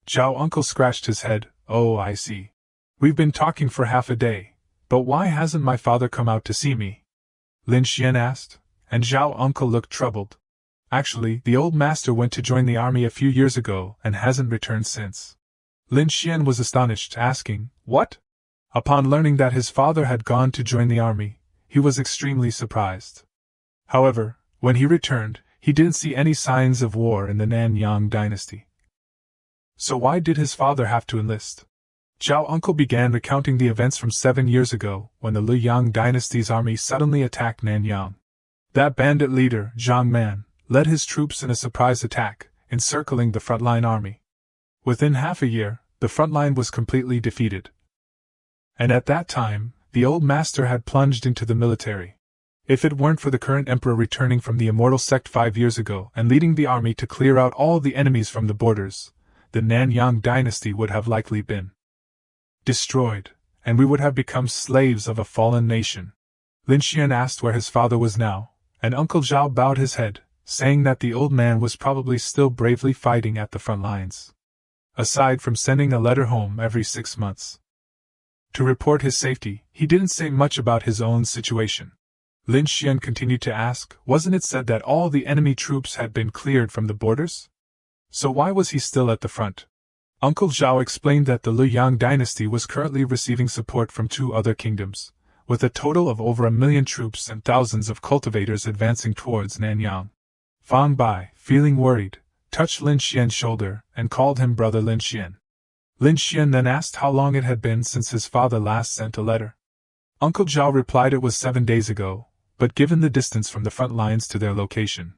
Zhao uncle scratched his head, "Oh, I see. We've been talking for half a day, but why hasn't my father come out to see me?" Lin Xian asked, and Zhao uncle looked troubled. Actually, the old master went to join the army a few years ago and hasn't returned since. Lin Xian was astonished, asking, "What?" Upon learning that his father had gone to join the army, he was extremely surprised. However, when he returned, he didn't see any signs of war in the Nanyang dynasty. So why did his father have to enlist? Zhao uncle began recounting the events from 7 years ago, when the Liyang dynasty's army suddenly attacked Nanyang. That bandit leader, Zhang Man, led his troops in a surprise attack, encircling the frontline army. Within half a year, the front line was completely defeated. And at that time, the old master had plunged into the military. If it weren't for the current emperor returning from the Immortal sect 5 years ago and leading the army to clear out all the enemies from the borders, the Nanyang dynasty would have likely been destroyed, and we would have become slaves of a fallen nation. Lin Xian asked where his father was now, and Uncle Zhao bowed his head, saying that the old man was probably still bravely fighting at the front lines. Aside from sending a letter home every 6 months to report his safety, he didn't say much about his own situation. Lin Xian continued to ask, "Wasn't it said that all the enemy troops had been cleared from the borders? So why was he still at the front?" Uncle Zhao explained that the Liyang dynasty was currently receiving support from 2 other kingdoms, with a total of over 1 million troops and thousands of cultivators advancing towards Nanyang. Fang Bai, feeling worried, touched Lin Xian's shoulder and called him Brother Lin Xian. Lin Xian then asked how long it had been since his father last sent a letter. Uncle Zhao replied it was 7 days ago, but given the distance from the front lines to their location,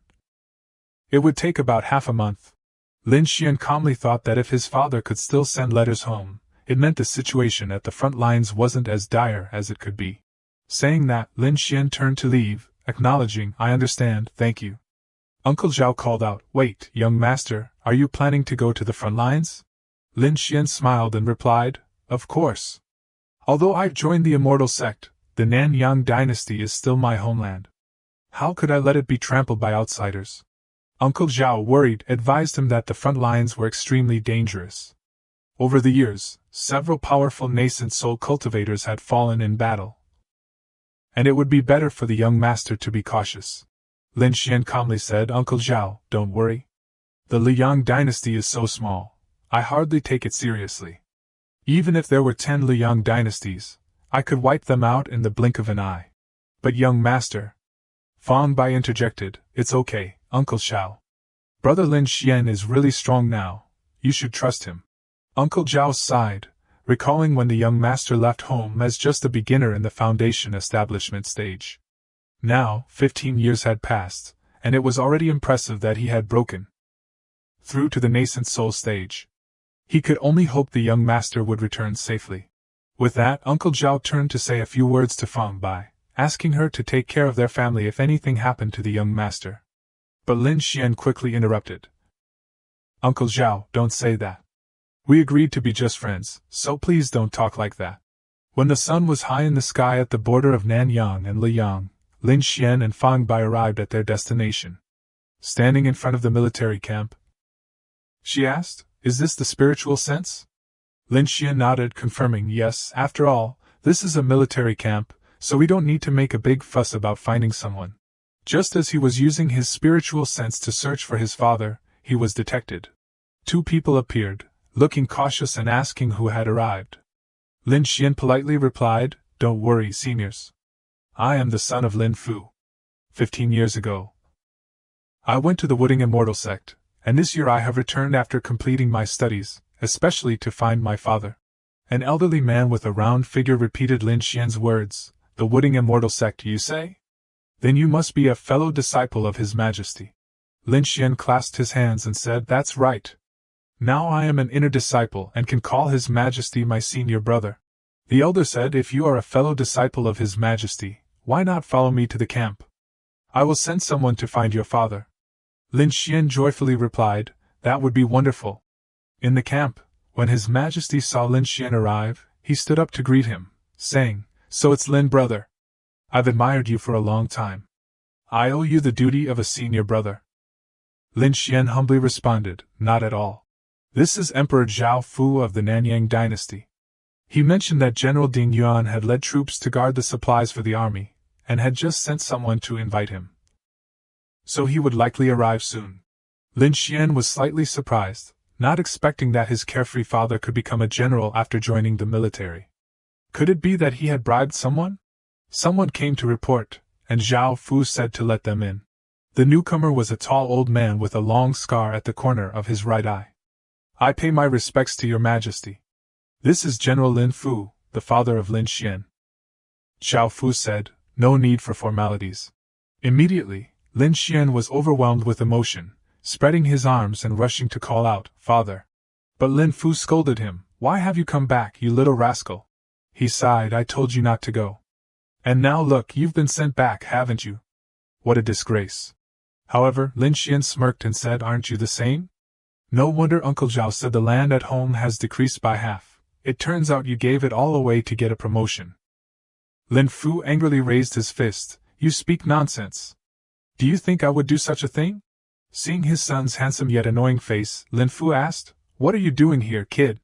it would take about half a month. Lin Xian calmly thought that if his father could still send letters home, it meant the situation at the front lines wasn't as dire as it could be. Saying that, Lin Xian turned to leave, acknowledging, "I understand, thank you." Uncle Zhao called out, "Wait, young master, are you planning to go to the front lines?" Lin Xian smiled and replied, "Of course. Although I've joined the Immortal sect, the Nanyang dynasty is still my homeland. How could I let it be trampled by outsiders?" Uncle Zhao, worried, advised him that the front lines were extremely dangerous. Over the years, several powerful nascent soul cultivators had fallen in battle, and it would be better for the young master to be cautious. Lin Xian calmly said, "Uncle Zhao, don't worry. The Liyang dynasty is so small, I hardly take it seriously. Even if there were 10 Liyang dynasties, I could wipe them out in the blink of an eye." "But young master," Fang Bai interjected, "it's okay, Uncle Zhao. Brother Lin Xian is really strong now, you should trust him." Uncle Zhao sighed, recalling when the young master left home as just a beginner in the foundation establishment stage. Now, 15 years had passed, and it was already impressive that he had broken through to the nascent soul stage. He could only hope the young master would return safely. With that, Uncle Zhao turned to say a few words to Fang Bai, asking her to take care of their family if anything happened to the young master. But Lin Xian quickly interrupted. "Uncle Zhao, don't say that. We agreed to be just friends, so please don't talk like that." When the sun was high in the sky at the border of Nanyang and Liyang, Lin Xian and Fang Bai arrived at their destination. Standing in front of the military camp, she asked, "Is this the spiritual sense?" Lin Xian nodded, confirming, "Yes, after all, this is a military camp, so we don't need to make a big fuss about finding someone." Just as he was using his spiritual sense to search for his father, he was detected. 2 people appeared, looking cautious and asking who had arrived. Lin Xian politely replied, don't worry, seniors. I am the son of Lin Fu. 15 years ago, I went to the Wooding Immortal sect, and this year I have returned after completing my studies, especially to find my father. An elderly man with a round figure repeated Lin Xian's words. The Wooding Immortal sect, you say? Then you must be a fellow disciple of His Majesty. Lin Xian clasped his hands and said, That's right. Now I am an inner disciple and can call His Majesty my senior brother. The elder said, If you are a fellow disciple of His Majesty, why not follow me to the camp? I will send someone to find your father. Lin Xian joyfully replied, That would be wonderful. In the camp, when His Majesty saw Lin Xian arrive, he stood up to greet him, saying, So it's Lin, brother. I've admired you for a long time. I owe you the duty of a senior brother. Lin Xian humbly responded, Not at all. This is Emperor Zhao Fu of the Nanyang dynasty. He mentioned that General Ding Yuan had led troops to guard the supplies for the army, and had just sent someone to invite him. So he would likely arrive soon. Lin Xian was slightly surprised, not expecting that his carefree father could become a general after joining the military. Could it be that he had bribed someone? Someone came to report, and Zhao Fu said to let them in. The newcomer was a tall old man with a long scar at the corner of his right eye. I pay my respects to your majesty. This is General Lin Fu, the father of Lin Xian. Zhao Fu said, No need for formalities. Immediately, Lin Xian was overwhelmed with emotion, spreading his arms and rushing to call out, Father. But Lin Fu scolded him, Why have you come back, you little rascal? He sighed, I told you not to go. And now look, you've been sent back, haven't you? What a disgrace. However, Lin Xian smirked and said, Aren't you the same? No wonder Uncle Zhao said the land at home has decreased by half. It turns out you gave it all away to get a promotion. Lin Fu angrily raised his fist, You speak nonsense. Do you think I would do such a thing? Seeing his son's handsome yet annoying face, Lin Fu asked, What are you doing here, kid?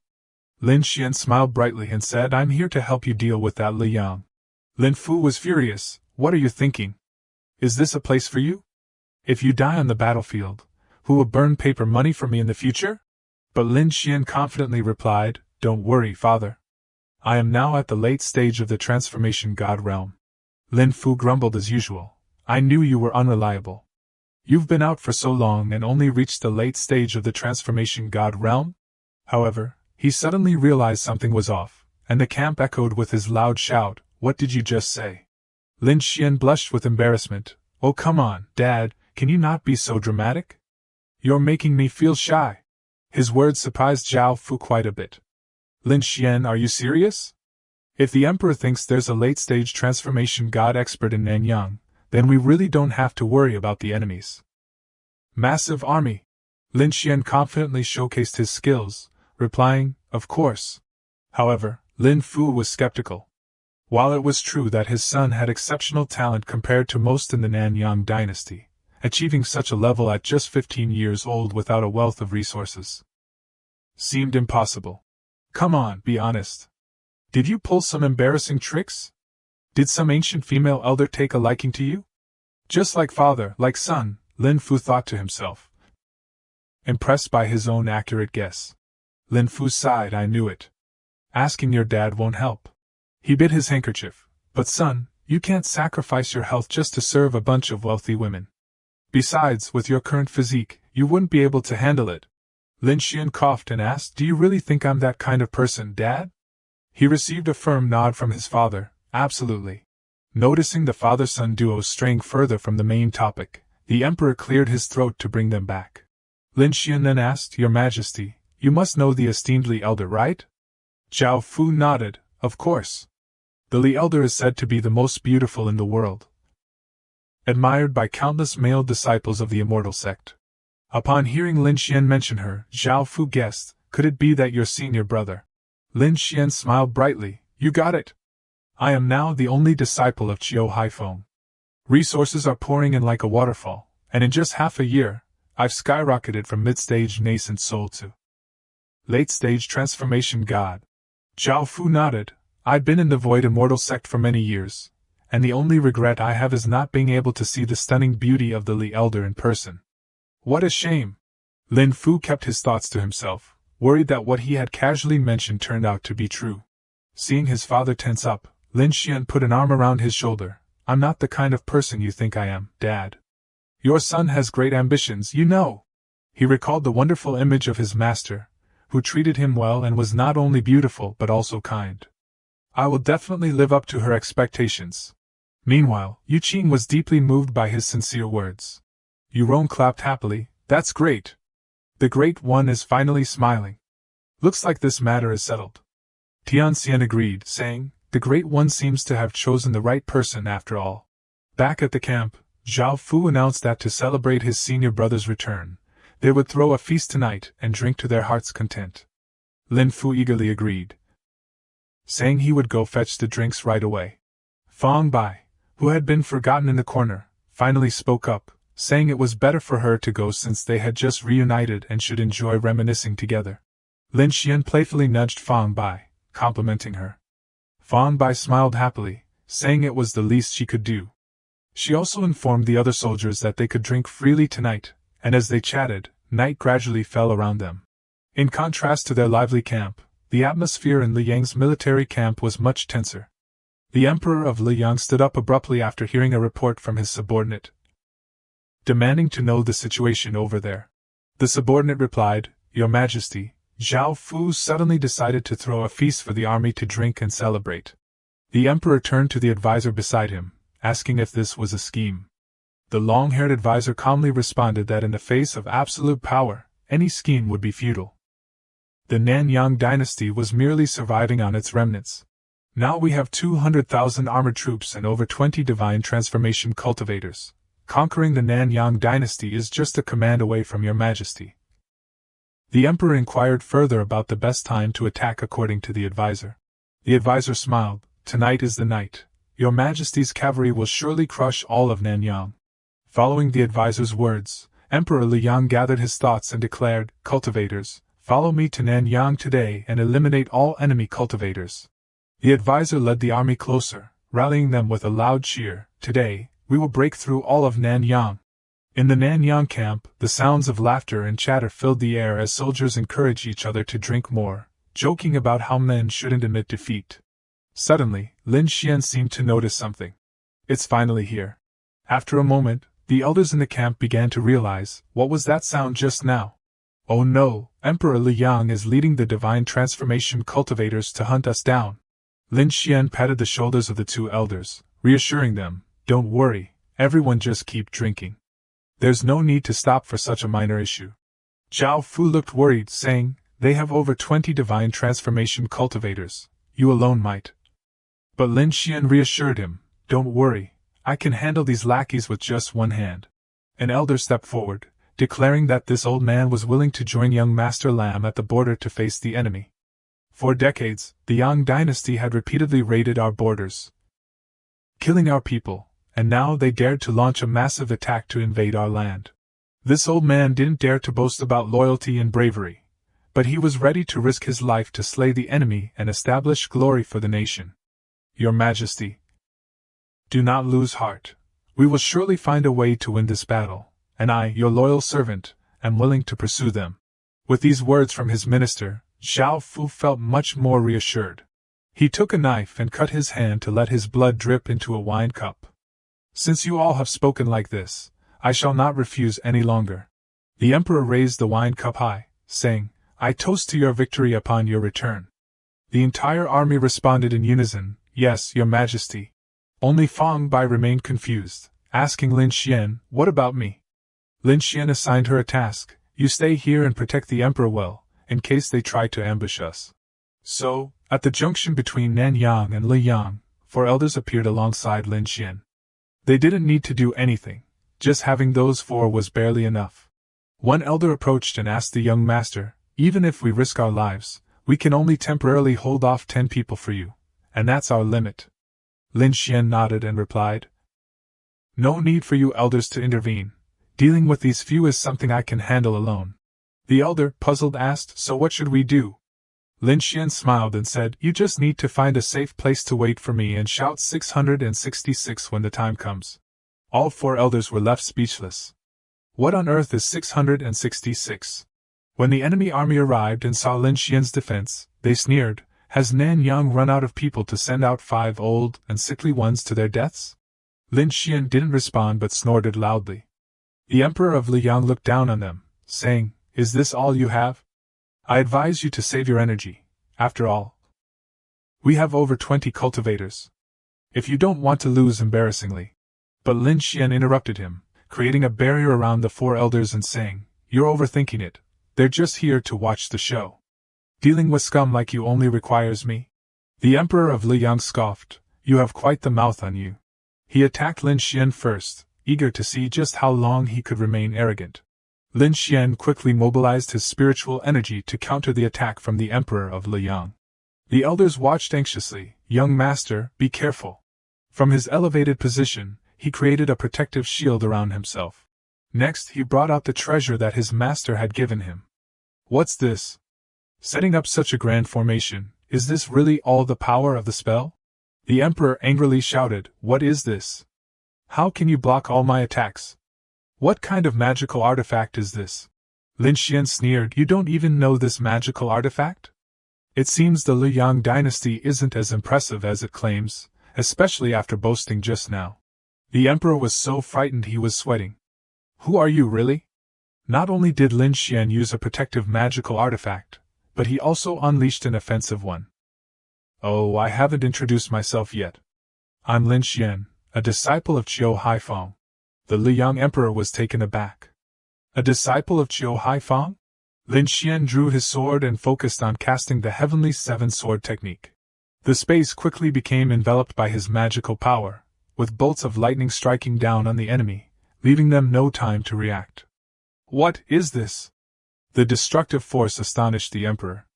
Lin Xian smiled brightly and said, I'm here to help you deal with that Li Yang. Lin Fu was furious, What are you thinking? Is this a place for you? If you die on the battlefield, who will burn paper money for me in the future? But Lin Xian confidently replied, Don't worry, father. I am now at the late stage of the transformation god realm. Lin Fu grumbled as usual, I knew you were unreliable. You've been out for so long and only reached the late stage of the transformation god realm? However, he suddenly realized something was off, and the camp echoed with his loud shout, What did you just say? Lin Xian blushed with embarrassment. Oh come on, Dad, can you not be so dramatic? You're making me feel shy. His words surprised Zhao Fu quite a bit. Lin Xian, are you serious? If the Emperor thinks there's a late-stage transformation god expert in Nanyang, then we really don't have to worry about the enemies. Massive army. Lin Xian confidently showcased his skills, replying, Of course. However, Lin Fu was skeptical. While it was true that his son had exceptional talent compared to most in the Nanyang dynasty, achieving such a level at just 15 years old without a wealth of resources seemed impossible. Come on, be honest. Did you pull some embarrassing tricks? Did some ancient female elder take a liking to you? Just like father, like son, Lin Fu thought to himself. Impressed by his own accurate guess, Lin Fu sighed, I knew it. Asking your dad won't help. He bit his handkerchief. But son, you can't sacrifice your health just to serve a bunch of wealthy women. Besides, with your current physique, you wouldn't be able to handle it. Lin Xian coughed and asked, Do you really think I'm that kind of person, Dad? He received a firm nod from his father, Absolutely. Noticing the father-son duo straying further from the main topic, the Emperor cleared his throat to bring them back. Lin Xian then asked, Your Majesty, you must know the esteemed Li Elder, right? Zhao Fu nodded, Of course. The Li Elder is said to be the most beautiful in the world, admired by countless male disciples of the Immortal sect. Upon hearing Lin Xian mention her, Zhao Fu guessed, Could it be that your senior brother? Lin Xian smiled brightly, You got it. I am now the only disciple of Qiu Haifeng. Resources are pouring in like a waterfall, and in just half a year, I've skyrocketed from mid-stage nascent soul to late-stage transformation god. Zhao Fu nodded, I've been in the Void Immortal sect for many years, and the only regret I have is not being able to see the stunning beauty of the Li Elder in person. What a shame! Lin Fu kept his thoughts to himself, worried that what he had casually mentioned turned out to be true. Seeing his father tense up, Lin Xian put an arm around his shoulder. I'm not the kind of person you think I am, Dad. Your son has great ambitions, you know. He recalled the wonderful image of his master, who treated him well and was not only beautiful but also kind. I will definitely live up to her expectations. Meanwhile, Yu Qing was deeply moved by his sincere words. Yu Rong clapped happily. That's great. The Great One is finally smiling. Looks like this matter is settled. Tianxian agreed, saying, The Great One seems to have chosen the right person after all. Back at the camp, Zhao Fu announced that to celebrate his senior brother's return, they would throw a feast tonight and drink to their heart's content. Lin Fu eagerly agreed, saying he would go fetch the drinks right away. Fang Bai, who had been forgotten in the corner, finally spoke up, saying it was better for her to go since they had just reunited and should enjoy reminiscing together. Lin Xian playfully nudged Fang Bai, complimenting her. Fang Bai smiled happily, saying it was the least she could do. She also informed the other soldiers that they could drink freely tonight, and as they chatted, night gradually fell around them. In contrast to their lively camp, the atmosphere in Liyang's military camp was much tenser. The Emperor of Liyang stood up abruptly after hearing a report from his subordinate, demanding to know the situation over there. The subordinate replied, Your Majesty, Zhao Fu suddenly decided to throw a feast for the army to drink and celebrate. The Emperor turned to the advisor beside him, asking if this was a scheme. The long-haired advisor calmly responded that in the face of absolute power, any scheme would be futile. The Nanyang dynasty was merely surviving on its remnants. Now we have 200,000 armored troops and over 20 divine transformation cultivators. Conquering the Nanyang dynasty is just a command away from your majesty. The emperor inquired further about the best time to attack according to the advisor. The advisor smiled. Tonight is the night. Your majesty's cavalry will surely crush all of Nanyang. Following the advisor's words, Emperor Liyang gathered his thoughts and declared, Cultivators, follow me to Nanyang today and eliminate all enemy cultivators. The advisor led the army closer, rallying them with a loud cheer. Today, we will break through all of Nanyang. In the Nanyang camp, the sounds of laughter and chatter filled the air as soldiers encouraged each other to drink more, joking about how men shouldn't admit defeat. Suddenly, Lin Xian seemed to notice something. It's finally here. After a moment, the elders in the camp began to realize, what was that sound just now? Oh no, Emperor Liyang is leading the divine transformation cultivators to hunt us down. Lin Xian patted the shoulders of the two elders, reassuring them, Don't worry, everyone just keep drinking. There's no need to stop for such a minor issue. Zhao Fu looked worried, saying, They have over 20 divine transformation cultivators. You alone might. But Lin Xian reassured him, Don't worry, I can handle these lackeys with just one hand. An elder stepped forward, declaring that this old man was willing to join young Master Lam at the border to face the enemy. For decades, the Yang dynasty had repeatedly raided our borders, killing our people, and now they dared to launch a massive attack to invade our land. This old man didn't dare to boast about loyalty and bravery, but he was ready to risk his life to slay the enemy and establish glory for the nation. Your Majesty, do not lose heart. We will surely find a way to win this battle, and I, your loyal servant, am willing to pursue them. With these words from his minister, Zhao Fu felt much more reassured. He took a knife and cut his hand to let his blood drip into a wine cup. Since you all have spoken like this, I shall not refuse any longer. The emperor raised the wine cup high, saying, I toast to your victory upon your return. The entire army responded in unison, Yes, your majesty. Only Fang Bai remained confused, asking Lin Xian, What about me? Lin Xian assigned her a task, You stay here and protect the emperor well, in case they try to ambush us. So, at the junction between Nanyang and Liyang, 4 elders appeared alongside Lin Xian. They didn't need to do anything, just having those 4 was barely enough. One elder approached and asked the young master, Even if we risk our lives, we can only temporarily hold off 10 people for you, and that's our limit. Lin Xian nodded and replied, No need for you elders to intervene. Dealing with these few is something I can handle alone. The elder, puzzled, asked, So what should we do? Lin Xian smiled and said, You just need to find a safe place to wait for me and shout 666 when the time comes. All 4 elders were left speechless. What on earth is 666? When the enemy army arrived and saw Lin Xian's defense, they sneered, Has Nan Yang run out of people to send out 5 old and sickly ones to their deaths? Lin Xian didn't respond but snorted loudly. The Emperor of Liang looked down on them, saying, "Is this all you have? I advise you to save your energy. After all, we have over 20 cultivators. If you don't want to lose embarrassingly." But Lin Xian interrupted him, creating a barrier around the 4 elders and saying, "You're overthinking it. They're just here to watch the show. Dealing with scum like you only requires me?" The Emperor of Liang scoffed, "You have quite the mouth on you." He attacked Lin Xian first, eager to see just how long he could remain arrogant. Lin Xian quickly mobilized his spiritual energy to counter the attack from the Emperor of Liang. The elders watched anxiously. "Young master, be careful." From his elevated position, he created a protective shield around himself. Next, he brought out the treasure that his master had given him. "What's this? Setting up such a grand formation, is this really all the power of the spell?" The Emperor angrily shouted, "What is this? How can you block all my attacks? What kind of magical artifact is this?" Lin Xian sneered, "You don't even know this magical artifact? It seems the Liang dynasty isn't as impressive as it claims, especially after boasting just now." The Emperor was so frightened he was sweating. "Who are you really?" Not only did Lin Xian use a protective magical artifact, but he also unleashed an offensive one. "Oh, I haven't introduced myself yet. I'm Lin Xian, a disciple of Qiu Haifeng." The Liang Emperor was taken aback. "A disciple of Qiu Haifeng?" Lin Xian drew his sword and focused on casting the Heavenly Seven-Sword technique. The space quickly became enveloped by his magical power, with bolts of lightning striking down on the enemy, leaving them no time to react. "What is this?" The destructive force astonished the Emperor.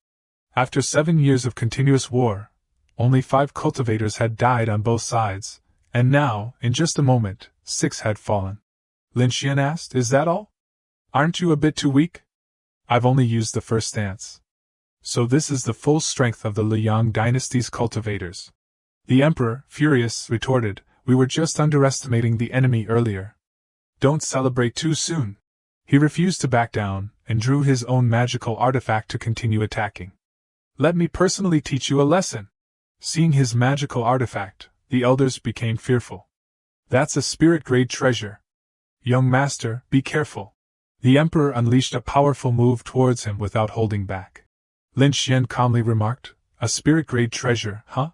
After 7 years of continuous war, only 5 cultivators had died on both sides, and now, in just a moment, 6 had fallen. Lin Xian asked, "Is that all? Aren't you a bit too weak?" "I've only used the first stance. So this is the full strength of the Liang dynasty's cultivators." The Emperor, furious, retorted, "We were just underestimating the enemy earlier. Don't celebrate too soon." He refused to back down, and drew his own magical artifact to continue attacking. "Let me personally teach you a lesson." Seeing his magical artifact, the elders became fearful. "That's a spirit-grade treasure. Young master, be careful." The Emperor unleashed a powerful move towards him without holding back. Lin Xian calmly remarked, "A spirit-grade treasure, huh?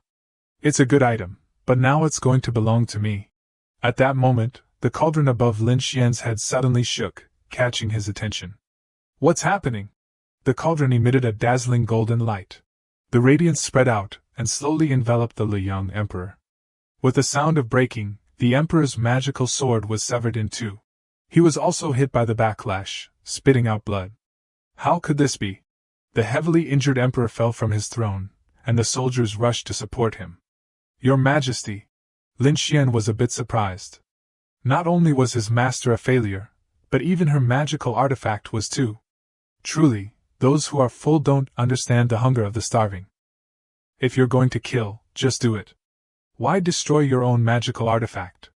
It's a good item, but now it's going to belong to me." At that moment, the cauldron above Lin Xian's head suddenly shook, catching his attention. "What's happening?" The cauldron emitted a dazzling golden light. The radiance spread out, and slowly enveloped the Liang Emperor. With a sound of breaking, the Emperor's magical sword was severed in 2. He was also hit by the backlash, spitting out blood. How could this be? The heavily injured Emperor fell from his throne, and the soldiers rushed to support him. "Your Majesty!" Lin Xian was a bit surprised. Not only was his master a failure, but even her magical artifact was too. Truly, those who are full don't understand the hunger of the starving. If you're going to kill, just do it. Why destroy your own magical artifact?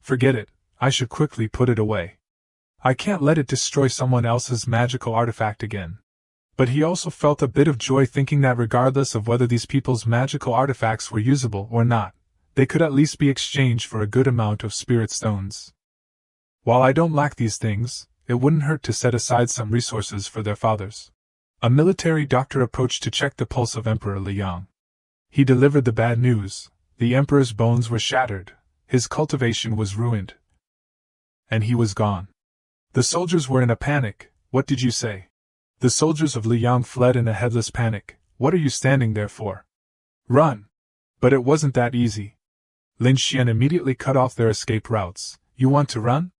Forget it, I should quickly put it away. I can't let it destroy someone else's magical artifact again. But he also felt a bit of joy thinking that regardless of whether these people's magical artifacts were usable or not, they could at least be exchanged for a good amount of spirit stones. While I don't lack these things, it wouldn't hurt to set aside some resources for their fathers. A military doctor approached to check the pulse of Emperor Liang. He delivered the bad news. The Emperor's bones were shattered, his cultivation was ruined, and he was gone. The soldiers were in a panic. "What did you say?" The soldiers of Liang fled in a headless panic. "What are you standing there for? Run!" But it wasn't that easy. Lin Xian immediately cut off their escape routes. "You want to run?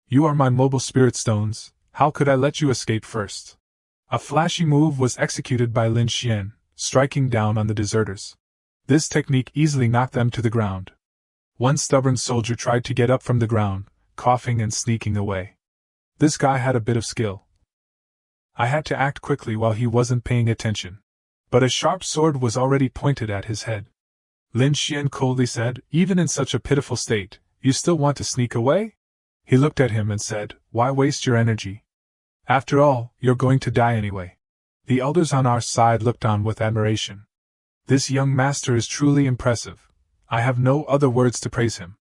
You are my mobile spirit stones, how could I let you escape first?" A flashy move was executed by Lin Xian, striking down on the deserters. This technique easily knocked them to the ground. One stubborn soldier tried to get up from the ground, coughing and sneaking away. This guy had a bit of skill. I had to act quickly while he wasn't paying attention. But a sharp sword was already pointed at his head. Lin Xian coldly said, "Even in such a pitiful state, you still want to sneak away?" He looked at him and said, "Why waste your energy? After all, you're going to die anyway." The elders on our side looked on with admiration. This young master is truly impressive. I have no other words to praise him.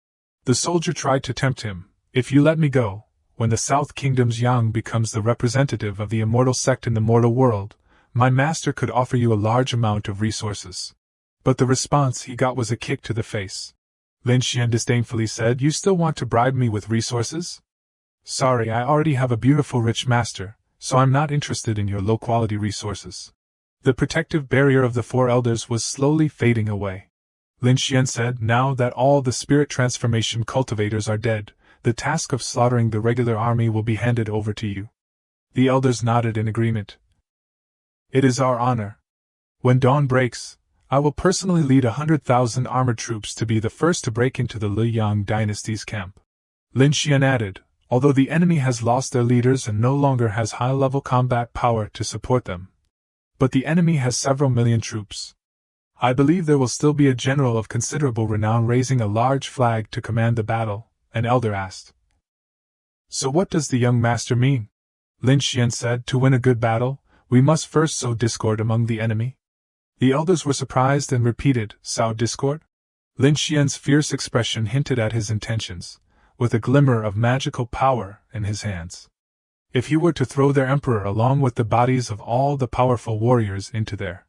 The soldier tried to tempt him. If you let me go, when the South Kingdom's Yang becomes the representative of the immortal sect in the mortal world, my master could offer you a large amount of resources. But the response he got was a kick to the face. Lin Xian disdainfully said, You still want to bribe me with resources? Sorry, I already have a beautiful rich master, so I'm not interested in your low-quality resources. The protective barrier of the four elders was slowly fading away. Lin Xian said, Now that all the spirit transformation cultivators are dead, the task of slaughtering the regular army will be handed over to you. The elders nodded in agreement. It is our honor. When dawn breaks, I will personally lead 100,000 armored troops to be the first to break into the Liang dynasty's camp. Lin Xian added, Although the enemy has lost their leaders and no longer has high-level combat power to support them, but the enemy has several million troops. I believe there will still be a general of considerable renown raising a large flag to command the battle, an elder asked. So what does the young master mean? Lin Xian said, To win a good battle, we must first sow discord among the enemy. The elders were surprised and repeated, Sow discord? Lin Xian's fierce expression hinted at his intentions, with a glimmer of magical power in his hands. If he were to throw their emperor along with the bodies of all the powerful warriors into their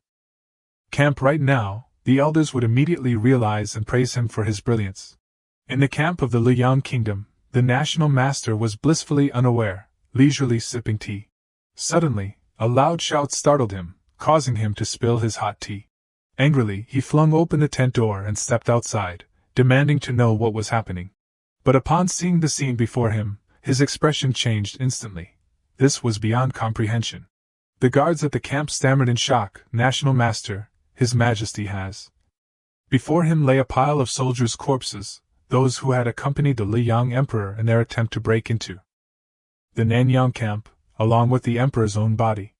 camp right now, the elders would immediately realize and praise him for his brilliance. In the camp of the Liang kingdom, the national master was blissfully unaware, leisurely sipping tea. Suddenly, a loud shout startled him, causing him to spill his hot tea. Angrily, he flung open the tent door and stepped outside, demanding to know what was happening. But upon seeing the scene before him, his expression changed instantly. This was beyond comprehension. The guards at the camp stammered in shock, National Master, His Majesty has. Before him lay a pile of soldiers' corpses, those who had accompanied the Liang Emperor in their attempt to break into the Nanyang camp, along with the Emperor's own body.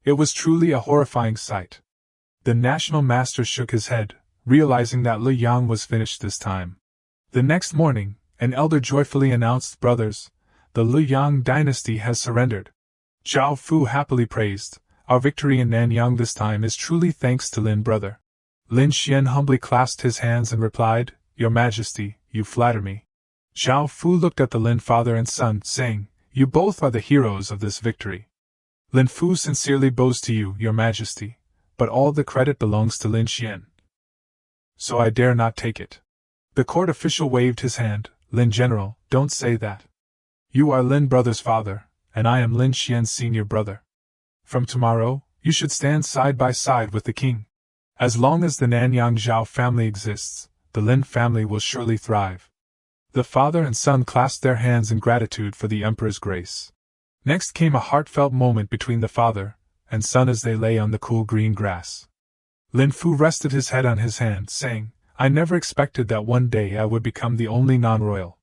It was truly a horrifying sight. The National Master shook his head, realizing that Liang was finished this time. The next morning, an elder joyfully announced, Brothers, the Liang dynasty has surrendered. Zhao Fu happily praised, Our victory in Nanyang this time is truly thanks to Lin brother. Lin Xian humbly clasped his hands and replied, Your Majesty, you flatter me. Zhao Fu looked at the Lin father and son, saying, You both are the heroes of this victory. Lin Fu sincerely bows to you, Your Majesty, but all the credit belongs to Lin Xian. So I dare not take it. The court official waved his hand, Lin General, don't say that. You are Lin brother's father, and I am Lin Xian's senior brother. From tomorrow, you should stand side by side with the king. As long as the Nanyang Zhao family exists, the Lin family will surely thrive. The father and son clasped their hands in gratitude for the emperor's grace. Next came a heartfelt moment between the father and son as they lay on the cool green grass. Lin Fu rested his head on his hand, saying, I never expected that one day I would become the only non-royal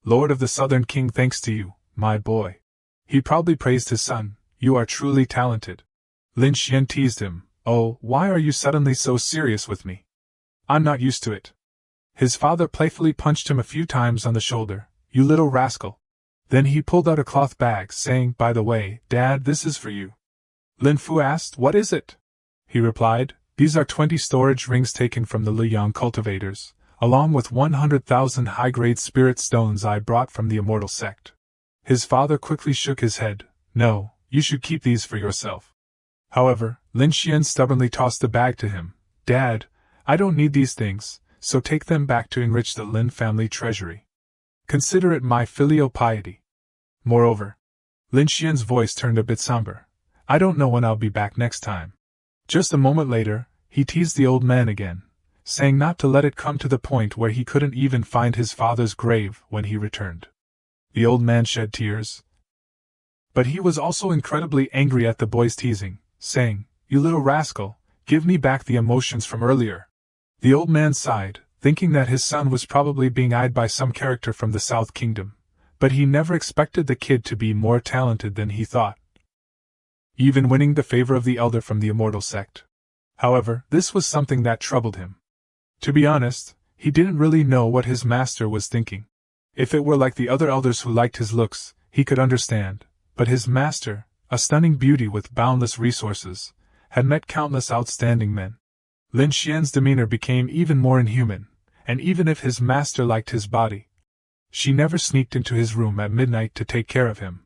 Lord of the Southern King thanks to you, my boy. He proudly praised his son, You are truly talented. Lin Xian teased him, Oh, why are you suddenly so serious with me? I'm not used to it. His father playfully punched him a few times on the shoulder, You little rascal. Then he pulled out a cloth bag, saying, By the way, Dad, this is for you. Lin Fu asked, What is it? He replied, These are 20 storage rings taken from the Liang cultivators, along with 100,000 high-grade spirit stones I brought from the immortal sect. His father quickly shook his head, No, you should keep these for yourself. However, Lin Xian stubbornly tossed the bag to him, Dad, I don't need these things, so take them back to enrich the Lin family treasury. Consider it my filial piety. Moreover, Lin Xian's voice turned a bit somber, I don't know when I'll be back next time. Just a moment later, he teased the old man again, saying not to let it come to the point where he couldn't even find his father's grave when he returned. The old man shed tears. But he was also incredibly angry at the boy's teasing, saying, You little rascal, give me back the emotions from earlier. The old man sighed, thinking that his son was probably being eyed by some character from the South Kingdom, but he never expected the kid to be more talented than he thought, even winning the favor of the elder from the immortal sect. However, this was something that troubled him. To be honest, he didn't really know what his master was thinking. If it were like the other elders who liked his looks, he could understand, but his master, a stunning beauty with boundless resources, had met countless outstanding men. Lin Xian's demeanor became even more inhuman, and even if his master liked his body, she never sneaked into his room at midnight to take care of him.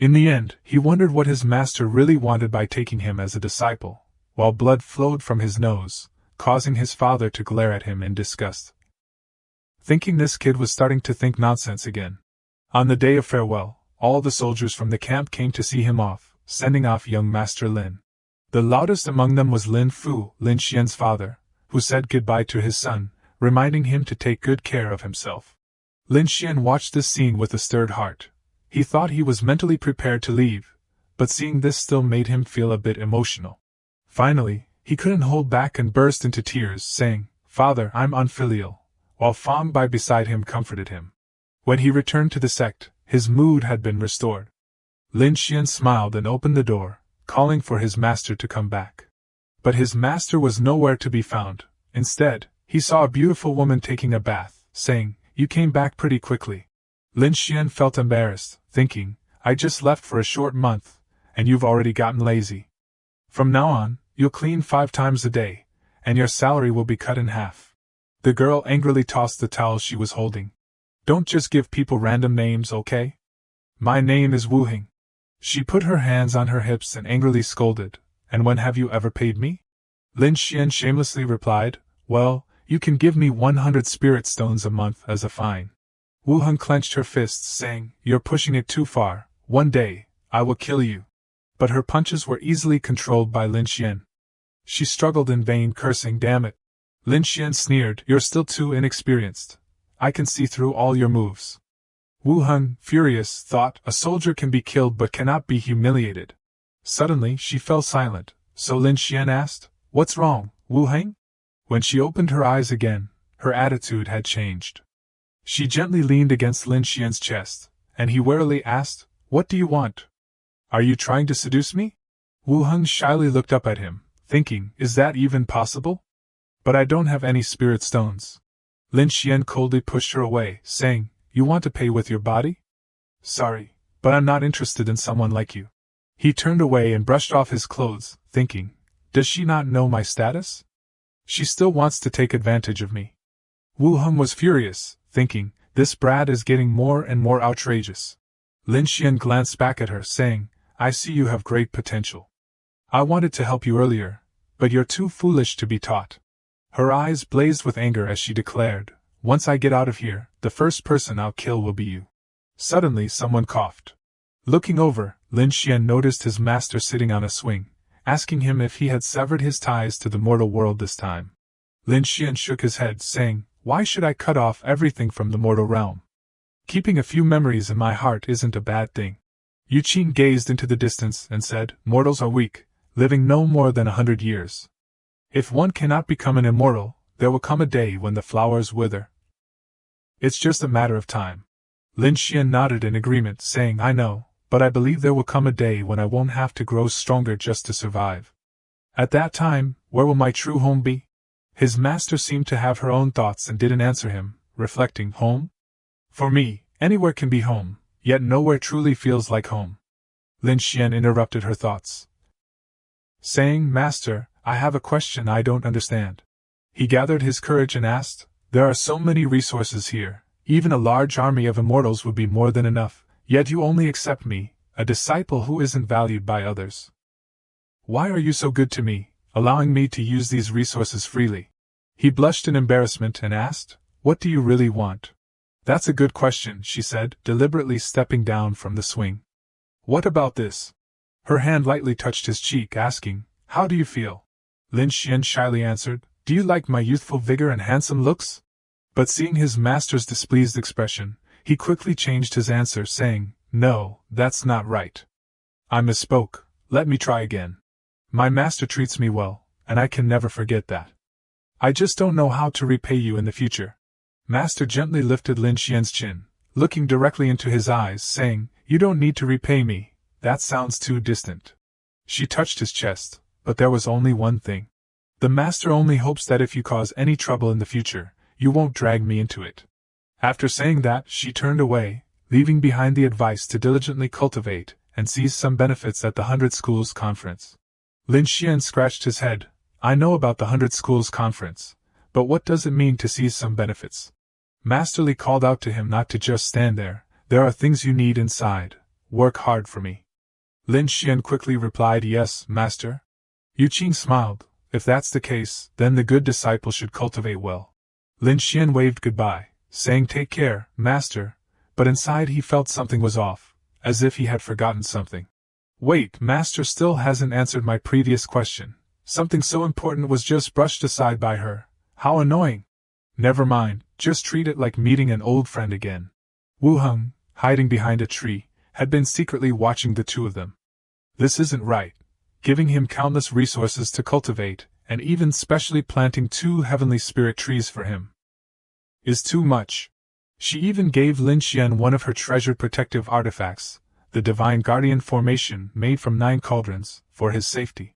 In the end, he wondered what his master really wanted by taking him as a disciple, while blood flowed from his nose, causing his father to glare at him in disgust. Thinking this kid was starting to think nonsense again. On the day of farewell, all the soldiers from the camp came to see him off, sending off young Master Lin. The loudest among them was Lin Fu, Lin Xian's father, who said goodbye to his son, reminding him to take good care of himself. Lin Xian watched this scene with a stirred heart. He thought he was mentally prepared to leave, but seeing this still made him feel a bit emotional. Finally, he couldn't hold back and burst into tears, saying, "Father, I'm unfilial," while Fang Bai beside him comforted him. When he returned to the sect, his mood had been restored. Lin Xian smiled and opened the door, calling for his master to come back. But his master was nowhere to be found. Instead, he saw a beautiful woman taking a bath, saying, "You came back pretty quickly." Lin Xian felt embarrassed, thinking, "I just left for a short month, and you've already gotten lazy. From now on, you'll clean 5 times a day, and your salary will be cut in half." The girl angrily tossed the towel she was holding. "Don't just give people random names, okay? My name is Wu Hing." She put her hands on her hips and angrily scolded, "And when have you ever paid me?" Lin Xian shamelessly replied, "Well, you can give me 100 spirit stones a month as a fine." Wu Heng clenched her fists, saying, "You're pushing it too far. One day, I will kill you." But her punches were easily controlled by Lin Xian. She struggled in vain, cursing, "Damn it." Lin Xian sneered, "You're still too inexperienced. I can see through all your moves." Wu Heng, furious, thought, "A soldier can be killed but cannot be humiliated." Suddenly, she fell silent, so Lin Xian asked, "What's wrong, Wu Heng?" When she opened her eyes again, her attitude had changed. She gently leaned against Lin Xian's chest, and he warily asked, "What do you want? Are you trying to seduce me?" Wu Heng shyly looked up at him, thinking, "Is that even possible? But I don't have any spirit stones." Lin Xian coldly pushed her away, saying, "You want to pay with your body? Sorry, but I'm not interested in someone like you." He turned away and brushed off his clothes, thinking, "Does she not know my status? She still wants to take advantage of me." Wu Heng was furious, thinking, "This brat is getting more and more outrageous." Lin Xian glanced back at her, saying, "I see you have great potential. I wanted to help you earlier, but you're too foolish to be taught." Her eyes blazed with anger as she declared, "Once I get out of here, the first person I'll kill will be you." Suddenly someone coughed. Looking over, Lin Xian noticed his master sitting on a swing, asking him if he had severed his ties to the mortal world this time. Lin Xian shook his head, saying, "Why should I cut off everything from the mortal realm? Keeping a few memories in my heart isn't a bad thing." Yu Qin gazed into the distance and said, "Mortals are weak, living no more than 100 years. If one cannot become an immortal, there will come a day when the flowers wither. It's just a matter of time." Lin Xian nodded in agreement, saying, "I know, but I believe there will come a day when I won't have to grow stronger just to survive. At that time, where will my true home be?" His master seemed to have her own thoughts and didn't answer him, reflecting, "Home? For me, anywhere can be home, yet nowhere truly feels like home." Lin Xian interrupted her thoughts, saying, "Master, I have a question I don't understand." He gathered his courage and asked, "There are so many resources here, even a large army of immortals would be more than enough, yet you only accept me, a disciple who isn't valued by others. Why are you so good to me, allowing me to use these resources freely?" He blushed in embarrassment and asked, "What do you really want?" "That's a good question," she said, deliberately stepping down from the swing. "What about this?" Her hand lightly touched his cheek, asking, "How do you feel?" Lin Xian shyly answered, "Do you like my youthful vigor and handsome looks?" But seeing his master's displeased expression, he quickly changed his answer, saying, "No, that's not right. I misspoke, let me try again. My master treats me well, and I can never forget that. I just don't know how to repay you in the future." Master gently lifted Lin Xian's chin, looking directly into his eyes, saying, "You don't need to repay me, that sounds too distant." She touched his chest, but there was only one thing. "The master only hopes that if you cause any trouble in the future, you won't drag me into it." After saying that, she turned away, leaving behind the advice to diligently cultivate and seize some benefits at the 100 Schools Conference. Lin Xian scratched his head, I know about the 100 Schools Conference, but what does it mean to seize some benefits? Master Li called out to him not to just stand there. There are things you need inside. Work hard for me. Lin Xian quickly replied, yes, master. Yu Qing smiled. If that's the case, then the good disciple should cultivate well. Lin Xian waved goodbye, saying take care, master, but inside he felt something was off, as if he had forgotten something. Wait, master still hasn't answered my previous question. Something so important was just brushed aside by her. How annoying. Never mind, just treat it like meeting an old friend again. Wu Heng, hiding behind a tree, had been secretly watching the two of them. This isn't right. Giving him countless resources to cultivate, and even specially planting 2 heavenly spirit trees for him, is too much. She even gave Lin Xian one of her treasured protective artifacts, the Divine Guardian formation made from 9 cauldrons, for his safety.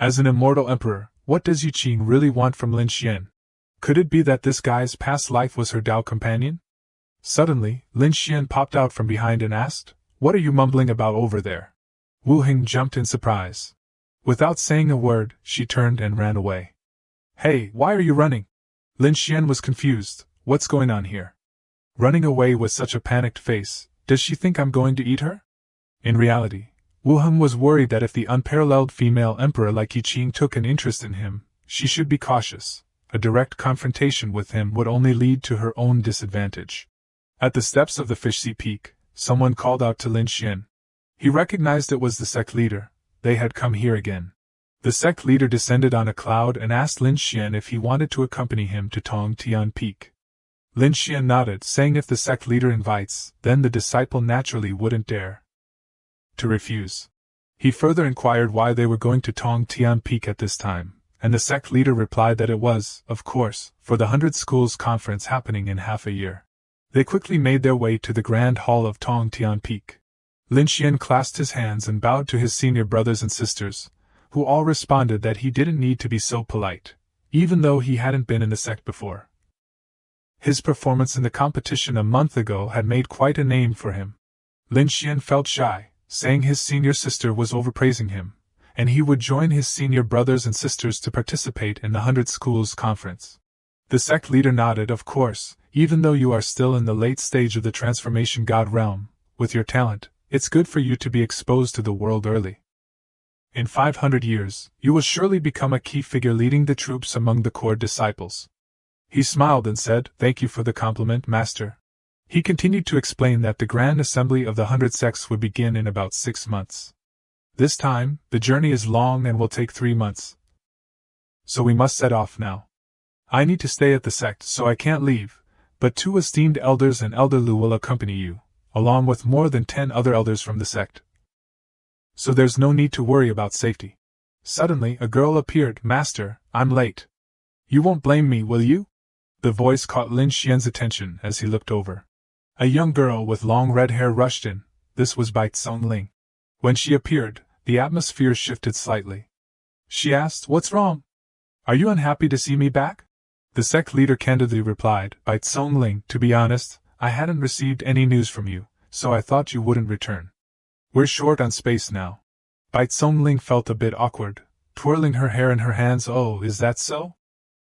As an immortal emperor, what does Yu Qing really want from Lin Xian? Could it be that this guy's past life was her Dao companion? Suddenly, Lin Xian popped out from behind and asked, what are you mumbling about over there? Wu Heng jumped in surprise. Without saying a word, she turned and ran away. Hey, why are you running? Lin Xian was confused. What's going on here? Running away with such a panicked face, does she think I'm going to eat her? In reality, Wu Heng was worried that if the unparalleled female emperor like Yu Qing took an interest in him, she should be cautious. A direct confrontation with him would only lead to her own disadvantage. At the steps of the Fishsea Peak, someone called out to Lin Xian. He recognized it was the sect leader. They had come here again. The sect leader descended on a cloud and asked Lin Xian if he wanted to accompany him to Tong Tian Peak. Lin Xian nodded, saying if the sect leader invites, then the disciple naturally wouldn't dare to refuse. He further inquired why they were going to Tong Tian Peak at this time, and the sect leader replied that it was, of course, for the 100 Schools Conference happening in half a year. They quickly made their way to the Grand Hall of Tong Tian Peak. Lin Xian clasped his hands and bowed to his senior brothers and sisters, who all responded that he didn't need to be so polite, even though he hadn't been in the sect before. His performance in the competition a month ago had made quite a name for him. Lin Xian felt shy, saying his senior sister was overpraising him, and he would join his senior brothers and sisters to participate in the 100 Schools Conference. The sect leader nodded, of course, even though you are still in the late stage of the transformation god realm, with your talent, it's good for you to be exposed to the world early. In 500 years, you will surely become a key figure leading the troops among the core disciples. He smiled and said, thank you for the compliment, master. He continued to explain that the Grand Assembly of the 100 Sects would begin in about 6 months. This time, the journey is long and will take 3 months. So we must set off now. I need to stay at the sect, so I can't leave, but 2 esteemed elders and Elder Lu will accompany you, along with more than 10 other elders from the sect. So there's no need to worry about safety. Suddenly, a girl appeared. Master, I'm late. You won't blame me, will you? The voice caught Lin Xian's attention as he looked over. A young girl with long red hair rushed in. This was Bai Tsongling. When she appeared, the atmosphere shifted slightly. She asked, what's wrong? Are you unhappy to see me back? The sect leader candidly replied, Bai Tsongling, to be honest, I hadn't received any news from you, so I thought you wouldn't return. We're short on space now. Bai Tsongling felt a bit awkward, twirling her hair in her hands. Oh, is that so?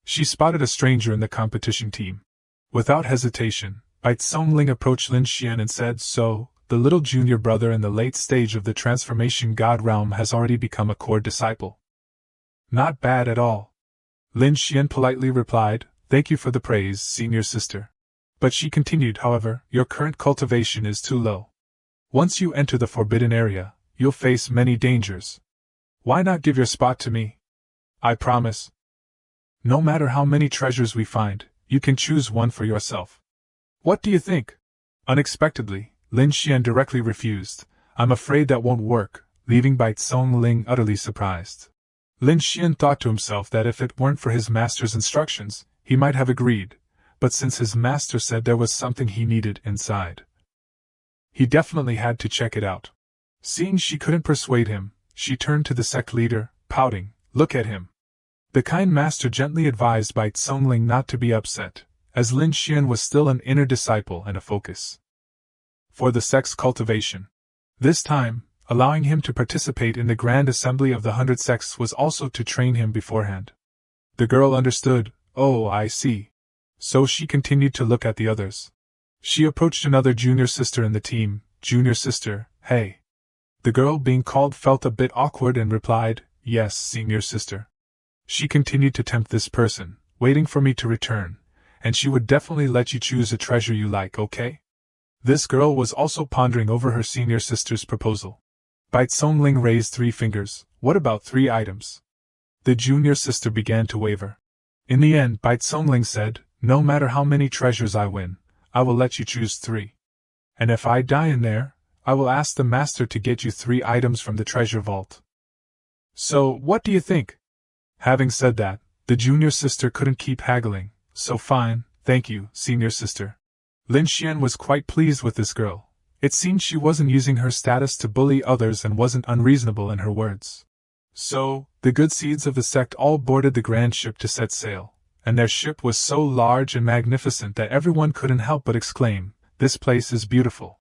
She spotted a stranger in the competition team. Without hesitation, Bai Tsongling approached Lin Xian and said, so, the little junior brother in the late stage of the transformation god realm has already become a core disciple. Not bad at all. Lin Xian politely replied, thank you for the praise, senior sister. But she continued, however, your current cultivation is too low. Once you enter the forbidden area, you'll face many dangers. Why not give your spot to me? I promise. No matter how many treasures we find, you can choose one for yourself. What do you think? Unexpectedly, Lin Xian directly refused. I'm afraid that won't work, leaving Bai Tsongling utterly surprised. Lin Xian thought to himself that if it weren't for his master's instructions, he might have agreed, but since his master said there was something he needed inside, he definitely had to check it out. Seeing she couldn't persuade him, she turned to the sect leader, pouting, look at him. The kind master gently advised Bai Tsongling not to be upset, as Lin Xian was still an inner disciple and a focus for the sect's cultivation. This time, allowing him to participate in the Grand Assembly of the 100 Sects was also to train him beforehand. The girl understood. Oh, I see. So she continued to look at the others. She approached another junior sister in the team. Junior sister, hey. The girl being called felt a bit awkward and replied, yes, senior sister. She continued to tempt this person, waiting for me to return, and she would definitely let you choose a treasure you like, okay? This girl was also pondering over her senior sister's proposal. Bai Tsongling raised 3 fingers. What about 3 items? The junior sister began to waver. In the end, Bai Tsongling said, no matter how many treasures I win, I will let you choose 3. And if I die in there, I will ask the master to get you 3 items from the treasure vault. So, what do you think? Having said that, the junior sister couldn't keep haggling. So fine, thank you, senior sister. Lin Xian was quite pleased with this girl. It seemed she wasn't using her status to bully others and wasn't unreasonable in her words. So, the good seeds of the sect all boarded the grand ship to set sail, and their ship was so large and magnificent that everyone couldn't help but exclaim, this place is beautiful.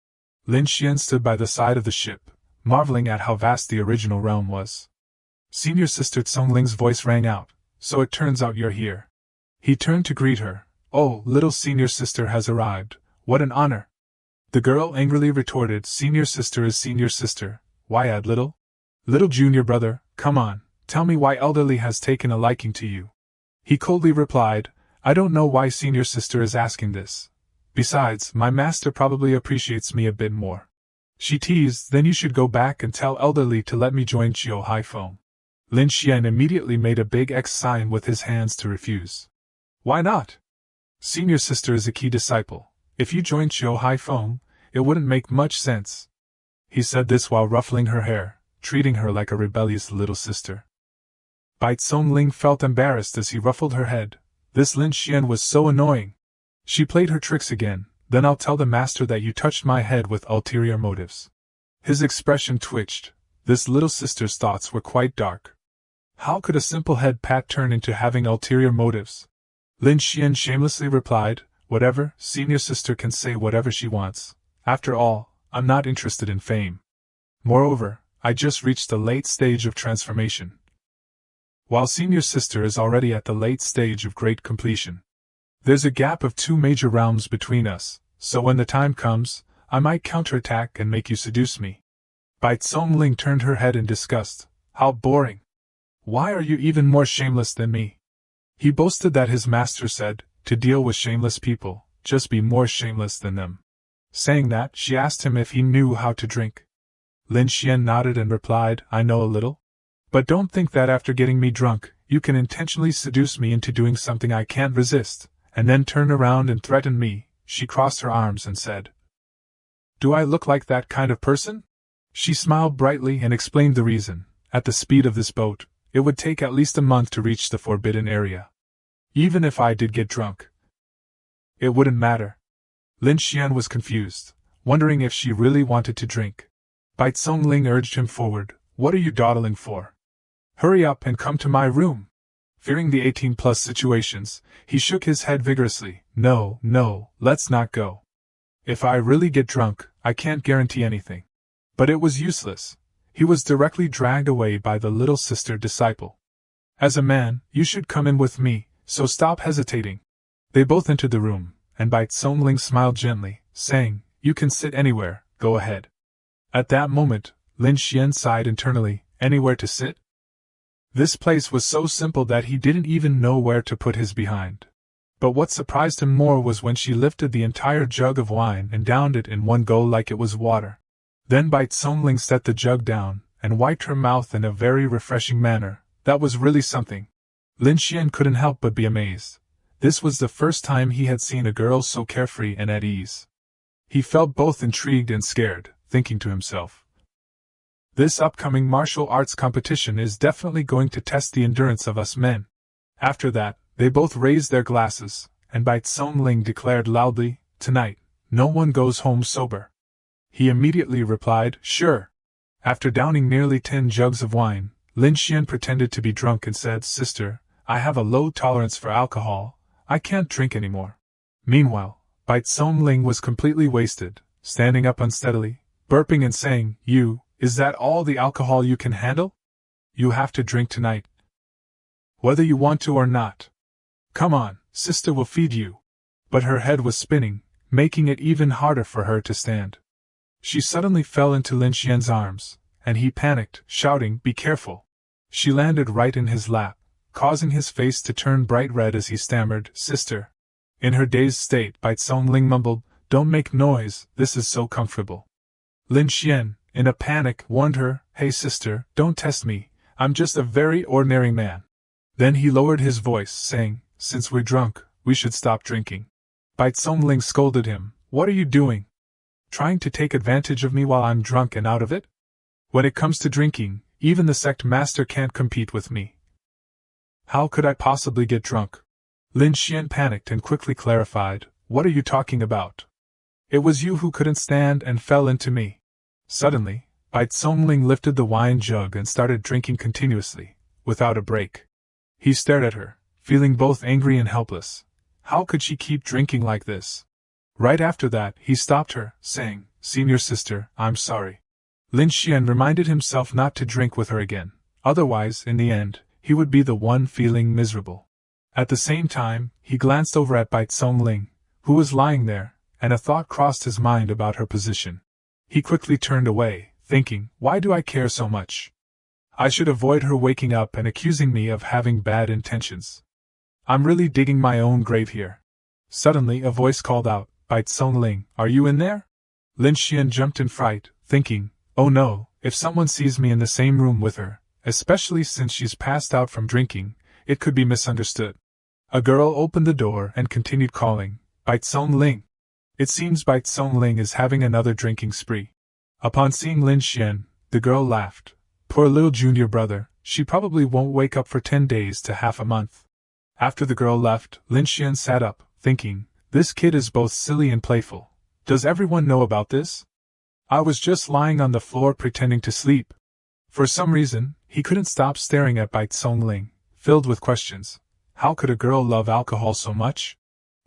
Lin Xian stood by the side of the ship, marveling at how vast the original realm was. Senior sister Tsongling's voice rang out, so it turns out you're here. He turned to greet her. Oh, little senior sister has arrived, what an honor. The girl angrily retorted, senior sister is senior sister, why add little? Little junior brother, come on, tell me why elderly has taken a liking to you. He coldly replied, I don't know why senior sister is asking this. Besides, my master probably appreciates me a bit more. She teased, then you should go back and tell elderly to let me join Chiu Hai Feng. Lin Xian immediately made a big X sign with his hands to refuse. Why not? Senior sister is a key disciple. If you join Chiu Hai Feng, it wouldn't make much sense. He said this while ruffling her hair, treating her like a rebellious little sister. Bai Tsongling felt embarrassed as he ruffled her head. This Lin Xian was so annoying. She played her tricks again. Then I'll tell the master that you touched my head with ulterior motives. His expression twitched. This little sister's thoughts were quite dark. How could a simple head pat turn into having ulterior motives? Lin Xian shamelessly replied, whatever, senior sister can say whatever she wants. After all, I'm not interested in fame. Moreover, I just reached the late stage of transformation, while senior sister is already at the late stage of great completion. There's a gap of 2 major realms between us, so when the time comes, I might counterattack and make you seduce me. Bai Tsongling turned her head in disgust. How boring. Why are you even more shameless than me? He boasted that his master said, to deal with shameless people, just be more shameless than them. Saying that, she asked him if he knew how to drink. Lin Xian nodded and replied, I know a little. But don't think that after getting me drunk, you can intentionally seduce me into doing something I can't resist, and then turn around and threaten me. She crossed her arms and said, do I look like that kind of person? She smiled brightly and explained the reason. At the speed of this boat, it would take at least a month to reach the forbidden area. Even if I did get drunk, it wouldn't matter. Lin Xian was confused, wondering if she really wanted to drink. Bai Tsongling urged him forward. What are you dawdling for? Hurry up and come to my room. Fearing the 18+ situations, he shook his head vigorously. No, let's not go. If I really get drunk, I can't guarantee anything. But it was useless. He was directly dragged away by the little sister disciple. As a man, you should come in with me, so stop hesitating. They both entered the room, and Bai Tsongling smiled gently, saying, you can sit anywhere, go ahead. At that moment, Lin Xian sighed internally, anywhere to sit? This place was so simple that he didn't even know where to put his behind. But what surprised him more was when she lifted the entire jug of wine and downed it in one go like it was water. Then Bai Tsongling set the jug down, and wiped her mouth in a very refreshing manner. That was really something. Lin Xian couldn't help but be amazed. This was the first time he had seen a girl so carefree and at ease. He felt both intrigued and scared, thinking to himself, this upcoming martial arts competition is definitely going to test the endurance of us men. After that, they both raised their glasses, and Bai Tsongling declared loudly, tonight, no one goes home sober. He immediately replied, sure. After downing nearly 10 jugs of wine, Lin Xian pretended to be drunk and said, sister, I have a low tolerance for alcohol, I can't drink anymore. Meanwhile, Bai Tsongling was completely wasted, standing up unsteadily, burping and saying, is that all the alcohol you can handle? You have to drink tonight. whether you want to or not. Come on, sister will feed you. But her head was spinning, making it even harder for her to stand. She suddenly fell into Lin Xian's arms, and he panicked, shouting, "Be careful!" She landed right in his lap, causing his face to turn bright red as he stammered, "Sister." In her dazed state, Bai Tsongling mumbled, "Don't make noise, this is so comfortable." Lin Xian, in a panic, warned her, "Hey sister, don't test me, I'm just a very ordinary man." Then he lowered his voice, saying, "Since we're drunk, we should stop drinking." Bai Tsongling scolded him, "What are you doing? Trying to take advantage of me while I'm drunk and out of it? When it comes to drinking, even the sect master can't compete with me. How could I possibly get drunk?" Lin Xian panicked and quickly clarified, "What are you talking about? It was you who couldn't stand and fell into me." Suddenly, Bai Tsongling lifted the wine jug and started drinking continuously, without a break. He stared at her, feeling both angry and helpless. How could she keep drinking like this? Right after that, he stopped her, saying, "Senior sister, I'm sorry." Lin Xian reminded himself not to drink with her again, otherwise, in the end, he would be the one feeling miserable. At the same time, he glanced over at Bai Tsongling, who was lying there, and a thought crossed his mind about her position. He quickly turned away, thinking, "Why do I care so much? I should avoid her waking up and accusing me of having bad intentions. I'm really digging my own grave here." Suddenly a voice called out, "Bai Tsongling, are you in there?" Lin Xian jumped in fright, thinking, "Oh no, if someone sees me in the same room with her, especially since she's passed out from drinking, it could be misunderstood." A girl opened the door and continued calling, "Bai Tsongling." It seems Bai Tsongling is having another drinking spree. Upon seeing Lin Xian, the girl laughed. Poor little junior brother, she probably won't wake up for 10 days to half a month. After the girl left, Lin Xian sat up, thinking, "This kid is both silly and playful. Does everyone know about this? I was just lying on the floor pretending to sleep." For some reason, he couldn't stop staring at Bai Tsongling, filled with questions. How could a girl love alcohol so much?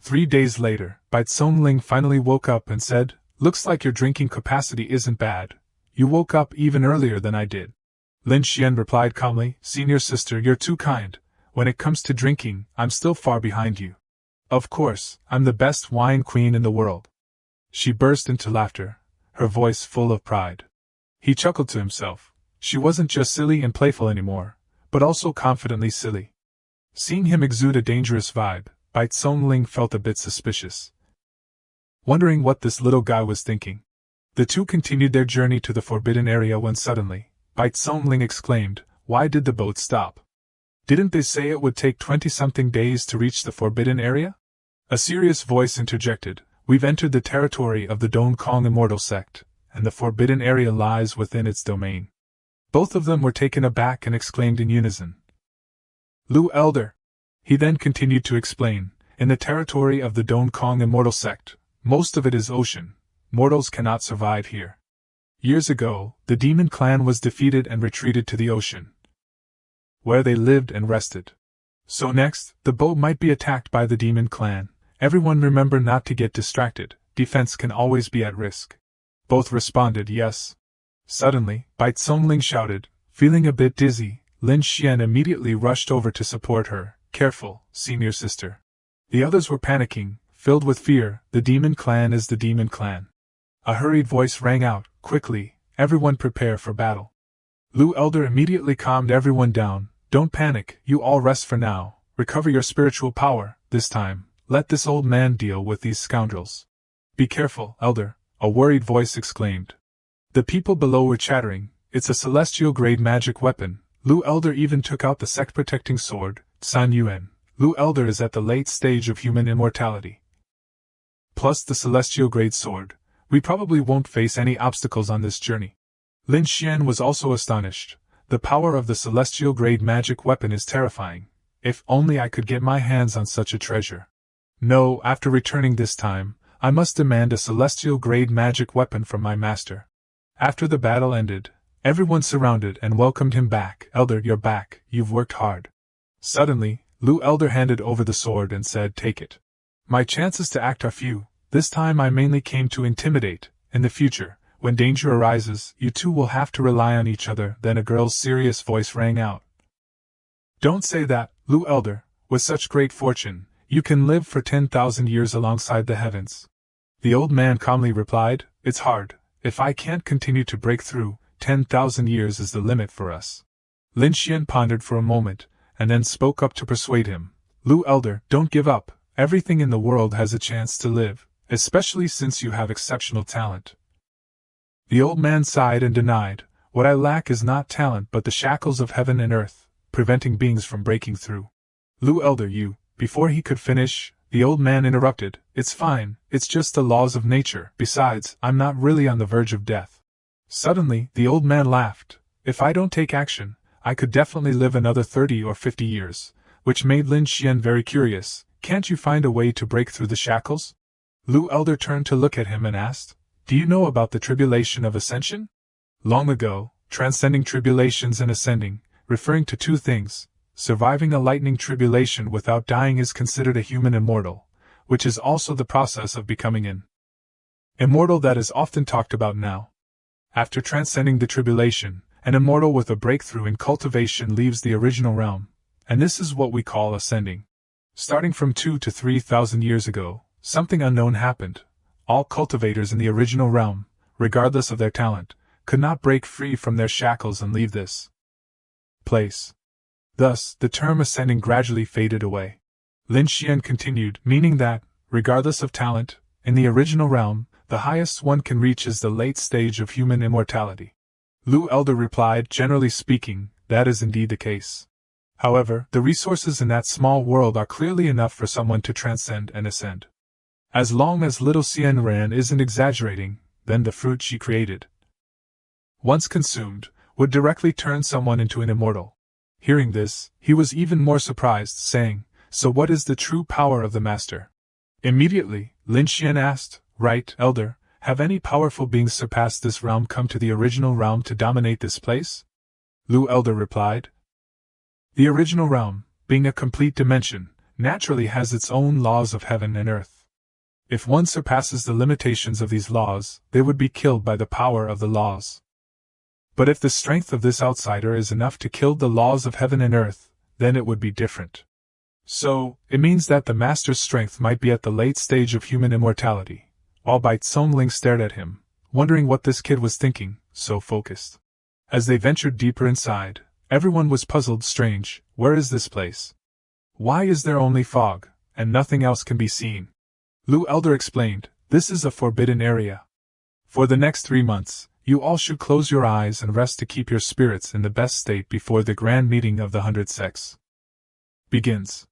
3 days later, Bai Tsongling finally woke up and said, "Looks like your drinking capacity isn't bad. You woke up even earlier than I did." Lin Xian replied calmly, "Senior sister, you're too kind. When it comes to drinking, I'm still far behind you. Of course, I'm the best wine queen in the world." She burst into laughter, her voice full of pride. He chuckled to himself. She wasn't just silly and playful anymore, but also confidently silly. Seeing him exude a dangerous vibe, Bai Tsongling felt a bit suspicious. Wondering what this little guy was thinking, the two continued their journey to the forbidden area when suddenly, Bai Tsongling exclaimed, "Why did the boat stop? Didn't they say it would take 20-something days to reach the forbidden area?" A serious voice interjected, "We've entered the territory of the Dongkong Immortal sect, and the forbidden area lies within its domain." Both of them were taken aback and exclaimed in unison, "Lu Elder!" He then continued to explain, "In the territory of the Dongkong Immortal sect, most of it is ocean. Mortals cannot survive here. Years ago, the demon clan was defeated and retreated to the ocean, where they lived and rested. So next, the boat might be attacked by the demon clan. Everyone remember not to get distracted, defense can always be at risk." Both responded yes. Suddenly, Bai Tsongling shouted, feeling a bit dizzy. Lin Xian immediately rushed over to support her, "Careful, senior sister." The others were panicking, filled with fear. "The demon clan is the demon clan." A hurried voice rang out, "Quickly, everyone prepare for battle." Lu Elder immediately calmed everyone down. "Don't panic, you all rest for now, recover your spiritual power. This time, let this old man deal with these scoundrels." "Be careful, Elder," a worried voice exclaimed. The people below were chattering, "It's a celestial-grade magic weapon." Lu Elder even took out the sect-protecting sword, San Yuan. Lu Elder is at the late stage of human immortality. Plus the celestial-grade sword, we probably won't face any obstacles on this journey. Lin Xian was also astonished. The power of the celestial-grade magic weapon is terrifying. If only I could get my hands on such a treasure. No, after returning this time, I must demand a celestial-grade magic weapon from my master. After the battle ended, everyone surrounded and welcomed him back. "Elder, you're back, you've worked hard." Suddenly, Lu Elder handed over the sword and said, "Take it. My chances to act are few. This time I mainly came to intimidate. In the future, when danger arises, you two will have to rely on each other." Then a girl's serious voice rang out. "Don't say that, Lu Elder, with such great fortune, you can live for 10,000 years alongside the heavens. The old man calmly replied, It's hard. If I can't continue to break through, 10,000 years is the limit for us. Lin Xian pondered for a moment, and then spoke up to persuade him. Lu Elder, don't give up. Everything in the world has a chance to live, especially since you have exceptional talent. The old man sighed and denied, What I lack is not talent but the shackles of heaven and earth, preventing beings from breaking through. Lu Elder, Before he could finish, the old man interrupted, It's fine, it's just the laws of nature. Besides, I'm not really on the verge of death. Suddenly, the old man laughed. If I don't take action, I could definitely live another 30 or 50 years, which made Lin Xian very curious. Can't you find a way to break through the shackles? Lu Elder turned to look at him and asked, Do you know about the tribulation of ascension? Long ago, transcending tribulations and ascending, referring to two things, surviving a lightning tribulation without dying is considered a human immortal, which is also the process of becoming an immortal that is often talked about now. After transcending the tribulation, an immortal with a breakthrough in cultivation leaves the original realm, and this is what we call ascending. Starting from 2,000 to 3,000 years ago, something unknown happened. All cultivators in the original realm, regardless of their talent, could not break free from their shackles and leave this place. Thus, the term ascending gradually faded away. Lin Xian continued, meaning that, regardless of talent, in the original realm, the highest one can reach is the late stage of human immortality. Lu Elder replied, Generally speaking, that is indeed the case. However, the resources in that small world are clearly enough for someone to transcend and ascend. As long as little Xian Ran isn't exaggerating, then the fruit she created, once consumed, would directly turn someone into an immortal. Hearing this, he was even more surprised, saying, So what is the true power of the master? Immediately, Lin Xian asked, Right, Elder, have any powerful beings surpassed this realm come to the original realm to dominate this place? Lu Elder replied, The original realm, being a complete dimension, naturally has its own laws of heaven and earth. If one surpasses the limitations of these laws, they would be killed by the power of the laws. But if the strength of this outsider is enough to kill the laws of heaven and earth, then it would be different. So, it means that the master's strength might be at the late stage of human immortality. All Bai Tsongling stared at him, wondering what this kid was thinking, so focused. As they ventured deeper inside, everyone was puzzled. Strange, where is this place? Why is there only fog, and nothing else can be seen? Lu Elder explained, This is a forbidden area. For the next 3 months, you all should close your eyes and rest to keep your spirits in the best state before the grand meeting of the 100 sects begins.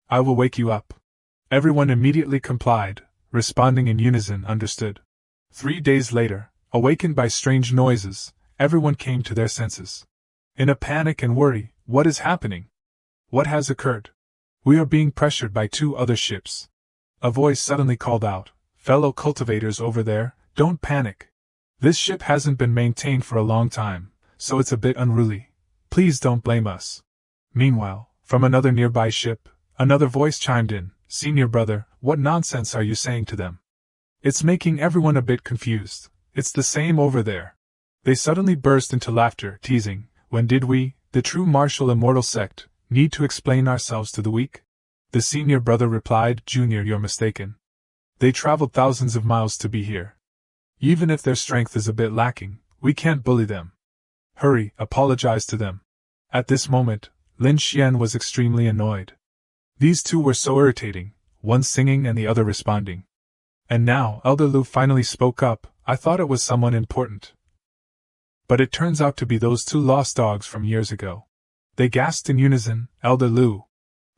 I will wake you up. Everyone immediately complied, responding in unison, understood. 3 days later, awakened by strange noises, everyone came to their senses. In a panic and worry, what is happening? What has occurred? We are being pressured by 2 other ships. A voice suddenly called out, Fellow cultivators over there, don't panic. This ship hasn't been maintained for a long time, so it's a bit unruly. Please don't blame us. Meanwhile, from another nearby ship, another voice chimed in, Senior brother, what nonsense are you saying to them? It's making everyone a bit confused. It's the same over there. They suddenly burst into laughter, teasing, When did we, the true martial immortal sect, need to explain ourselves to the weak? The senior brother replied, Junior, you're mistaken. They traveled thousands of miles to be here. Even if their strength is a bit lacking, we can't bully them. Hurry, apologize to them. At this moment, Lin Xian was extremely annoyed. These 2 were so irritating, one singing and the other responding. And now, Elder Lu finally spoke up, I thought it was someone important. But it turns out to be those 2 lost dogs from years ago. They gasped in unison, Elder Lu.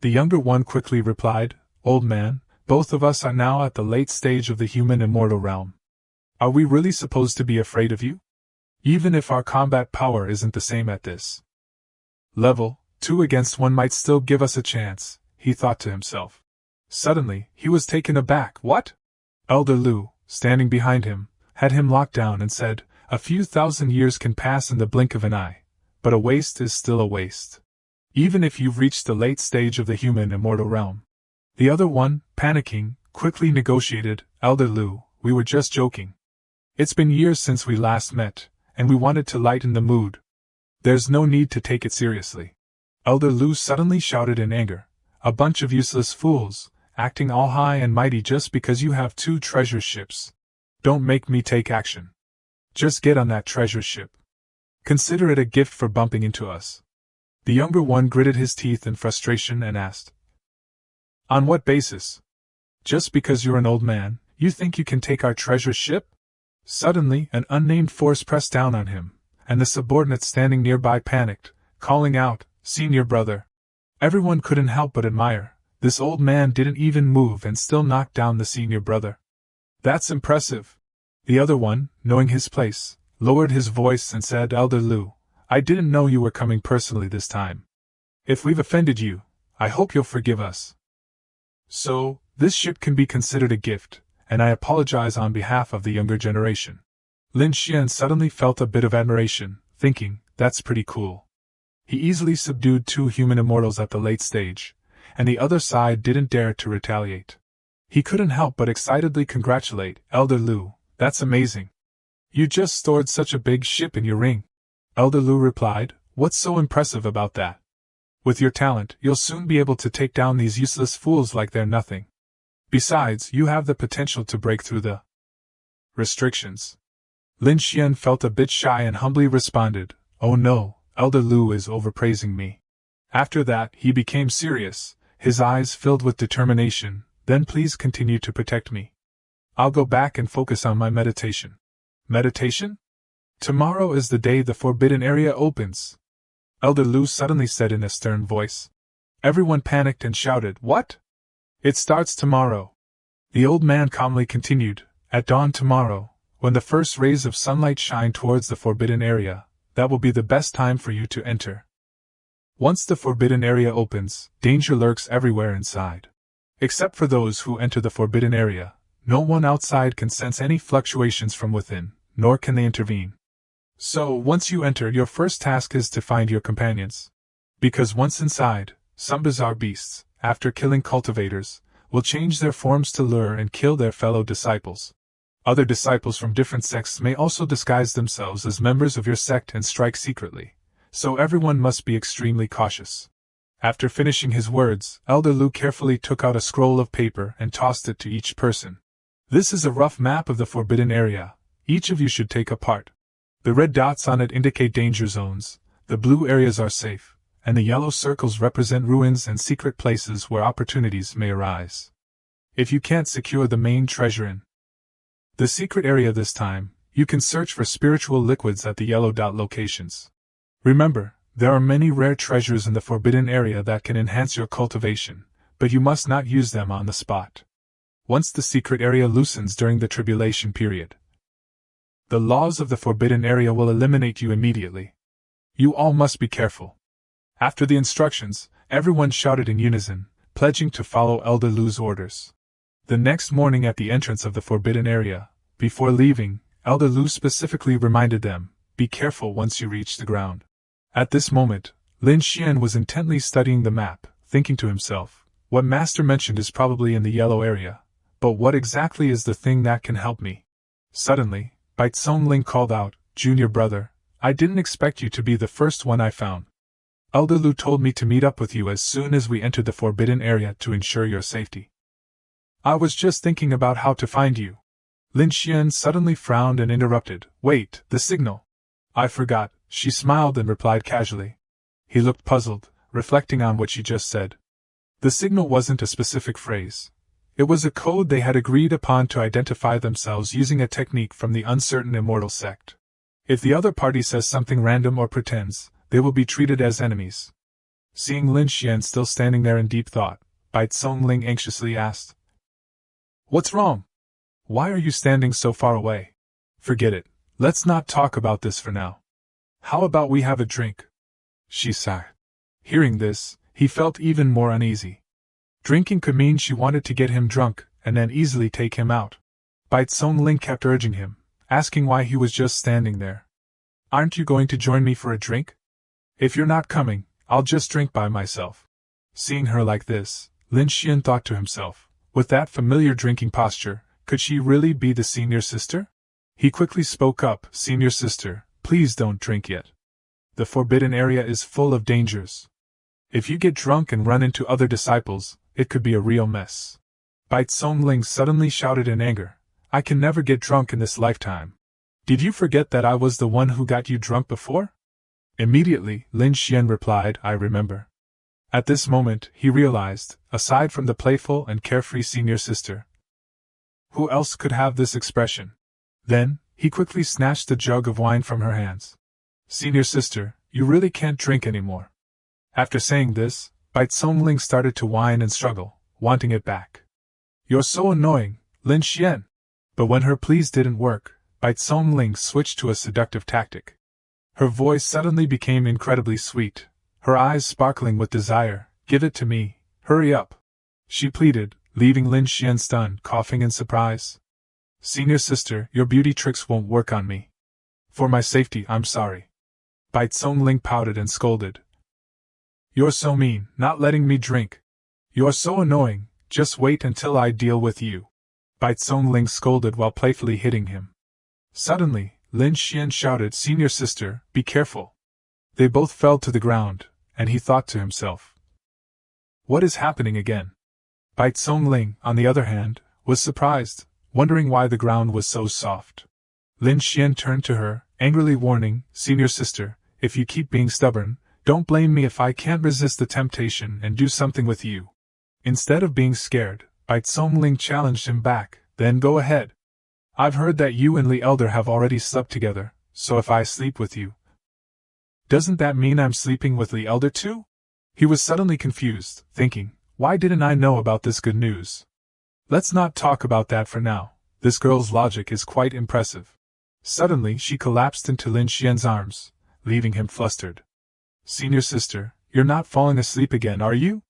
The younger one quickly replied, Old man, both of us are now at the late stage of the human immortal realm. Are we really supposed to be afraid of you? Even if our combat power isn't the same at this level, 2 against 1 might still give us a chance, he thought to himself. Suddenly, he was taken aback. What? Elder Lu, standing behind him, had him locked down and said, A few thousand years can pass in the blink of an eye, but a waste is still a waste. Even if you've reached the late stage of the human immortal realm. The other one, panicking, quickly negotiated, Elder Lu, we were just joking. It's been years since we last met, and we wanted to lighten the mood. There's no need to take it seriously. Elder Lu suddenly shouted in anger. A bunch of useless fools, acting all high and mighty just because you have 2 treasure ships. Don't make me take action. Just get on that treasure ship. Consider it a gift for bumping into us. The younger one gritted his teeth in frustration and asked, On what basis? Just because you're an old man, you think you can take our treasure ship? Suddenly, an unnamed force pressed down on him, and the subordinate standing nearby panicked, calling out, Senior brother. Everyone couldn't help but admire. This old man didn't even move and still knocked down the senior brother. That's impressive. The other one, knowing his place, lowered his voice and said, Elder Lu, I didn't know you were coming personally this time. If we've offended you, I hope you'll forgive us. So, this ship can be considered a gift, and I apologize on behalf of the younger generation. Lin Xian suddenly felt a bit of admiration, thinking, that's pretty cool. He easily subdued 2 human immortals at the late stage, and the other side didn't dare to retaliate. He couldn't help but excitedly congratulate Elder Lu, that's amazing. You just stored such a big ship in your ring. Elder Lu replied, What's so impressive about that? With your talent, you'll soon be able to take down these useless fools like they're nothing. Besides, you have the potential to break through the restrictions. Lin Xian felt a bit shy and humbly responded, Oh no, Elder Lu is overpraising me. After that, he became serious, his eyes filled with determination. Then please continue to protect me. I'll go back and focus on my meditation. Meditation? Tomorrow is the day the forbidden area opens. Elder Lu suddenly said in a stern voice. Everyone panicked and shouted, What? It starts tomorrow. The old man calmly continued, At dawn tomorrow, when the first rays of sunlight shine towards the forbidden area, that will be the best time for you to enter. Once the forbidden area opens, danger lurks everywhere inside. Except for those who enter the forbidden area, no one outside can sense any fluctuations from within, nor can they intervene. So, once you enter, your first task is to find your companions. Because once inside, some bizarre beasts, after killing cultivators, will change their forms to lure and kill their fellow disciples. Other disciples from different sects may also disguise themselves as members of your sect and strike secretly, so everyone must be extremely cautious. After finishing his words, Elder Lu carefully took out a scroll of paper and tossed it to each person. This is a rough map of the forbidden area. Each of you should take a part. The red dots on it indicate danger zones, the blue areas are safe, and the yellow circles represent ruins and secret places where opportunities may arise. If you can't secure the main treasure in the secret area this time, you can search for spiritual liquids at the yellow dot locations. Remember, there are many rare treasures in the forbidden area that can enhance your cultivation, but you must not use them on the spot. Once the secret area loosens during the tribulation period, the laws of the forbidden area will eliminate you immediately. You all must be careful. After the instructions, everyone shouted in unison, pledging to follow Elder Lu's orders. The next morning at the entrance of the forbidden area, before leaving, Elder Lu specifically reminded them, be careful once you reach the ground. At this moment, Lin Xian was intently studying the map, thinking to himself, what Master mentioned is probably in the yellow area, but what exactly is the thing that can help me? Suddenly, Bai Ling called out, Junior brother, I didn't expect you to be the first one I found. Elder Lu told me to meet up with you as soon as we entered the forbidden area to ensure your safety. I was just thinking about how to find you. Lin Xian suddenly frowned and interrupted, Wait, the signal. I forgot, she smiled and replied casually. He looked puzzled, reflecting on what she just said. The signal wasn't a specific phrase. It was a code they had agreed upon to identify themselves using a technique from the uncertain immortal sect. If the other party says something random or pretends, they will be treated as enemies. Seeing Lin Xian still standing there in deep thought, Bai Ling anxiously asked, What's wrong? Why are you standing so far away? Forget it, let's not talk about this for now. How about we have a drink? She sighed. Hearing this, he felt even more uneasy. Drinking could mean she wanted to get him drunk, and then easily take him out. Bai Ling kept urging him, asking why he was just standing there. Aren't you going to join me for a drink? If you're not coming, I'll just drink by myself. Seeing her like this, Lin Xian thought to himself, with that familiar drinking posture, could she really be the senior sister? He quickly spoke up, Senior sister, please don't drink yet. The forbidden area is full of dangers. If you get drunk and run into other disciples, it could be a real mess. Bai Tsongling suddenly shouted in anger, I can never get drunk in this lifetime. Did you forget that I was the one who got you drunk before? Immediately, Lin Xian replied, I remember. At this moment, he realized, aside from the playful and carefree senior sister, who else could have this expression? Then, he quickly snatched the jug of wine from her hands. Senior sister, you really can't drink anymore. After saying this, Bai Tsongling started to whine and struggle, wanting it back. You're so annoying, Lin Xian. But when her pleas didn't work, Bai Tsongling switched to a seductive tactic. Her voice suddenly became incredibly sweet, her eyes sparkling with desire. Give it to me, hurry up, she pleaded, leaving Lin Xian stunned, coughing in surprise. Senior sister, your beauty tricks won't work on me. For my safety, I'm sorry. Bai Tsongling pouted and scolded. You're so mean, not letting me drink. You're so annoying, just wait until I deal with you. Bai Tsongling scolded while playfully hitting him. Suddenly, Lin Xian shouted, Senior sister, be careful. They both fell to the ground, and he thought to himself, what is happening again? Bai Tsongling, on the other hand, was surprised, wondering why the ground was so soft. Lin Xian turned to her, angrily warning, Senior sister, if you keep being stubborn, don't blame me if I can't resist the temptation and do something with you. Instead of being scared, Bai Tsongling challenged him back, then go ahead. I've heard that you and Li Elder have already slept together, so if I sleep with you, doesn't that mean I'm sleeping with Li Elder too? He was suddenly confused, thinking, why didn't I know about this good news? Let's not talk about that for now, this girl's logic is quite impressive. Suddenly she collapsed into Lin Xian's arms, leaving him flustered. Senior sister, you're not falling asleep again, are you?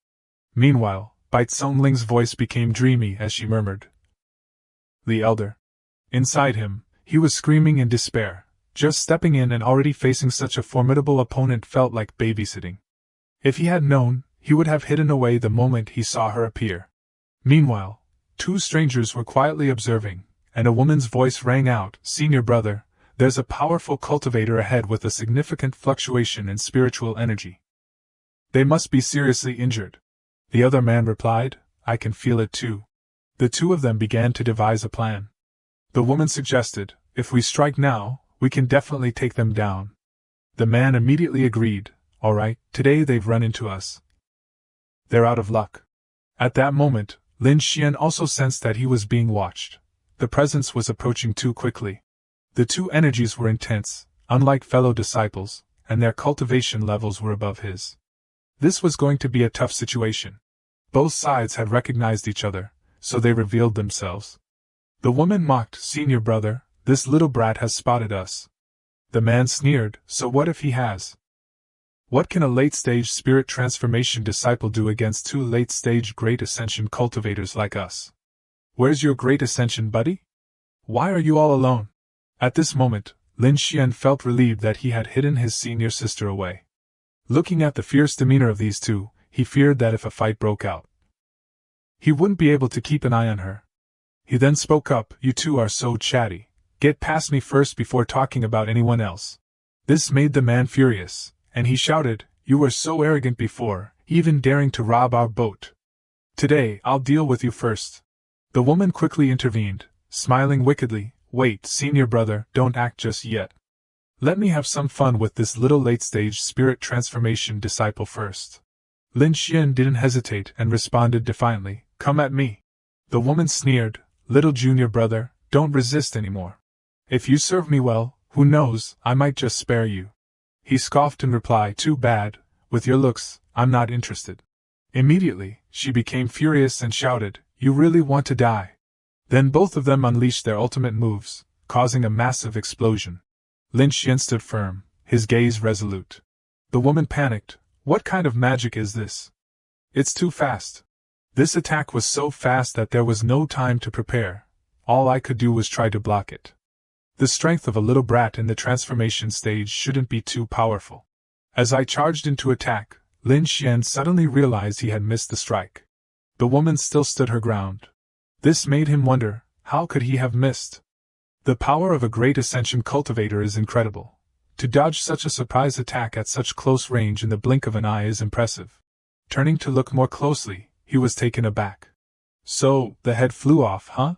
Meanwhile, Bai Tsongling's voice became dreamy as she murmured, Li Elder. Inside him, he was screaming in despair. Just stepping in and already facing such a formidable opponent felt like babysitting. If he had known, he would have hidden away the moment he saw her appear. Meanwhile, two strangers were quietly observing, and a woman's voice rang out, Senior brother, there's a powerful cultivator ahead with a significant fluctuation in spiritual energy. They must be seriously injured. The other man replied, I can feel it too. The two of them began to devise a plan. The woman suggested, if we strike now, we can definitely take them down. The man immediately agreed, all right, today they've run into us. They're out of luck. At that moment, Lin Xian also sensed that he was being watched. The presence was approaching too quickly. The two energies were intense, unlike fellow disciples, and their cultivation levels were above his. This was going to be a tough situation. Both sides had recognized each other, so they revealed themselves. The woman mocked, Senior brother, this little brat has spotted us. The man sneered, so what if he has? What can a late-stage spirit transformation disciple do against two late-stage great ascension cultivators like us? Where's your great ascension buddy? Why are you all alone? At this moment, Lin Xian felt relieved that he had hidden his senior sister away. Looking at the fierce demeanor of these two, he feared that if a fight broke out, he wouldn't be able to keep an eye on her. He then spoke up, you two are so chatty. Get past me first before talking about anyone else. This made the man furious, and he shouted, you were so arrogant before, even daring to rob our boat. Today, I'll deal with you first. The woman quickly intervened, smiling wickedly, wait, senior brother, don't act just yet. Let me have some fun with this little late-stage spirit transformation disciple first. Lin Xian didn't hesitate and responded defiantly, come at me. The woman sneered, little junior brother, don't resist anymore. If you serve me well, who knows, I might just spare you. He scoffed in reply, too bad, with your looks, I'm not interested. Immediately, she became furious and shouted, you really want to die? Then both of them unleashed their ultimate moves, causing a massive explosion. Lin Xian stood firm, his gaze resolute. The woman panicked, what kind of magic is this? It's too fast. This attack was so fast that there was no time to prepare. All I could do was try to block it. The strength of a little brat in the transformation stage shouldn't be too powerful. As I charged into attack, Lin Xian suddenly realized he had missed the strike. The woman still stood her ground. This made him wonder, how could he have missed? The power of a great ascension cultivator is incredible. To dodge such a surprise attack at such close range in the blink of an eye is impressive. Turning to look more closely, he was taken aback. So, the head flew off, huh?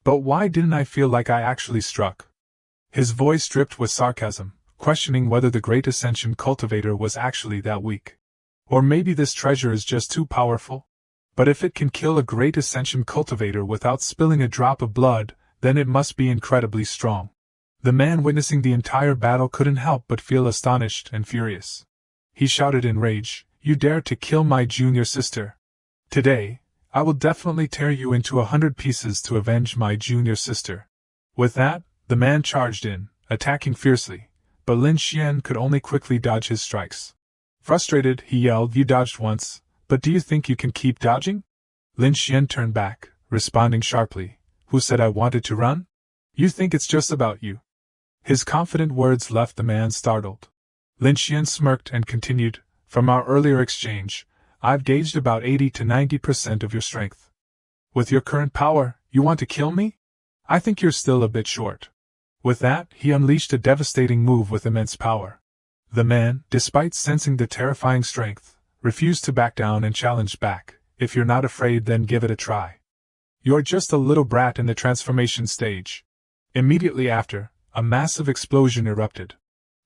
But why didn't I feel like I actually struck? His voice dripped with sarcasm, questioning whether the Great Ascension Cultivator was actually that weak. Or maybe this treasure is just too powerful? But if it can kill a Great Ascension Cultivator without spilling a drop of blood, then it must be incredibly strong. The man witnessing the entire battle couldn't help but feel astonished and furious. He shouted in rage, "You dare to kill my junior sister? Today, I will definitely tear you into 100 pieces to avenge my junior sister." With that, the man charged in, attacking fiercely, but Lin Xian could only quickly dodge his strikes. Frustrated, he yelled, "You dodged once, but do you think you can keep dodging?" Lin Xian turned back, responding sharply, "Who said I wanted to run? You think it's just about you?" His confident words left the man startled. Lin Xian smirked and continued, "From our earlier exchange, I've gauged about 80 to 90% of your strength. With your current power, you want to kill me? I think you're still a bit short." With that, he unleashed a devastating move with immense power. The man, despite sensing the terrifying strength, refused to back down and challenged back, "If you're not afraid, then give it a try. You're just a little brat in the transformation stage." Immediately after, a massive explosion erupted.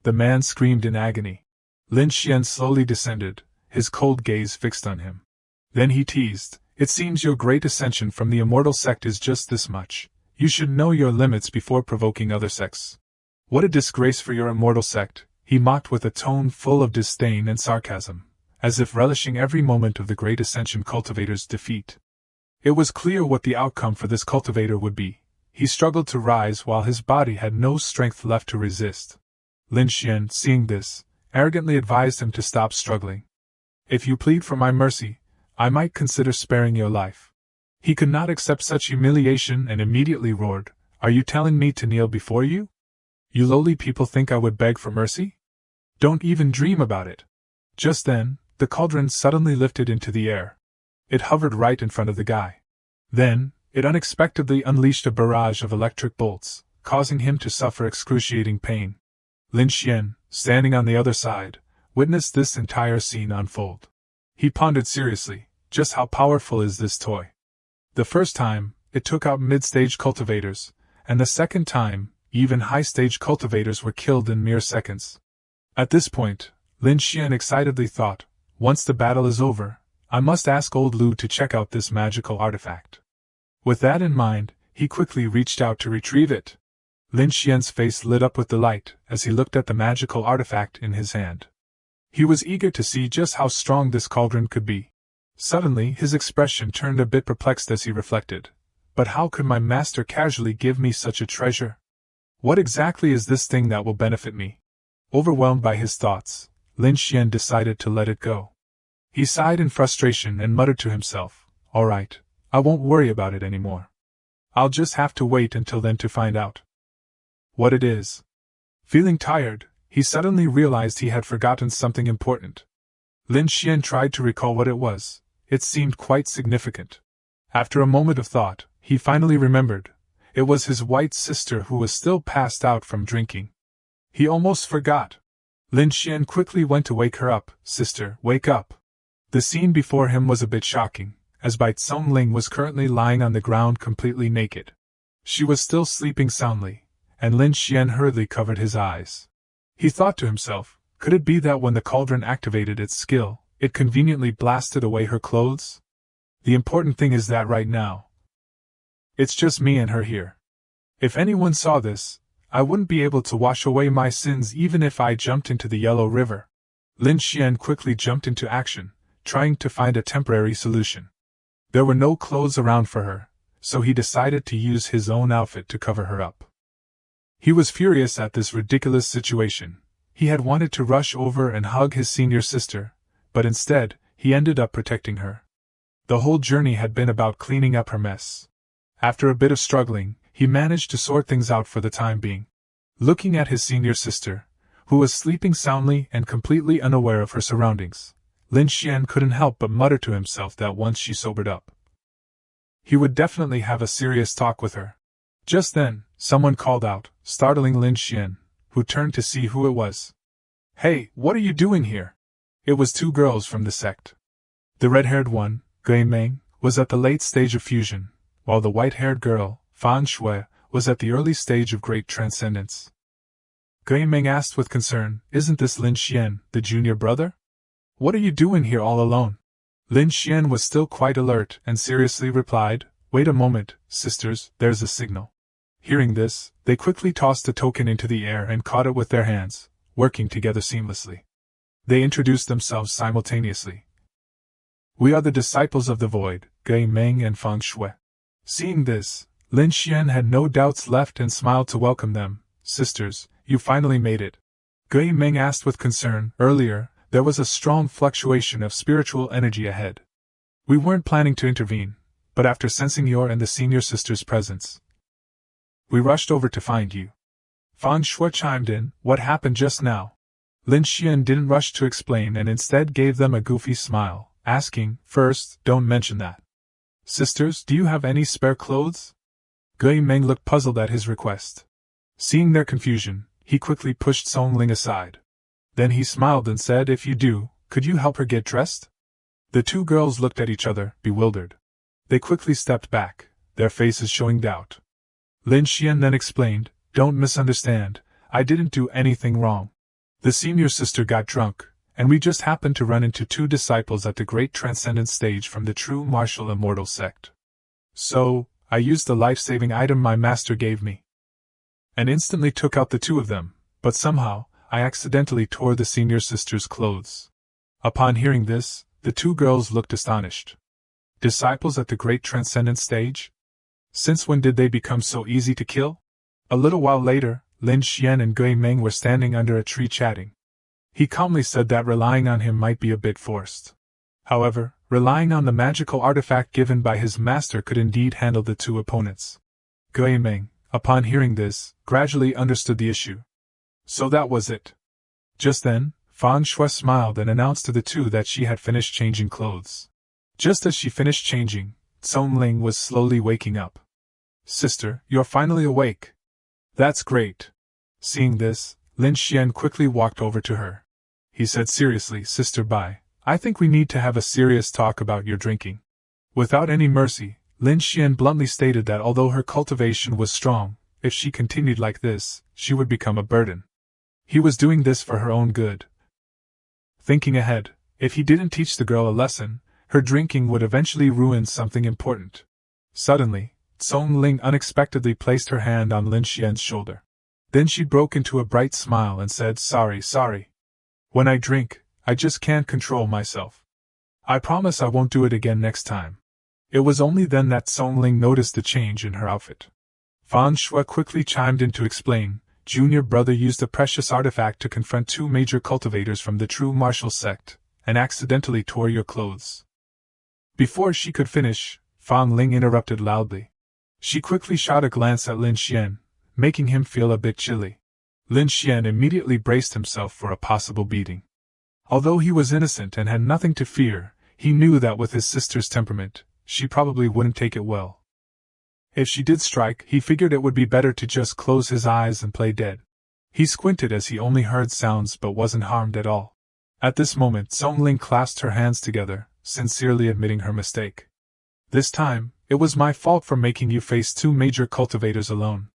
The man screamed in agony. Lin Xian slowly descended, his cold gaze fixed on him. Then he teased, "It seems your great ascension from the immortal sect is just this much. You should know your limits before provoking other sects. What a disgrace for your immortal sect," he mocked with a tone full of disdain and sarcasm, as if relishing every moment of the Great Ascension Cultivator's defeat. It was clear what the outcome for this cultivator would be. He struggled to rise while his body had no strength left to resist. Lin Xian, seeing this, arrogantly advised him to stop struggling. "If you plead for my mercy, I might consider sparing your life." He could not accept such humiliation and immediately roared, "Are you telling me to kneel before you? You lowly people think I would beg for mercy? Don't even dream about it." Just then, the cauldron suddenly lifted into the air. It hovered right in front of the guy. Then, it unexpectedly unleashed a barrage of electric bolts, causing him to suffer excruciating pain. Lin Xian, standing on the other side, witnessed this entire scene unfold. He pondered seriously, just how powerful is this toy? The first time, it took out mid-stage cultivators, and the second time, even high-stage cultivators were killed in mere seconds. At this point, Lin Xian excitedly thought, "Once the battle is over, I must ask old Lu to check out this magical artifact." With that in mind, he quickly reached out to retrieve it. Lin Xian's face lit up with delight as he looked at the magical artifact in his hand. He was eager to see just how strong this cauldron could be. Suddenly, his expression turned a bit perplexed as he reflected. "But how could my master casually give me such a treasure? What exactly is this thing that will benefit me?" Overwhelmed by his thoughts, Lin Xian decided to let it go. He sighed in frustration and muttered to himself, "All right, I won't worry about it anymore. I'll just have to wait until then to find out what it is." Feeling tired, he suddenly realized he had forgotten something important. Lin Xian tried to recall what it was. It seemed quite significant. After a moment of thought, he finally remembered. It was his white sister who was still passed out from drinking. He almost forgot. Lin Xian quickly went to wake her up. "Sister, wake up." The scene before him was a bit shocking, as Bai Tsung-ling was currently lying on the ground completely naked. She was still sleeping soundly, and Lin Xian hurriedly covered his eyes. He thought to himself, could it be that when the cauldron activated its skill, it conveniently blasted away her clothes? The important thing is that right now, it's just me and her here. If anyone saw this, I wouldn't be able to wash away my sins even if I jumped into the Yellow River. Lin Xian quickly jumped into action, trying to find a temporary solution. There were no clothes around for her, so he decided to use his own outfit to cover her up. He was furious at this ridiculous situation. He had wanted to rush over and hug his senior sister, but instead, he ended up protecting her. The whole journey had been about cleaning up her mess. After a bit of struggling, he managed to sort things out for the time being. Looking at his senior sister, who was sleeping soundly and completely unaware of her surroundings, Lin Xian couldn't help but mutter to himself that once she sobered up, he would definitely have a serious talk with her. Just then, someone called out, startling Lin Xian, who turned to see who it was. "Hey, what are you doing here?" It was two girls from the sect. The red-haired one, Gui Meng, was at the late stage of fusion, while the white-haired girl, Fan Shui, was at the early stage of great transcendence. Gui Meng asked with concern, "Isn't this Lin Xian, the junior brother? What are you doing here all alone?" Lin Xian was still quite alert and seriously replied, "Wait a moment, sisters, there's a signal." Hearing this, they quickly tossed the token into the air and caught it with their hands, working together seamlessly. They introduced themselves simultaneously. "We are the disciples of the void, Gui Meng and Fang Shui." Seeing this, Lin Xian had no doubts left and smiled to welcome them. "Sisters, you finally made it." Gui Meng asked with concern, "Earlier, there was a strong fluctuation of spiritual energy ahead. We weren't planning to intervene, but after sensing your and the senior sister's presence, we rushed over to find you." Fang Shui chimed in, "What happened just now?" Lin Xian didn't rush to explain and instead gave them a goofy smile, asking, "First, don't mention that. Sisters, do you have any spare clothes?" Gui Meng looked puzzled at his request. Seeing their confusion, he quickly pushed Song Ling aside. Then he smiled and said, "If you do, could you help her get dressed?" The two girls looked at each other, bewildered. They quickly stepped back, their faces showing doubt. Lin Xian then explained, "Don't misunderstand, I didn't do anything wrong. The senior sister got drunk, and we just happened to run into two disciples at the great transcendent stage from the true martial immortal sect. So, I used the life-saving item my master gave me, and instantly took out the two of them, but somehow, I accidentally tore the senior sister's clothes." Upon hearing this, the two girls looked astonished. Disciples at the great transcendent stage? Since when did they become so easy to kill? A little while later, Lin Xian and Gui Meng were standing under a tree chatting. He calmly said that relying on him might be a bit forced. However, relying on the magical artifact given by his master could indeed handle the two opponents. Gui Meng, upon hearing this, gradually understood the issue. So that was it. Just then, Fang Shui smiled and announced to the two that she had finished changing clothes. Just as she finished changing, Song Ling was slowly waking up. "Sister, you're finally awake. That's great." Seeing this, Lin Xian quickly walked over to her. He said seriously, "Sister Bai, I think we need to have a serious talk about your drinking." Without any mercy, Lin Xian bluntly stated that although her cultivation was strong, if she continued like this, she would become a burden. He was doing this for her own good. Thinking ahead, if he didn't teach the girl a lesson, her drinking would eventually ruin something important. Suddenly, Song Ling unexpectedly placed her hand on Lin Xian's shoulder. Then she broke into a bright smile and said, Sorry. When I drink, I just can't control myself. I promise I won't do it again next time." It was only then that Song Ling noticed the change in her outfit. Fan Shui quickly chimed in to explain, "Junior brother used a precious artifact to confront two major cultivators from the true martial sect, and accidentally tore your clothes." Before she could finish, Fan Ling interrupted loudly. She quickly shot a glance at Lin Xian, making him feel a bit chilly. Lin Xian immediately braced himself for a possible beating. Although he was innocent and had nothing to fear, he knew that with his sister's temperament, she probably wouldn't take it well. If she did strike, he figured it would be better to just close his eyes and play dead. He squinted as he only heard sounds but wasn't harmed at all. At this moment, Song Ling clasped her hands together, sincerely admitting her mistake. "This time, it was my fault for making you face two major cultivators alone."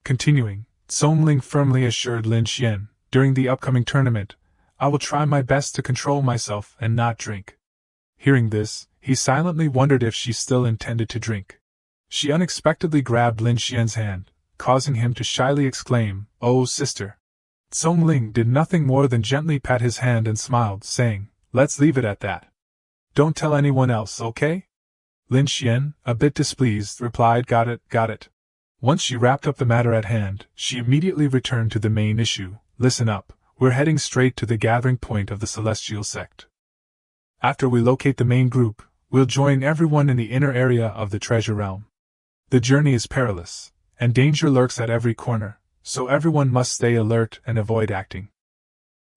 Continuing, Song Ling firmly assured Lin Xian, "During the upcoming tournament, I will try my best to control myself and not drink." Hearing this, he silently wondered if she still intended to drink. She unexpectedly grabbed Lin Xian's hand, causing him to shyly exclaim, "Oh, sister." Song Ling did nothing more than gently pat his hand and smiled, saying, "Let's leave it at that. Don't tell anyone else, okay?" Lin Xian, a bit displeased, replied, Got it. Once she wrapped up the matter at hand, she immediately returned to the main issue. "Listen up, we're heading straight to the gathering point of the Celestial Sect. After we locate the main group, we'll join everyone in the inner area of the Treasure Realm. The journey is perilous, and danger lurks at every corner, so everyone must stay alert and avoid acting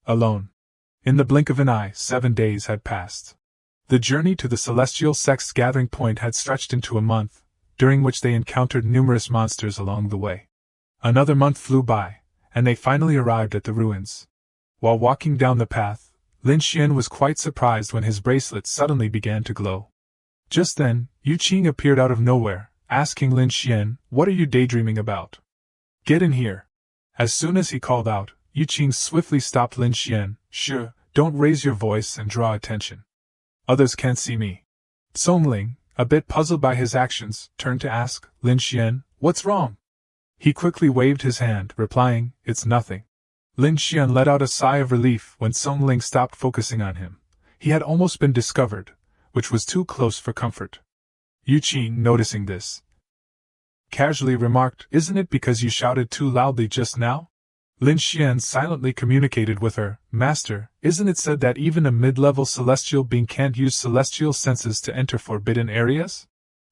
alone." In the blink of an eye, 7 days had passed. The journey to the Celestial Sect's gathering point had stretched into a month, during which they encountered numerous monsters along the way. Another month flew by, and they finally arrived at the ruins. While walking down the path, Lin Xian was quite surprised when his bracelet suddenly began to glow. Just then, Yu Qing appeared out of nowhere, asking Lin Xian, "What are you daydreaming about? Get in here." As soon as he called out, Yu Qing swiftly stopped Lin Xian. "Sure, don't raise your voice and draw attention. Others can't see me." Song Ling, a bit puzzled by his actions, turned to ask Lin Xian, "What's wrong?" He quickly waved his hand, replying, "It's nothing." Lin Xian let out a sigh of relief when Song Ling stopped focusing on him. He had almost been discovered, which was too close for comfort. Yu Qing, noticing this, casually remarked, "Isn't it because you shouted too loudly just now?" Lin Xian silently communicated with her, "Master, isn't it said that even a mid-level celestial being can't use celestial senses to enter forbidden areas?"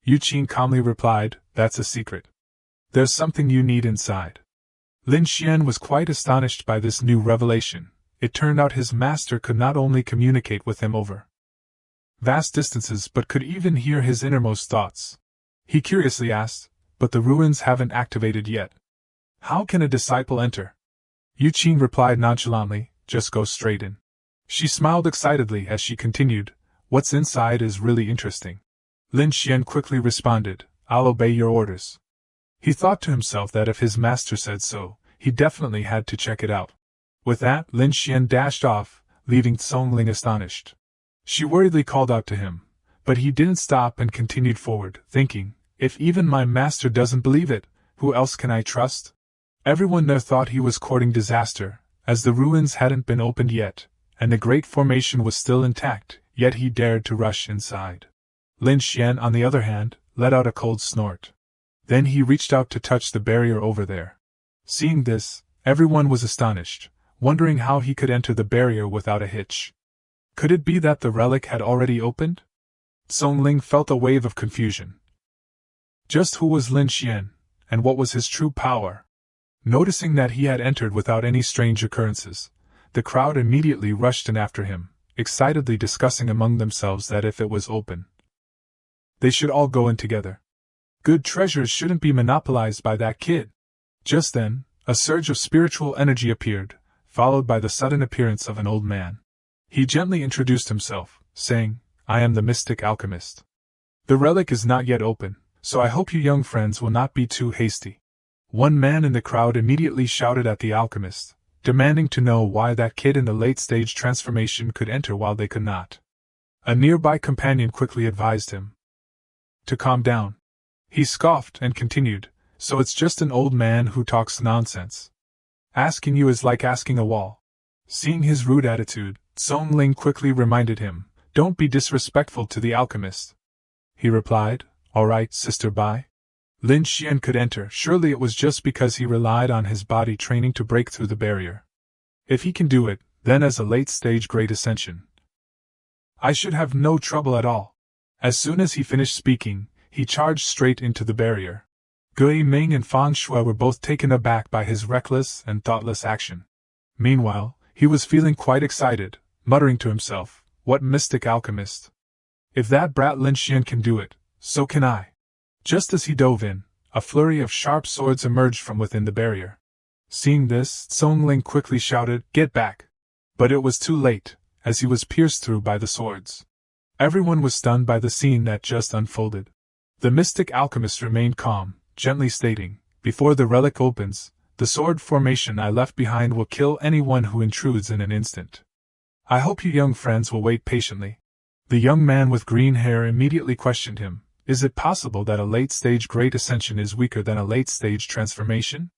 Yu Qing calmly replied, "That's a secret. There's something you need inside." Lin Xian was quite astonished by this new revelation. It turned out his master could not only communicate with him over vast distances but could even hear his innermost thoughts. He curiously asked, "But the ruins haven't activated yet. How can a disciple enter?" Yu Qing replied nonchalantly, "Just go straight in." She smiled excitedly as she continued, "What's inside is really interesting." Lin Xian quickly responded, "I'll obey your orders." He thought to himself that if his master said so, he definitely had to check it out. With that, Lin Xian dashed off, leaving Song Ling astonished. She worriedly called out to him, but he didn't stop and continued forward, thinking, "If even my master doesn't believe it, who else can I trust?" Everyone there thought he was courting disaster, as the ruins hadn't been opened yet, and the great formation was still intact, yet he dared to rush inside. Lin Xian, on the other hand, let out a cold snort. Then he reached out to touch the barrier over there. Seeing this, everyone was astonished, wondering how he could enter the barrier without a hitch. Could it be that the relic had already opened? Song Ling felt a wave of confusion. Just who was Lin Xian, and what was his true power? Noticing that he had entered without any strange occurrences, the crowd immediately rushed in after him, excitedly discussing among themselves that if it was open, they should all go in together. Good treasures shouldn't be monopolized by that kid. Just then, a surge of spiritual energy appeared, followed by the sudden appearance of an old man. He gently introduced himself, saying, "I am the mystic alchemist. The relic is not yet open, so I hope you young friends will not be too hasty." One man in the crowd immediately shouted at the alchemist, demanding to know why that kid in the late-stage transformation could enter while they could not. A nearby companion quickly advised him to calm down. He scoffed and continued, "So it's just an old man who talks nonsense. Asking you is like asking a wall." Seeing his rude attitude, Song Ling quickly reminded him, "Don't be disrespectful to the alchemist." He replied, "All right, Sister Bai." Lin Xian could enter, surely it was just because he relied on his body training to break through the barrier. If he can do it, then as a late-stage Great Ascension, I should have no trouble at all. As soon as he finished speaking, he charged straight into the barrier. Gui Ming and Fang Shui were both taken aback by his reckless and thoughtless action. Meanwhile, he was feeling quite excited, muttering to himself, "What mystic alchemist? If that brat Lin Xian can do it, so can I." Just as he dove in, a flurry of sharp swords emerged from within the barrier. Seeing this, Song Ling quickly shouted, "Get back!" But it was too late, as he was pierced through by the swords. Everyone was stunned by the scene that just unfolded. The mystic alchemist remained calm, gently stating, "Before the relic opens, the sword formation I left behind will kill anyone who intrudes in an instant. I hope you young friends will wait patiently." The young man with green hair immediately questioned him, "Is it possible that a late-stage Great Ascension is weaker than a late-stage transformation?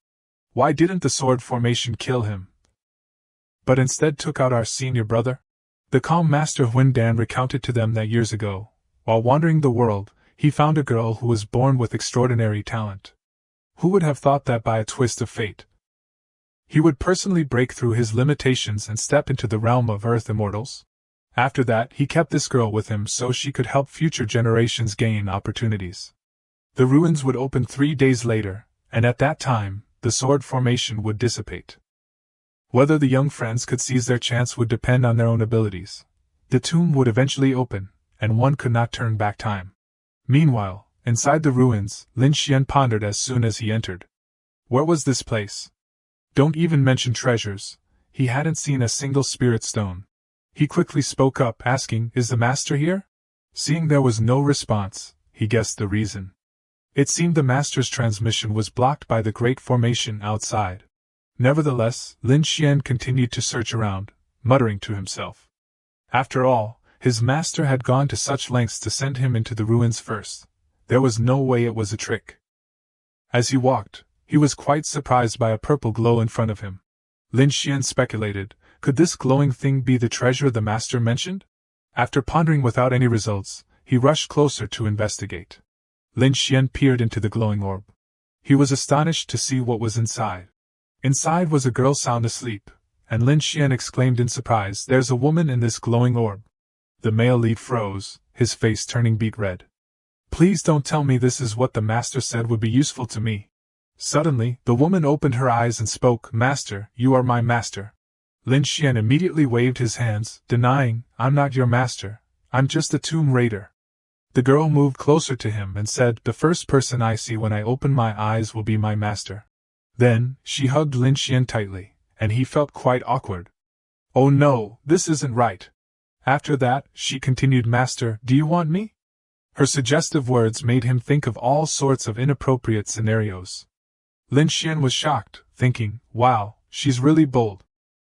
Why didn't the sword formation kill him, but instead took out our senior brother?" The calm Master Huindan recounted to them that years ago, while wandering the world, he found a girl who was born with extraordinary talent. Who would have thought that by a twist of fate, he would personally break through his limitations and step into the realm of Earth immortals? After that, he kept this girl with him so she could help future generations gain opportunities. The ruins would open 3 days later, and at that time, the sword formation would dissipate. Whether the young friends could seize their chance would depend on their own abilities. The tomb would eventually open, and one could not turn back time. Meanwhile, inside the ruins, Lin Xian pondered as soon as he entered. Where was this place? Don't even mention treasures, he hadn't seen a single spirit stone. He quickly spoke up, asking, "Is the master here?" Seeing there was no response, he guessed the reason. It seemed the master's transmission was blocked by the great formation outside. Nevertheless, Lin Xian continued to search around, muttering to himself. After all, his master had gone to such lengths to send him into the ruins first. There was no way it was a trick. As he walked, he was quite surprised by a purple glow in front of him. Lin Xian speculated, could this glowing thing be the treasure the master mentioned? After pondering without any results, he rushed closer to investigate. Lin Xian peered into the glowing orb. He was astonished to see what was inside. Inside was a girl sound asleep, and Lin Xian exclaimed in surprise, "There's a woman in this glowing orb." The male lead froze, his face turning beet red. "Please don't tell me this is what the master said would be useful to me." Suddenly, the woman opened her eyes and spoke, "Master, you are my master." Lin Xian immediately waved his hands, denying, "I'm not your master, I'm just a tomb raider." The girl moved closer to him and said, "The first person I see when I open my eyes will be my master." Then, she hugged Lin Xian tightly, and he felt quite awkward. "Oh no, this isn't right." After that, she continued, "Master, do you want me?" Her suggestive words made him think of all sorts of inappropriate scenarios. Lin Xian was shocked, thinking, "Wow, she's really bold."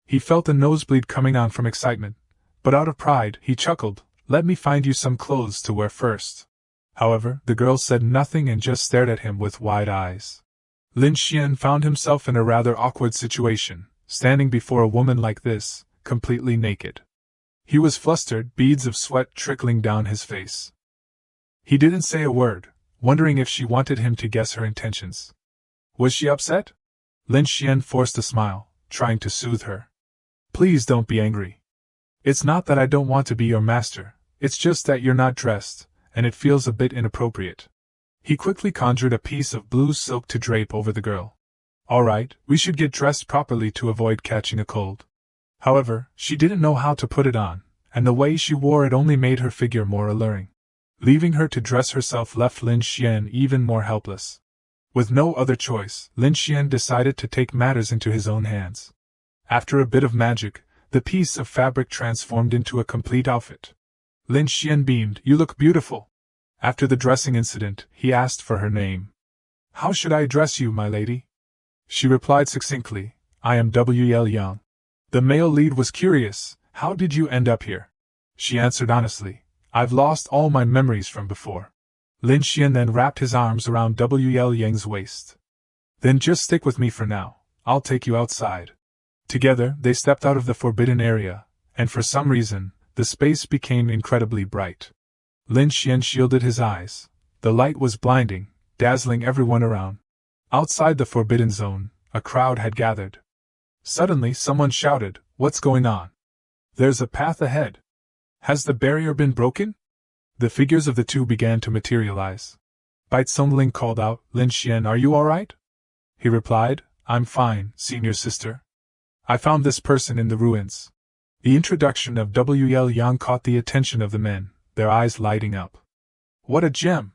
He felt a nosebleed coming on from excitement, but out of pride, he chuckled, "Let me find you some clothes to wear first." However, the girl said nothing and just stared at him with wide eyes. Lin Xian found himself in a rather awkward situation, standing before a woman like this, completely naked. He was flustered, beads of sweat trickling down his face. He didn't say a word, wondering if she wanted him to guess her intentions. Was she upset? Lin Xian forced a smile, trying to soothe her. "Please don't be angry. It's not that I don't want to be your master, it's just that you're not dressed, and it feels a bit inappropriate." He quickly conjured a piece of blue silk to drape over the girl. "All right, we should get dressed properly to avoid catching a cold." However, she didn't know how to put it on, and the way she wore it only made her figure more alluring. Leaving her to dress herself left Lin Xian even more helpless. With no other choice, Lin Xian decided to take matters into his own hands. After a bit of magic, the piece of fabric transformed into a complete outfit. Lin Xian beamed, "You look beautiful." After the dressing incident, he asked for her name. "How should I address you, my lady?" She replied succinctly, "I am W.L. Yang." The male lead was curious, "How did you end up here?" She answered honestly, "I've lost all my memories from before." Lin Xian then wrapped his arms around W.L. Yang's waist. "Then just stick with me for now, I'll take you outside." Together, they stepped out of the forbidden area, and for some reason, the space became incredibly bright. Lin Xian shielded his eyes. The light was blinding, dazzling everyone around. Outside the forbidden zone, a crowd had gathered. Suddenly someone shouted, "What's going on? There's a path ahead. Has the barrier been broken?" The figures of the two began to materialize. Bai Tsongling called out, "Lin Xian, are you alright?" He replied, "I'm fine, senior sister. I found this person in the ruins." The introduction of W.L. Yang caught the attention of the men, their eyes lighting up. What a gem!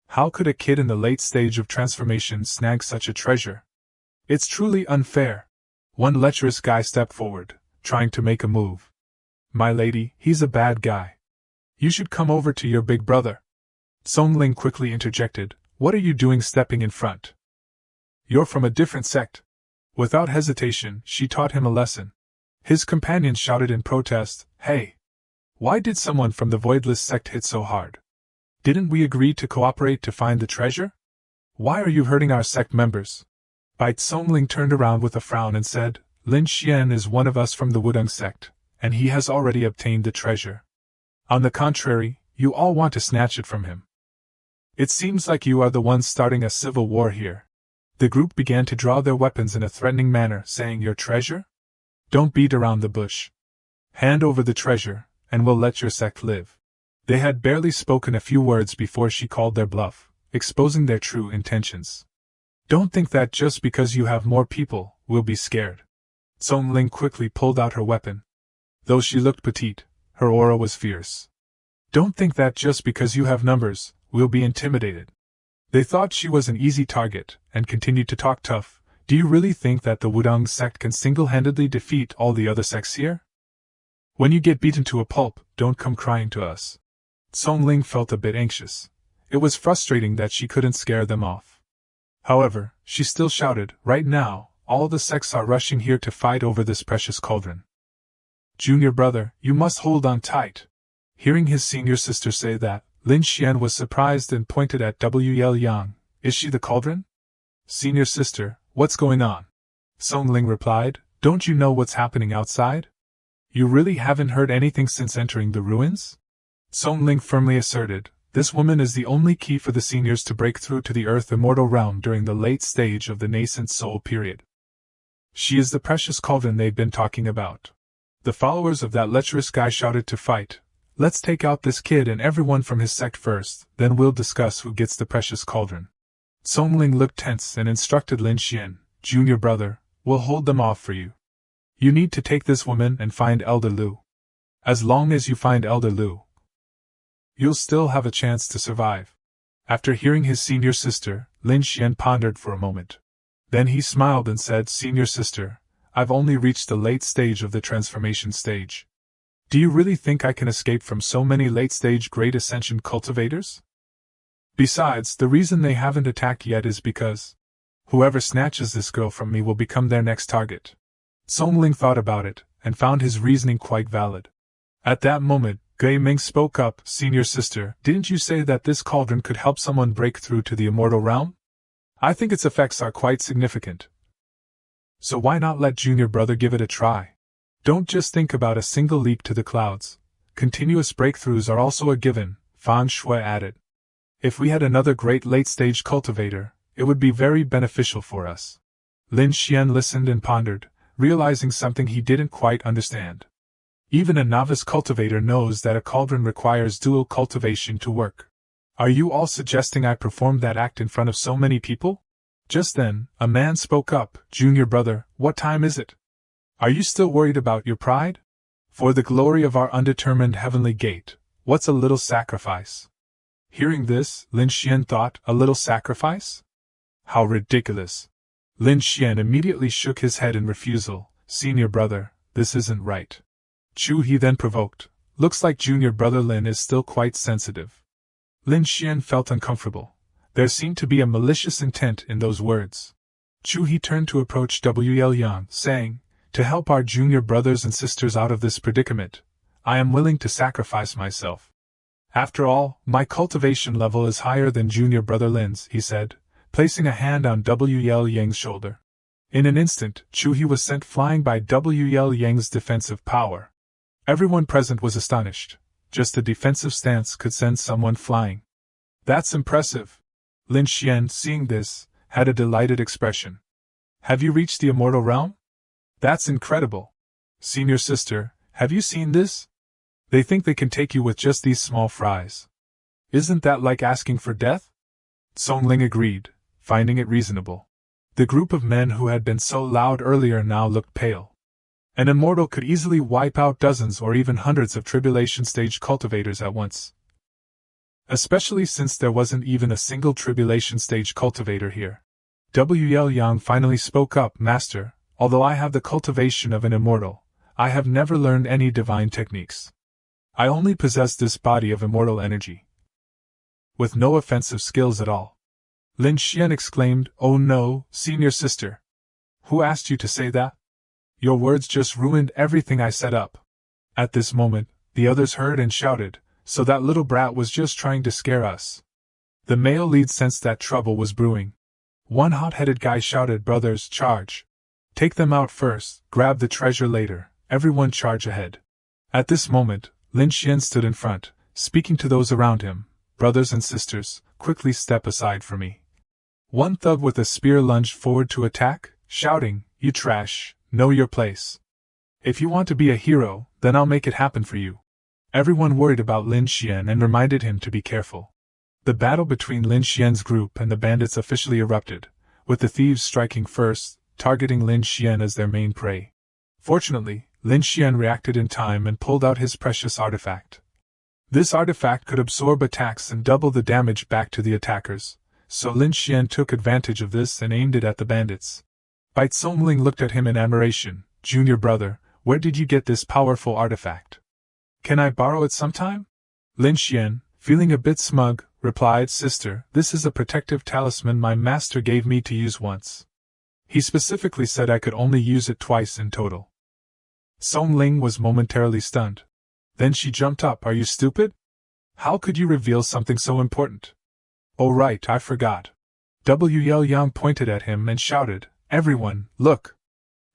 How could a kid in the late stage of transformation snag such a treasure? It's truly unfair. One lecherous guy stepped forward, trying to make a move. "My lady, he's a bad guy. You should come over to your big brother." Tsongling quickly interjected, "What are you doing stepping in front? You're from a different sect." Without hesitation, she taught him a lesson. His companions shouted in protest, "Hey! Why did someone from the Voidless sect hit so hard? Didn't we agree to cooperate to find the treasure? Why are you hurting our sect members?" Bai Tsongling turned around with a frown and said, "Lin Xian is one of us from the Wudong sect, and he has already obtained the treasure. On the contrary, you all want to snatch it from him. It seems like you are the ones starting a civil war here." The group began to draw their weapons in a threatening manner, saying, "Your treasure? Don't beat around the bush. Hand over the treasure, and we'll let your sect live." They had barely spoken a few words before she called their bluff, exposing their true intentions. "Don't think that just because you have more people, we'll be scared." Tsongling quickly pulled out her weapon. Though she looked petite, her aura was fierce. "Don't think that just because you have numbers, we'll be intimidated." They thought she was an easy target, and continued to talk tough. "Do you really think that the Wudong sect can single-handedly defeat all the other sects here? When you get beaten to a pulp, don't come crying to us. Song Ling felt a bit anxious. It was frustrating that she couldn't scare them off. However, she still shouted, right now, all the sects are rushing here to fight over this precious cauldron. Junior brother, you must hold on tight. Hearing his senior sister say that, Lin Xian was surprised and pointed at Wl Yang. Is she the cauldron? Senior sister, what's going on? Song Ling replied, don't you know what's happening outside? You really haven't heard anything since entering the ruins? Song Ling firmly asserted, this woman is the only key for the seniors to break through to the Earth Immortal realm during the late stage of the nascent soul period. She is the precious cauldron they've been talking about. The followers of that lecherous guy shouted to fight. Let's take out this kid and everyone from his sect first, then we'll discuss who gets the precious cauldron. Song Ling looked tense and instructed Lin Xian, Junior brother, we'll hold them off for you. You need to take this woman and find Elder Lu. As long as you find Elder Lu, you'll still have a chance to survive. After hearing his senior sister, Lin Xian pondered for a moment. Then he smiled and said, Senior sister, I've only reached the late stage of the transformation stage. Do you really think I can escape from so many late-stage Great Ascension cultivators? Besides, the reason they haven't attacked yet is because whoever snatches this girl from me will become their next target. Song Ling thought about it, and found his reasoning quite valid. At that moment, Gui Ming spoke up, Senior sister, didn't you say that this cauldron could help someone break through to the immortal realm? I think its effects are quite significant. So why not let Junior brother give it a try? Don't just think about a single leap to the clouds. Continuous breakthroughs are also a given, Fan Shui added. If we had another great late-stage cultivator, it would be very beneficial for us. Lin Xian listened and pondered, realizing something he didn't quite understand. Even a novice cultivator knows that a cauldron requires dual cultivation to work. Are you all suggesting I perform that act in front of so many people? Just then, a man spoke up, Junior brother, what time is it? Are you still worried about your pride? For the glory of our undetermined heavenly gate, what's a little sacrifice? Hearing this, Lin Xian thought, a little sacrifice? How ridiculous! Lin Xian immediately shook his head in refusal, Senior brother, this isn't right. Chu he then provoked, looks like Junior brother Lin is still quite sensitive. Lin Xian felt uncomfortable. There seemed to be a malicious intent in those words. Chu he turned to approach Wl Yang, saying, to help our junior brothers and sisters out of this predicament, I am willing to sacrifice myself. After all, my cultivation level is higher than junior brother Lin's, he said, placing a hand on Wl Yang's shoulder. In an instant, Chu He was sent flying by Wl Yang's defensive power. Everyone present was astonished. Just a defensive stance could send someone flying. That's impressive. Lin Xian, seeing this, had a delighted expression. Have you reached the immortal realm? That's incredible. Senior sister, have you seen this? They think they can take you with just these small fries. Isn't that like asking for death? Song Ling agreed, finding it reasonable. The group of men who had been so loud earlier now looked pale. An immortal could easily wipe out dozens or even hundreds of tribulation stage cultivators at once. Especially since there wasn't even a single tribulation stage cultivator here. Wl Yang finally spoke up, Master, although I have the cultivation of an immortal, I have never learned any divine techniques. I only possess this body of immortal energy, with no offensive skills at all. Lin Xian exclaimed, Oh no, senior sister. Who asked you to say that? Your words just ruined everything I set up. At this moment, the others heard and shouted, so that little brat was just trying to scare us. The male lead sensed that trouble was brewing. One hot-headed guy shouted, Brothers, charge. Take them out first, grab the treasure later, everyone charge ahead. At this moment, Lin Xian stood in front, speaking to those around him, Brothers and sisters, quickly step aside for me. One thug with a spear lunged forward to attack, shouting, You trash, know your place. If you want to be a hero, then I'll make it happen for you. Everyone worried about Lin Xian and reminded him to be careful. The battle between Lin Xian's group and the bandits officially erupted, with the thieves striking first, targeting Lin Xian as their main prey. Fortunately, Lin Xian reacted in time and pulled out his precious artifact. This artifact could absorb attacks and double the damage back to the attackers, so Lin Xian took advantage of this and aimed it at the bandits. Bai Tsongling looked at him in admiration. Junior brother, Where did you get this powerful artifact? Can I borrow it sometime? Lin Xian, feeling a bit smug, replied, Sister, this is a protective talisman my master gave me to use once. He specifically said I could only use it twice in total. Song Ling was momentarily stunned. Then she jumped up. Are you stupid? How could you reveal something so important? Oh right, I forgot. W. Yang pointed at him and shouted, Everyone, look!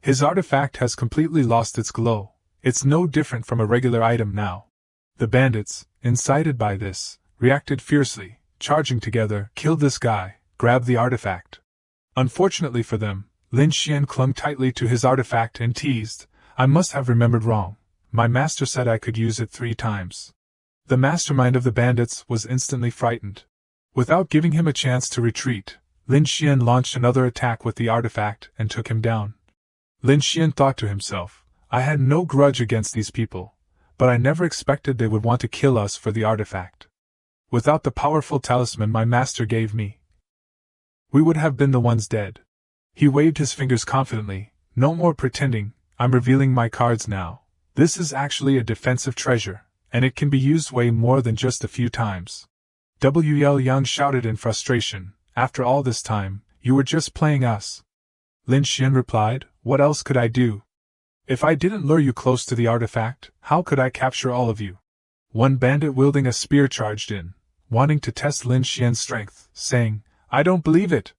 His artifact has completely lost its glow. It's no different from a regular item now. The bandits, incited by this, reacted fiercely, charging together, killed this guy, grabbed the artifact. Unfortunately for them, Lin Xian clung tightly to his artifact and teased, I must have remembered wrong. My master said I could use it 3 times. The mastermind of the bandits was instantly frightened. Without giving him a chance to retreat, Lin Xian launched another attack with the artifact and took him down. Lin Xian thought to himself, I had no grudge against these people, but I never expected they would want to kill us for the artifact. Without the powerful talisman my master gave me, we would have been the ones dead. He waved his fingers confidently, no more pretending, I'm revealing my cards now. This is actually a defensive treasure, and it can be used way more than just a few times. W. Yang shouted in frustration, After all this time, you were just playing us. Lin Xian replied, What else could I do? If I didn't lure you close to the artifact, how could I capture all of you? One bandit wielding a spear charged in, wanting to test Lin Xian's strength, saying, I don't believe it.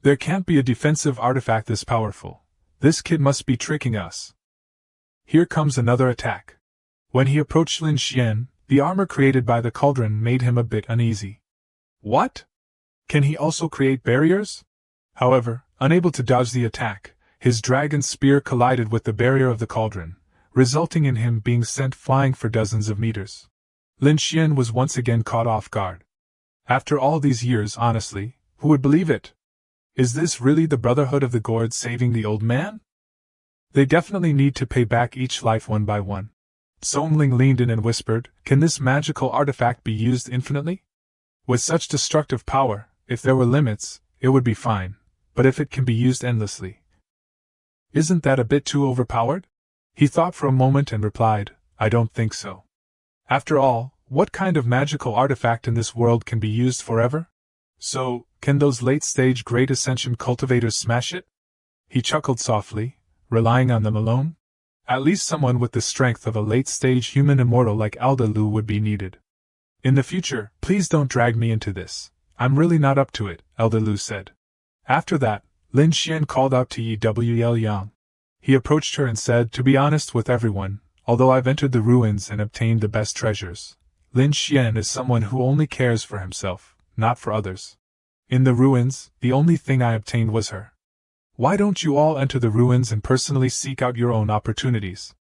There can't be a defensive artifact this powerful. This kid must be tricking us. Here comes another attack. When he approached Lin Xian, the armor created by the cauldron made him a bit uneasy. What? Can he also create barriers? However, unable to dodge the attack, his dragon spear collided with the barrier of the cauldron, resulting in him being sent flying for dozens of meters. Lin Xian was once again caught off guard. After all these years, honestly, who would believe it? Is this really the Brotherhood of the Gourd saving the old man? They definitely need to pay back each life one by one. Song Ling leaned in and whispered, Can this magical artifact be used infinitely? With such destructive power, if there were limits, it would be fine, but if it can be used endlessly, isn't that a bit too overpowered? He thought for a moment and replied, I don't think so. After all, what kind of magical artifact in this world can be used forever? So, can those late-stage Great Ascension cultivators smash it? He chuckled softly, relying on them alone? At least someone with the strength of a late-stage human immortal like Alda Lu would be needed. In the future, please don't drag me into this. I'm really not up to it, Alda Lu said. After that, Lin Xian called out to W. Yang. He approached her and said, To be honest with everyone, although I've entered the ruins and obtained the best treasures, Lin Xian is someone who only cares for himself, not for others. In the ruins, the only thing I obtained was her. Why don't you all enter the ruins and personally seek out your own opportunities?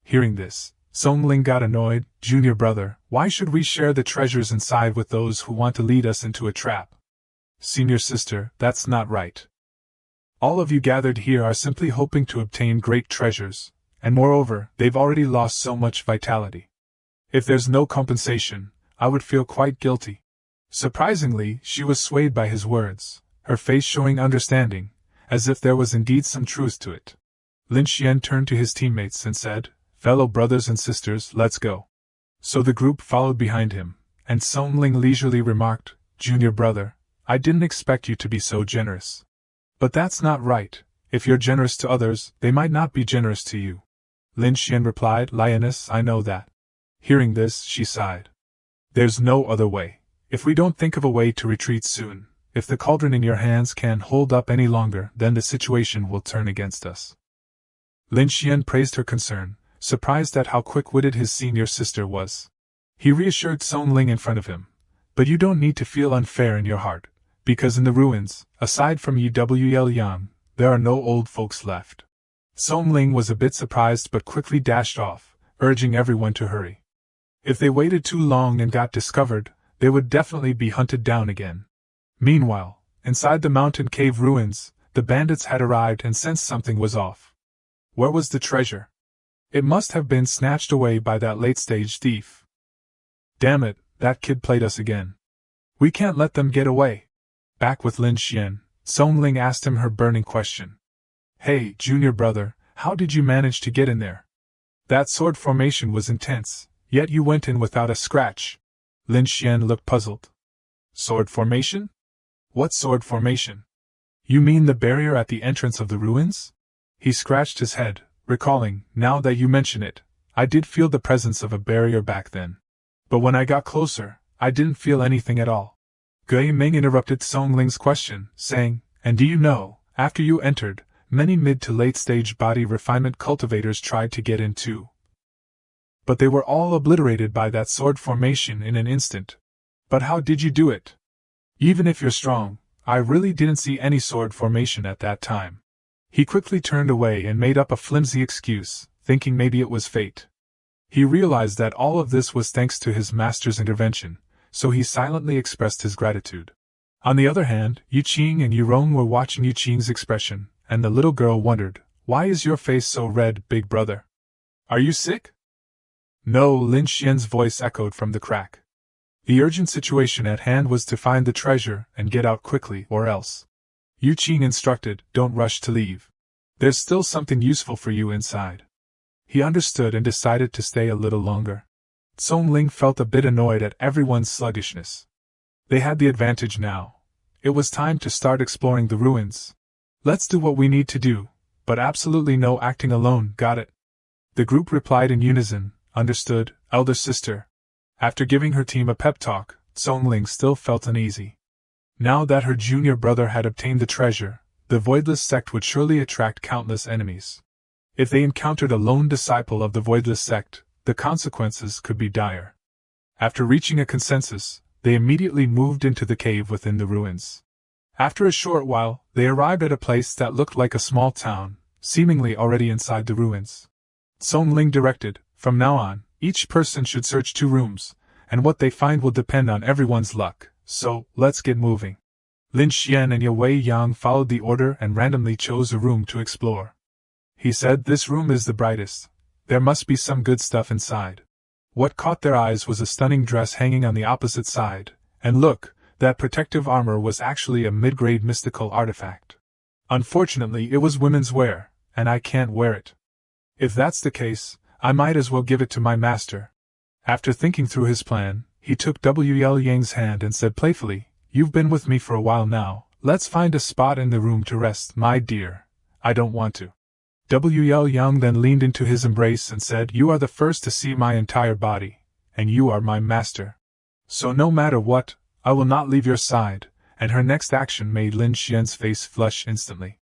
Hearing this, Song Ling got annoyed. Junior brother, why should we share the treasures inside with those who want to lead us into a trap? Senior sister, that's not right. All of you gathered here are simply hoping to obtain great treasures, and moreover, they've already lost so much vitality. If there's no compensation, I would feel quite guilty. Surprisingly, she was swayed by his words, her face showing understanding, as if there was indeed some truth to it. Lin Xian turned to his teammates and said, Fellow brothers and sisters, let's go. So the group followed behind him, and Song Ling leisurely remarked, Junior brother, I didn't expect you to be so generous. But that's not right. If you're generous to others, they might not be generous to you. Lin Xian replied, Lioness, I know that. Hearing this, she sighed. There's no other way. If we don't think of a way to retreat soon, if the cauldron in your hands can't hold up any longer, then the situation will turn against us. Lin Xian praised her concern, surprised at how quick-witted his senior sister was. He reassured Song Ling in front of him, But you don't need to feel unfair in your heart, because in the ruins, aside from W. Yang, there are no old folks left. Song Ling was a bit surprised but quickly dashed off, urging everyone to hurry. If they waited too long and got discovered, they would definitely be hunted down again. Meanwhile, inside the mountain cave ruins, the bandits had arrived and sensed something was off. Where was the treasure? It must have been snatched away by that late-stage thief. Damn it, that kid played us again. We can't let them get away. Back with Lin Xian, Song Ling asked him her burning question. Hey, junior brother, how did you manage to get in there? That sword formation was intense, yet you went in without a scratch. Lin Xian looked puzzled. Sword formation? What sword formation? You mean the barrier at the entrance of the ruins? He scratched his head, recalling, now that you mention it, I did feel the presence of a barrier back then. But when I got closer, I didn't feel anything at all. Gui Ming interrupted Song Ling's question, saying, and do you know, after you entered, many mid to late stage body refinement cultivators tried to get in too. But they were all obliterated by that sword formation in an instant. But how did you do it? Even if you're strong, I really didn't see any sword formation at that time. He quickly turned away and made up a flimsy excuse, thinking maybe it was fate. He realized that all of this was thanks to his master's intervention, so he silently expressed his gratitude. On the other hand, Yu Qing and Yu Rong were watching Yu Qing's expression, and the little girl wondered, why is your face so red, big brother? Are you sick? No, Lin Xian's voice echoed from the crack. The urgent situation at hand was to find the treasure and get out quickly, or else. Yu Qing instructed, don't rush to leave. There's still something useful for you inside. He understood and decided to stay a little longer. Song Ling felt a bit annoyed at everyone's sluggishness. They had the advantage now. It was time to start exploring the ruins. Let's do what we need to do, but absolutely no acting alone, got it? The group replied in unison, understood, elder sister. After giving her team a pep talk, Song Ling still felt uneasy. Now that her junior brother had obtained the treasure, the Voidless sect would surely attract countless enemies. If they encountered a lone disciple of the Voidless sect, the consequences could be dire. After reaching a consensus, they immediately moved into the cave within the ruins. After a short while, they arrived at a place that looked like a small town, seemingly already inside the ruins. Song Ling directed, from now on, each person should search 2 rooms, and what they find will depend on everyone's luck, so, let's get moving. Lin Xian and Wei Yang followed the order and randomly chose a room to explore. He said this room is the brightest. There must be some good stuff inside. What caught their eyes was a stunning dress hanging on the opposite side, and look, that protective armor was actually a mid-grade mystical artifact. Unfortunately, it was women's wear, and I can't wear it. If that's the case, I might as well give it to my master. After thinking through his plan, he took W.L. Yang's hand and said playfully, you've been with me for a while now, let's find a spot in the room to rest, my dear. I don't want to. W.L. Yang then leaned into his embrace and said, you are the first to see my entire body, and you are my master. So no matter what, I will not leave your side, and her next action made Lin Xian's face flush instantly.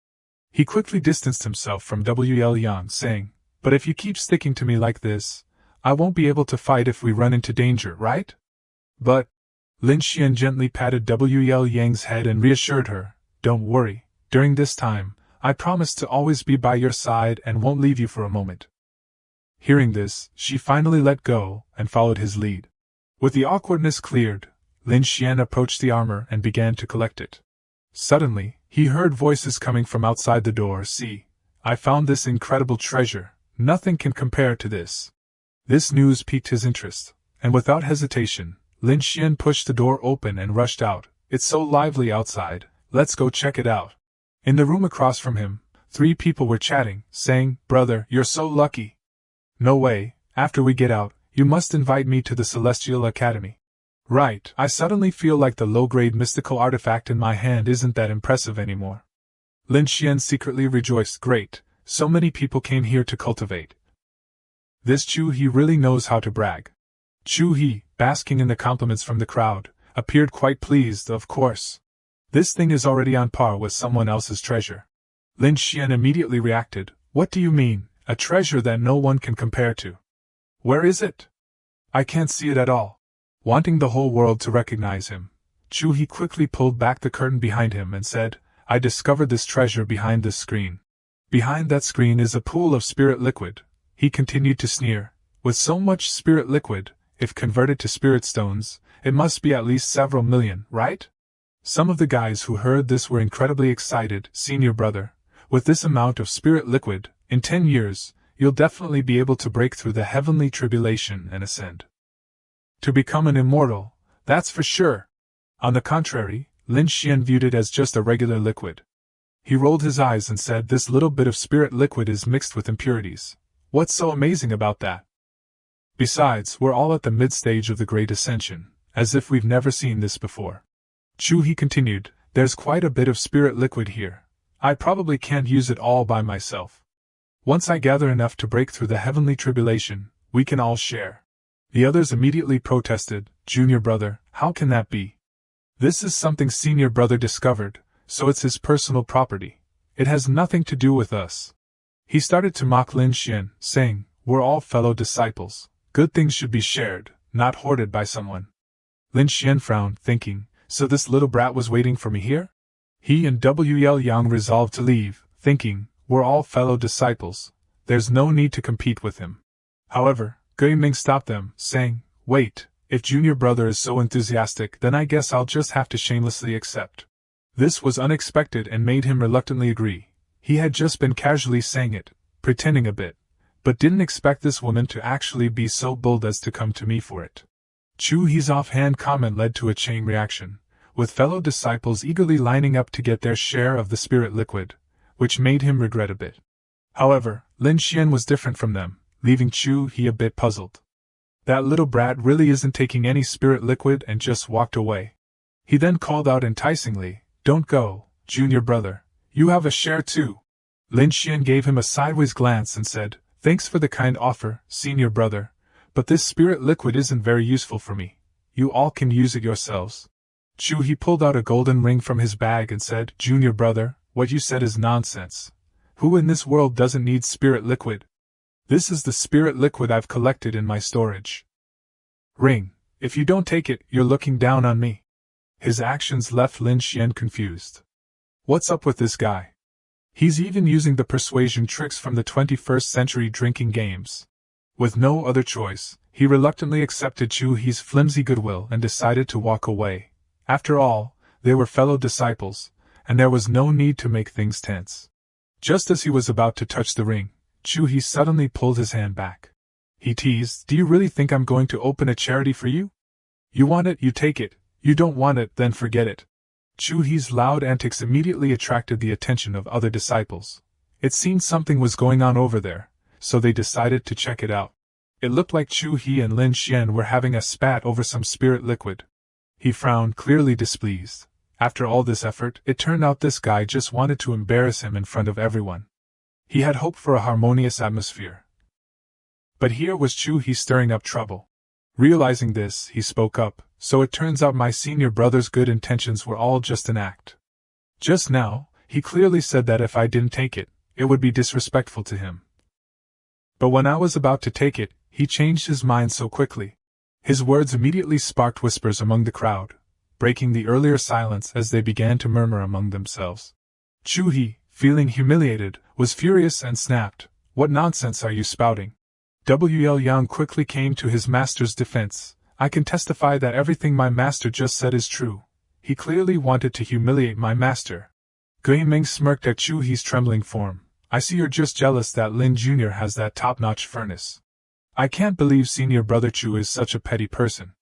He quickly distanced himself from W.L. Yang, saying, but if you keep sticking to me like this, I won't be able to fight if we run into danger, right? But, Lin Xian gently patted W.L. Yang's head and reassured her, don't worry, during this time, I promise to always be by your side and won't leave you for a moment. Hearing this, she finally let go and followed his lead. With the awkwardness cleared, Lin Xian approached the armor and began to collect it. Suddenly, he heard voices coming from outside the door. See, I found this incredible treasure. Nothing can compare to this. This news piqued his interest, and without hesitation, Lin Xian pushed the door open and rushed out. It's so lively outside, let's go check it out. In the room across from him, 3 people were chatting, saying, brother, you're so lucky. No way, after we get out, you must invite me to the Celestial Academy. Right, I suddenly feel like the low-grade mystical artifact in my hand isn't that impressive anymore. Lin Xian secretly rejoiced, great, so many people came here to cultivate. This Chu He really knows how to brag. Chu He, basking in the compliments from the crowd, appeared quite pleased, of course. This thing is already on par with someone else's treasure. Lin Xian immediately reacted, what do you mean, a treasure that no one can compare to? Where is it? I can't see it at all. Wanting the whole world to recognize him, Chu He quickly pulled back the curtain behind him and said, I discovered this treasure behind this screen. Behind that screen is a pool of spirit liquid. He continued to sneer, with so much spirit liquid, if converted to spirit stones, it must be at least several million, right? Some of the guys who heard this were incredibly excited. Senior brother, with this amount of spirit liquid, in 10 years, you'll definitely be able to break through the heavenly tribulation and ascend. To become an immortal, that's for sure. On the contrary, Lin Xian viewed it as just a regular liquid. He rolled his eyes and said, this little bit of spirit liquid is mixed with impurities. What's so amazing about that? Besides, we're all at the mid-stage of the Great Ascension, as if we've never seen this before. Chu, he continued, there's quite a bit of spirit liquid here. I probably can't use it all by myself. Once I gather enough to break through the heavenly tribulation, we can all share. The others immediately protested, Junior brother, how can that be? This is something Senior brother discovered, so it's his personal property. It has nothing to do with us. He started to mock Lin Xian, saying, we're all fellow disciples. Good things should be shared, not hoarded by someone. Lin Xian frowned, thinking, so this little brat was waiting for me here? He and W.L. Yang resolved to leave, thinking, we're all fellow disciples. There's no need to compete with him. However, Gui Ming stopped them, saying, wait, if Junior brother is so enthusiastic, then I guess I'll just have to shamelessly accept. This was unexpected and made him reluctantly agree. He had just been casually saying it, pretending a bit, but didn't expect this woman to actually be so bold as to come to me for it. Chu He's offhand comment led to a chain reaction, with fellow disciples eagerly lining up to get their share of the spirit liquid, which made him regret a bit. However, Lin Xian was different from them, leaving Chu He a bit puzzled. That little brat really isn't taking any spirit liquid and just walked away. He then called out enticingly, don't go, Junior brother, you have a share too. Lin Xian gave him a sideways glance and said, thanks for the kind offer, Senior brother, but this spirit liquid isn't very useful for me. You all can use it yourselves. Chu He pulled out a golden ring from his bag and said, Junior brother, what you said is nonsense. Who in this world doesn't need spirit liquid? This is the spirit liquid I've collected in my storage. Ring, if you don't take it, you're looking down on me. His actions left Lin Xian confused. What's up with this guy? He's even using the persuasion tricks from the 21st century drinking games. With no other choice, he reluctantly accepted Chu He's flimsy goodwill and decided to walk away. After all, they were fellow disciples, and there was no need to make things tense. Just as he was about to touch the ring, Chu He suddenly pulled his hand back. He teased, do you really think I'm going to open a charity for you? You want it, you take it. You don't want it, then forget it. Chu He's loud antics immediately attracted the attention of other disciples. It seemed something was going on over there, so they decided to check it out. It looked like Chu He and Lin Xian were having a spat over some spirit liquid. He frowned, clearly displeased. After all this effort, it turned out this guy just wanted to embarrass him in front of everyone. He had hoped for a harmonious atmosphere. But here was Chu He stirring up trouble. Realizing this, he spoke up, so it turns out my senior brother's good intentions were all just an act. Just now, he clearly said that if I didn't take it, it would be disrespectful to him. But when I was about to take it, he changed his mind so quickly. His words immediately sparked whispers among the crowd, breaking the earlier silence as they began to murmur among themselves. Chu He, feeling humiliated, was furious and snapped, what nonsense are you spouting? W.L. Yang quickly came to his master's defense. I can testify that everything my master just said is true. He clearly wanted to humiliate my master. Gui Ming smirked at Chu He's trembling form. I see you're just jealous that Lin Jr. has that top-notch furnace. I can't believe Senior Brother Chu is such a petty person.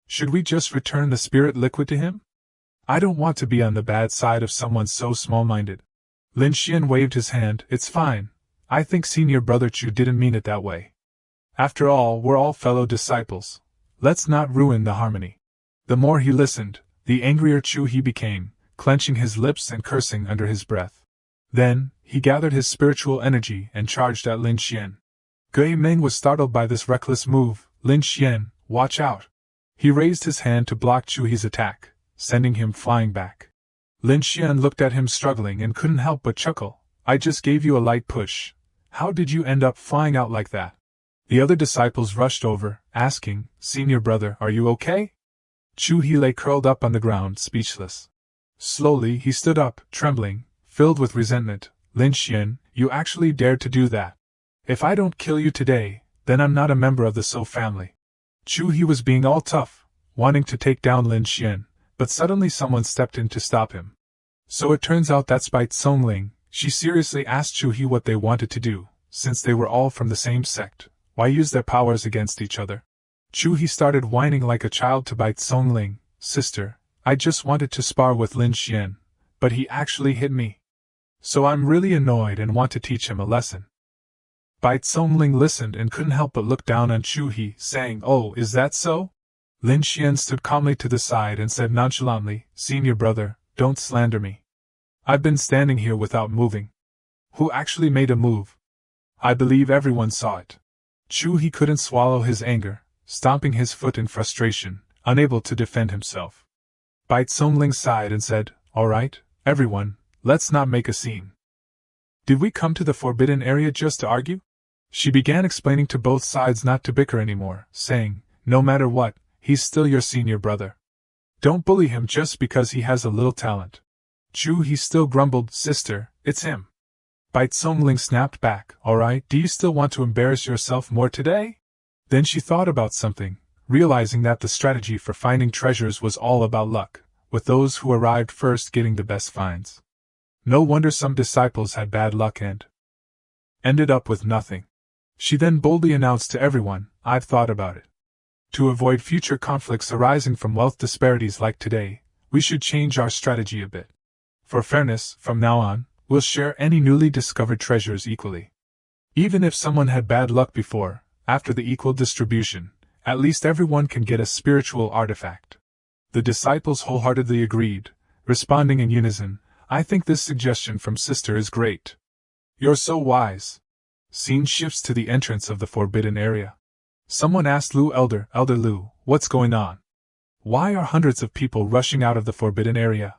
Should we just return the spirit liquid to him? I don't want to be on the bad side of someone so small-minded. Lin Xian waved his hand. It's fine. I think Senior Brother Chu didn't mean it that way. After all, we're all fellow disciples. Let's not ruin the harmony. The more he listened, the angrier Chu He became, clenching his lips and cursing under his breath. Then, he gathered his spiritual energy and charged at Lin Xian. Gui Ming was startled by this reckless move. Lin Xian, watch out. He raised his hand to block Chu He's attack, sending him flying back. Lin Xian looked at him struggling and couldn't help but chuckle. I just gave you a light push. How did you end up flying out like that? The other disciples rushed over, asking, Senior brother, are you okay? Chu He lay curled up on the ground, speechless. Slowly he stood up, trembling, filled with resentment. Lin Xian, you actually dared to do that. If I don't kill you today, then I'm not a member of the So family. Chu He was being all tough, wanting to take down Lin Xian, but suddenly someone stepped in to stop him. So it turns out that's Bai Tsongling. She seriously asked Chu He what they wanted to do, since they were all from the same sect. Why use their powers against each other? Chu He started whining like a child to Bai Tsongling. Sister, I just wanted to spar with Lin Xian, but he actually hit me. So I'm really annoyed and want to teach him a lesson. Bai Tsongling listened and couldn't help but look down on Chu He, saying, "Oh, is that so?" Lin Xian stood calmly to the side and said nonchalantly, "Senior brother, don't slander me. I've been standing here without moving." "Who actually made a move?" "I believe everyone saw it." Chu He couldn't swallow his anger, stomping his foot in frustration, unable to defend himself. Bai Tsongling sighed and said, "All right, everyone, let's not make a scene. Did we come to the forbidden area just to argue?" She began explaining to both sides not to bicker anymore, saying, "No matter what, he's still your senior brother. Don't bully him just because he has a little talent." Chu He still grumbled, "Sister, it's him." Bai Tsongling snapped back, "All right, do you still want to embarrass yourself more today?" Then she thought about something, realizing that the strategy for finding treasures was all about luck, with those who arrived first getting the best finds. No wonder some disciples had bad luck and ended up with nothing. She then boldly announced to everyone, "I've thought about it. To avoid future conflicts arising from wealth disparities like today, we should change our strategy a bit. For fairness, from now on, we'll share any newly discovered treasures equally. Even if someone had bad luck before, after the equal distribution, at least everyone can get a spiritual artifact." The disciples wholeheartedly agreed, responding in unison, "I think this suggestion from Sister is great. You're so wise." Scene shifts to the entrance of the forbidden area. Someone asked Elder Lu, "What's going on? Why are hundreds of people rushing out of the forbidden area?"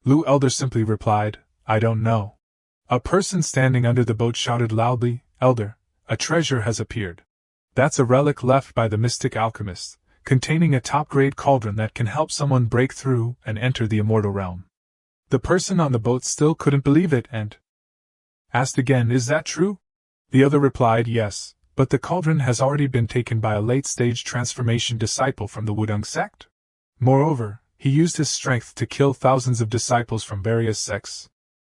Elder simply replied, "I don't know." A person standing under the boat shouted loudly, "Elder, a treasure has appeared. That's a relic left by the mystic alchemist, containing a top-grade cauldron that can help someone break through and enter the immortal realm." The person on the boat still couldn't believe it and asked again, "Is that true?" The other replied, "Yes, but the cauldron has already been taken by a late-stage transformation disciple from the Wudong sect. Moreover, he used his strength to kill thousands of disciples from various sects."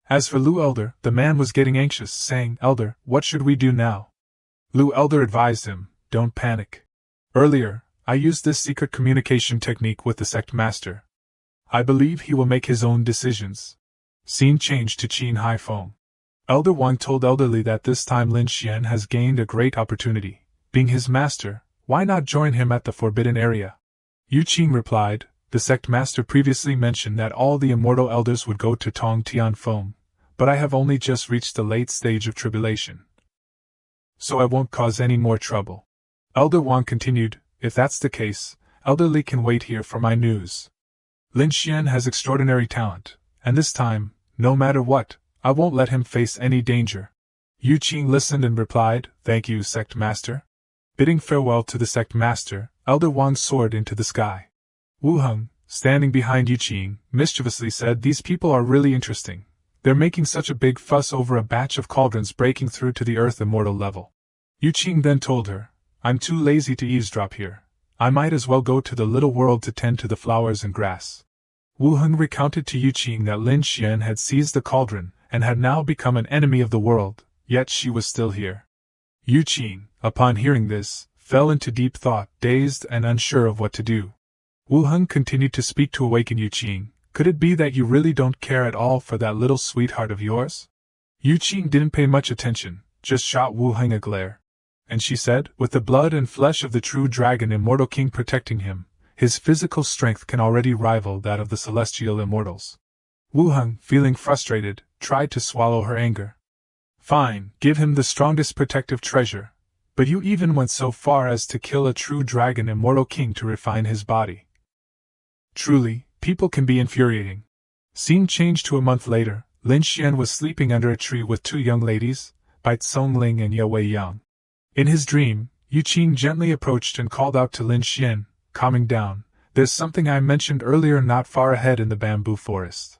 As for Elder, the man was getting anxious, saying, "Elder, what should we do now?" Elder advised him, "Don't panic. Earlier, I used this secret communication technique with the sect master. I believe he will make his own decisions." Scene changed to Qin Hai Feng. Elder Wang told Elderly that this time Lin Xian has gained a great opportunity. Being his master, why not join him at the forbidden area? Yu Qing replied, "The sect master previously mentioned that all the immortal elders would go to Tong Tianfeng, but I have only just reached the late stage of tribulation, so I won't cause any more trouble." Elder Wang continued, "If that's the case, Elderly can wait here for my news. Lin Xian has extraordinary talent, and this time, no matter what, I won't let him face any danger." Yu Qing listened and replied, "Thank you, Sect Master." Bidding farewell to the Sect Master, Elder Wang soared into the sky. Wu Heng, standing behind Yu Qing, mischievously said, "These people are really interesting. They're making such a big fuss over a batch of cauldrons breaking through to the Earth immortal level." Yu Qing then told her, "I'm too lazy to eavesdrop here. I might as well go to the little world to tend to the flowers and grass." Wu Heng recounted to Yu Qing that Lin Xian had seized the cauldron and had now become an enemy of the world, yet she was still here. Yu Qing, upon hearing this, fell into deep thought, dazed and unsure of what to do. Wu Heng continued to speak to awaken Yu Qing, "Could it be that you really don't care at all for that little sweetheart of yours?" Yu Qing didn't pay much attention, just shot Wu Heng a glare. And she said, "With the blood and flesh of the true dragon immortal king protecting him, his physical strength can already rival that of the celestial immortals." Wu Heng, feeling frustrated, tried to swallow her anger. "Fine, give him the strongest protective treasure, but you even went so far as to kill a true dragon immortal king to refine his body. Truly, people can be infuriating." Scene changed to a month later. Lin Xian was sleeping under a tree with two young ladies, Bai Tsongling and Ye Wei Yang. In his dream, Yu Qing gently approached and called out to Lin Xian, calming down, "There's something I mentioned earlier not far ahead in the bamboo forest."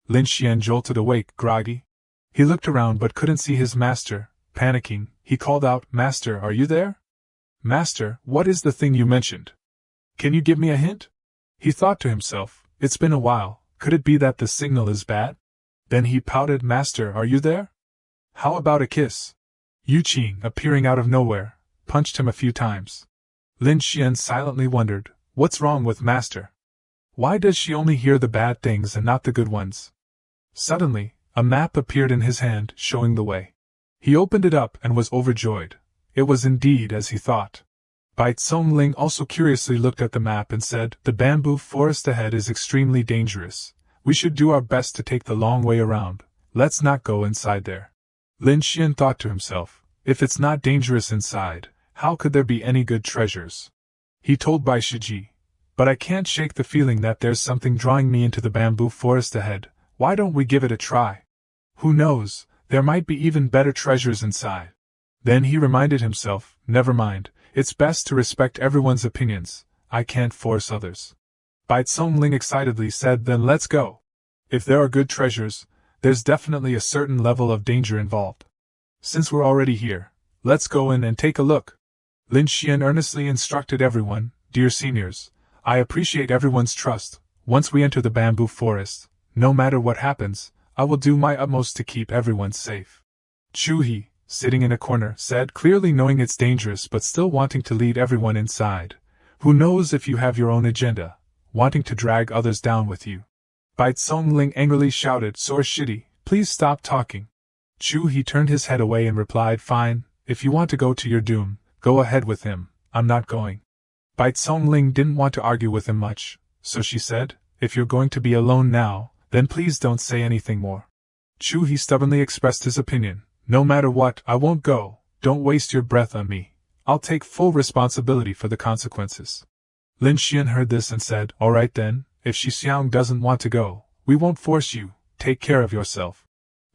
Lin Xian jolted awake, groggy. He looked around but couldn't see his master. Panicking, he called out, "Master, are you there? Master, what is the thing you mentioned? Can you give me a hint?" He thought to himself, "It's been a while, could it be that the signal is bad?" Then he pouted, "Master, are you there? How about a kiss?" Yu Qing, appearing out of nowhere, punched him a few times. Lin Xian silently wondered, what's wrong with Master? Why does she only hear the bad things and not the good ones? Suddenly, a map appeared in his hand, showing the way. He opened it up and was overjoyed. It was indeed as he thought. Bai Tsongling also curiously looked at the map and said, "The bamboo forest ahead is extremely dangerous. We should do our best to take the long way around. Let's not go inside there." Lin Xian thought to himself, if it's not dangerous inside, how could there be any good treasures? He told Bai Shiji, "But I can't shake the feeling that there's something drawing me into the bamboo forest ahead. Why don't we give it a try? Who knows, there might be even better treasures inside." Then he reminded himself, never mind, it's best to respect everyone's opinions, I can't force others. Bai Tsongling excitedly said, "Then let's go. If there are good treasures, there's definitely a certain level of danger involved. Since we're already here, let's go in and take a look." Lin Xian earnestly instructed everyone, "Dear seniors, I appreciate everyone's trust. Once we enter the bamboo forest, no matter what happens, I will do my utmost to keep everyone safe." Chu He, sitting in a corner, said, clearly knowing it's dangerous but still wanting to lead everyone inside, "Who knows if you have your own agenda, wanting to drag others down with you?" Bai Tsongling angrily shouted, "Soar Shitty, please stop talking." Chu He turned his head away and replied, "Fine, if you want to go to your doom, go ahead with him, I'm not going." Bai Tsongling didn't want to argue with him much, so she said, "If you're going to be alone now, then please don't say anything more." Chu He stubbornly expressed his opinion, "No matter what, I won't go, don't waste your breath on me. I'll take full responsibility for the consequences." Lin Xian heard this and said, "All right then, if Shi Xiang doesn't want to go, we won't force you, take care of yourself."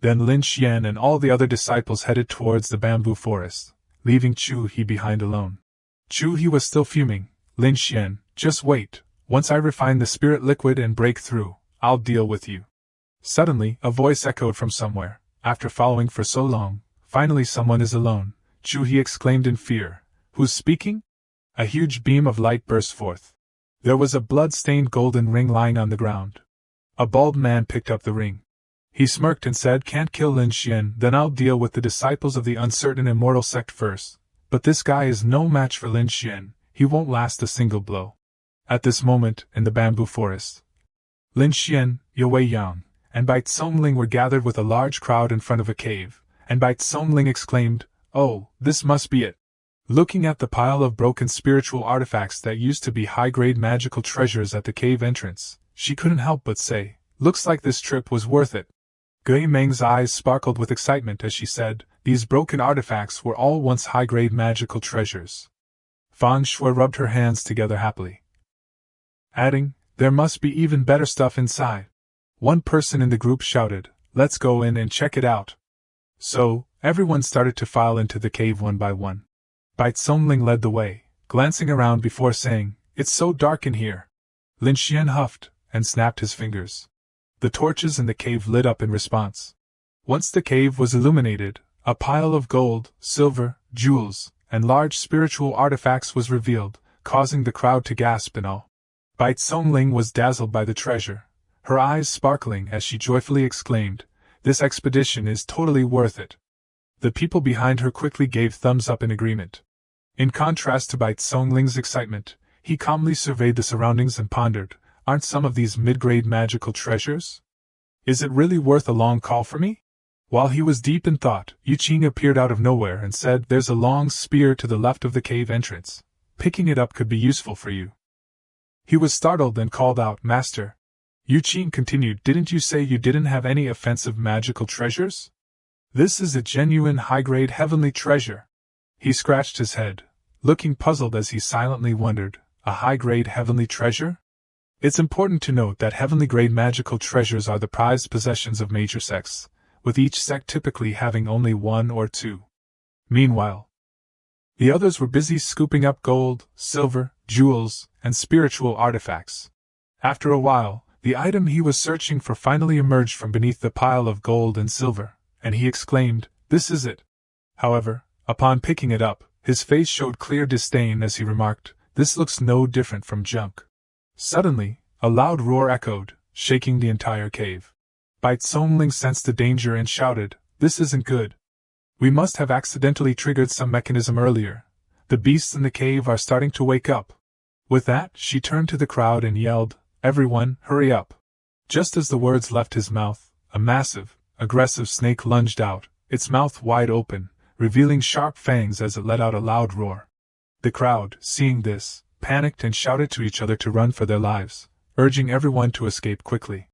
Then Lin Xian and all the other disciples headed towards the bamboo forest, leaving Chu He behind alone. Chu He was still fuming. "Lin Xian, just wait, once I refine the spirit liquid and break through, I'll deal with you." Suddenly, a voice echoed from somewhere. After following for so long, finally someone is alone, Chu He exclaimed in fear. "Who's speaking?" A huge beam of light burst forth. There was a blood-stained golden ring lying on the ground. A bald man picked up the ring. He smirked and said, "Can't kill Lin Xian, then I'll deal with the disciples of the uncertain immortal sect first. But this guy is no match for Lin Xian, he won't last a single blow." At this moment, in the bamboo forest, Lin Xian, Yue Yang, and Bai Tsongling were gathered with a large crowd in front of a cave, and Bai Tsongling exclaimed, "Oh, this must be it." Looking at the pile of broken spiritual artifacts that used to be high-grade magical treasures at the cave entrance, she couldn't help but say, "Looks like this trip was worth it." Gui Meng's eyes sparkled with excitement as she said, "These broken artifacts were all once high-grade magical treasures." Fang Shui rubbed her hands together happily, adding, "There must be even better stuff inside." One person in the group shouted, "Let's go in and check it out." So, everyone started to file into the cave one by one. Bai Tsongling led the way, glancing around before saying, "It's so dark in here." Lin Xian huffed, and snapped his fingers. The torches in the cave lit up in response. Once the cave was illuminated, a pile of gold, silver, jewels, and large spiritual artifacts was revealed, causing the crowd to gasp in awe. Bai Tsongling was dazzled by the treasure, her eyes sparkling as she joyfully exclaimed, "This expedition is totally worth it." The people behind her quickly gave thumbs up in agreement. In contrast to Bai Tsongling's excitement, he calmly surveyed the surroundings and pondered, "Aren't some of these mid-grade magical treasures? Is it really worth a long call for me?" While he was deep in thought, Yu Qing appeared out of nowhere and said, "There's a long spear to the left of the cave entrance. Picking it up could be useful for you." He was startled and called out, "Master." Yu Qing continued, "Didn't you say you didn't have any offensive magical treasures? This is a genuine high-grade heavenly treasure." He scratched his head, looking puzzled as he silently wondered, "A high-grade heavenly treasure?" It's important to note that heavenly-grade magical treasures are the prized possessions of major sects, with each sect typically having only one or two. Meanwhile, the others were busy scooping up gold, silver, jewels, and spiritual artifacts. After a while, the item he was searching for finally emerged from beneath the pile of gold and silver, and he exclaimed, "This is it." However, upon picking it up, his face showed clear disdain as he remarked, "This looks no different from junk." Suddenly, a loud roar echoed, shaking the entire cave. Bai Tsongling sensed the danger and shouted, "This isn't good. We must have accidentally triggered some mechanism earlier. The beasts in the cave are starting to wake up." With that, she turned to the crowd and yelled, "Everyone, hurry up." Just as the words left his mouth, a massive, aggressive snake lunged out, its mouth wide open, revealing sharp fangs as it let out a loud roar. The crowd, seeing this, panicked and shouted to each other to run for their lives, urging everyone to escape quickly.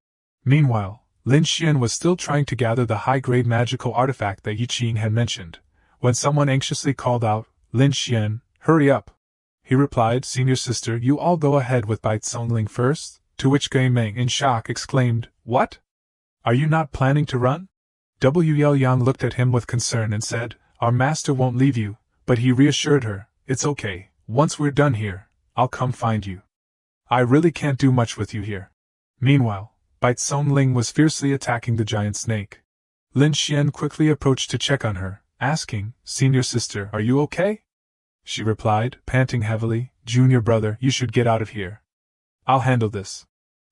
Meanwhile, Lin Xian was still trying to gather the high-grade magical artifact that Yi Qing had mentioned, when someone anxiously called out, "Lin Xian, hurry up!" He replied, "Senior sister, you all go ahead with Bai Tsongling first," to which Gui Meng in shock exclaimed, "What? Are you not planning to run?" Wu Yang looked at him with concern and said, "Our master won't leave you," but he reassured her, "It's okay, once we're done here, I'll come find you. I really can't do much with you here." Meanwhile, Bai Tsongling was fiercely attacking the giant snake. Lin Xian quickly approached to check on her, asking, "Senior sister, are you okay?" She replied, panting heavily, "Junior brother, you should get out of here. I'll handle this."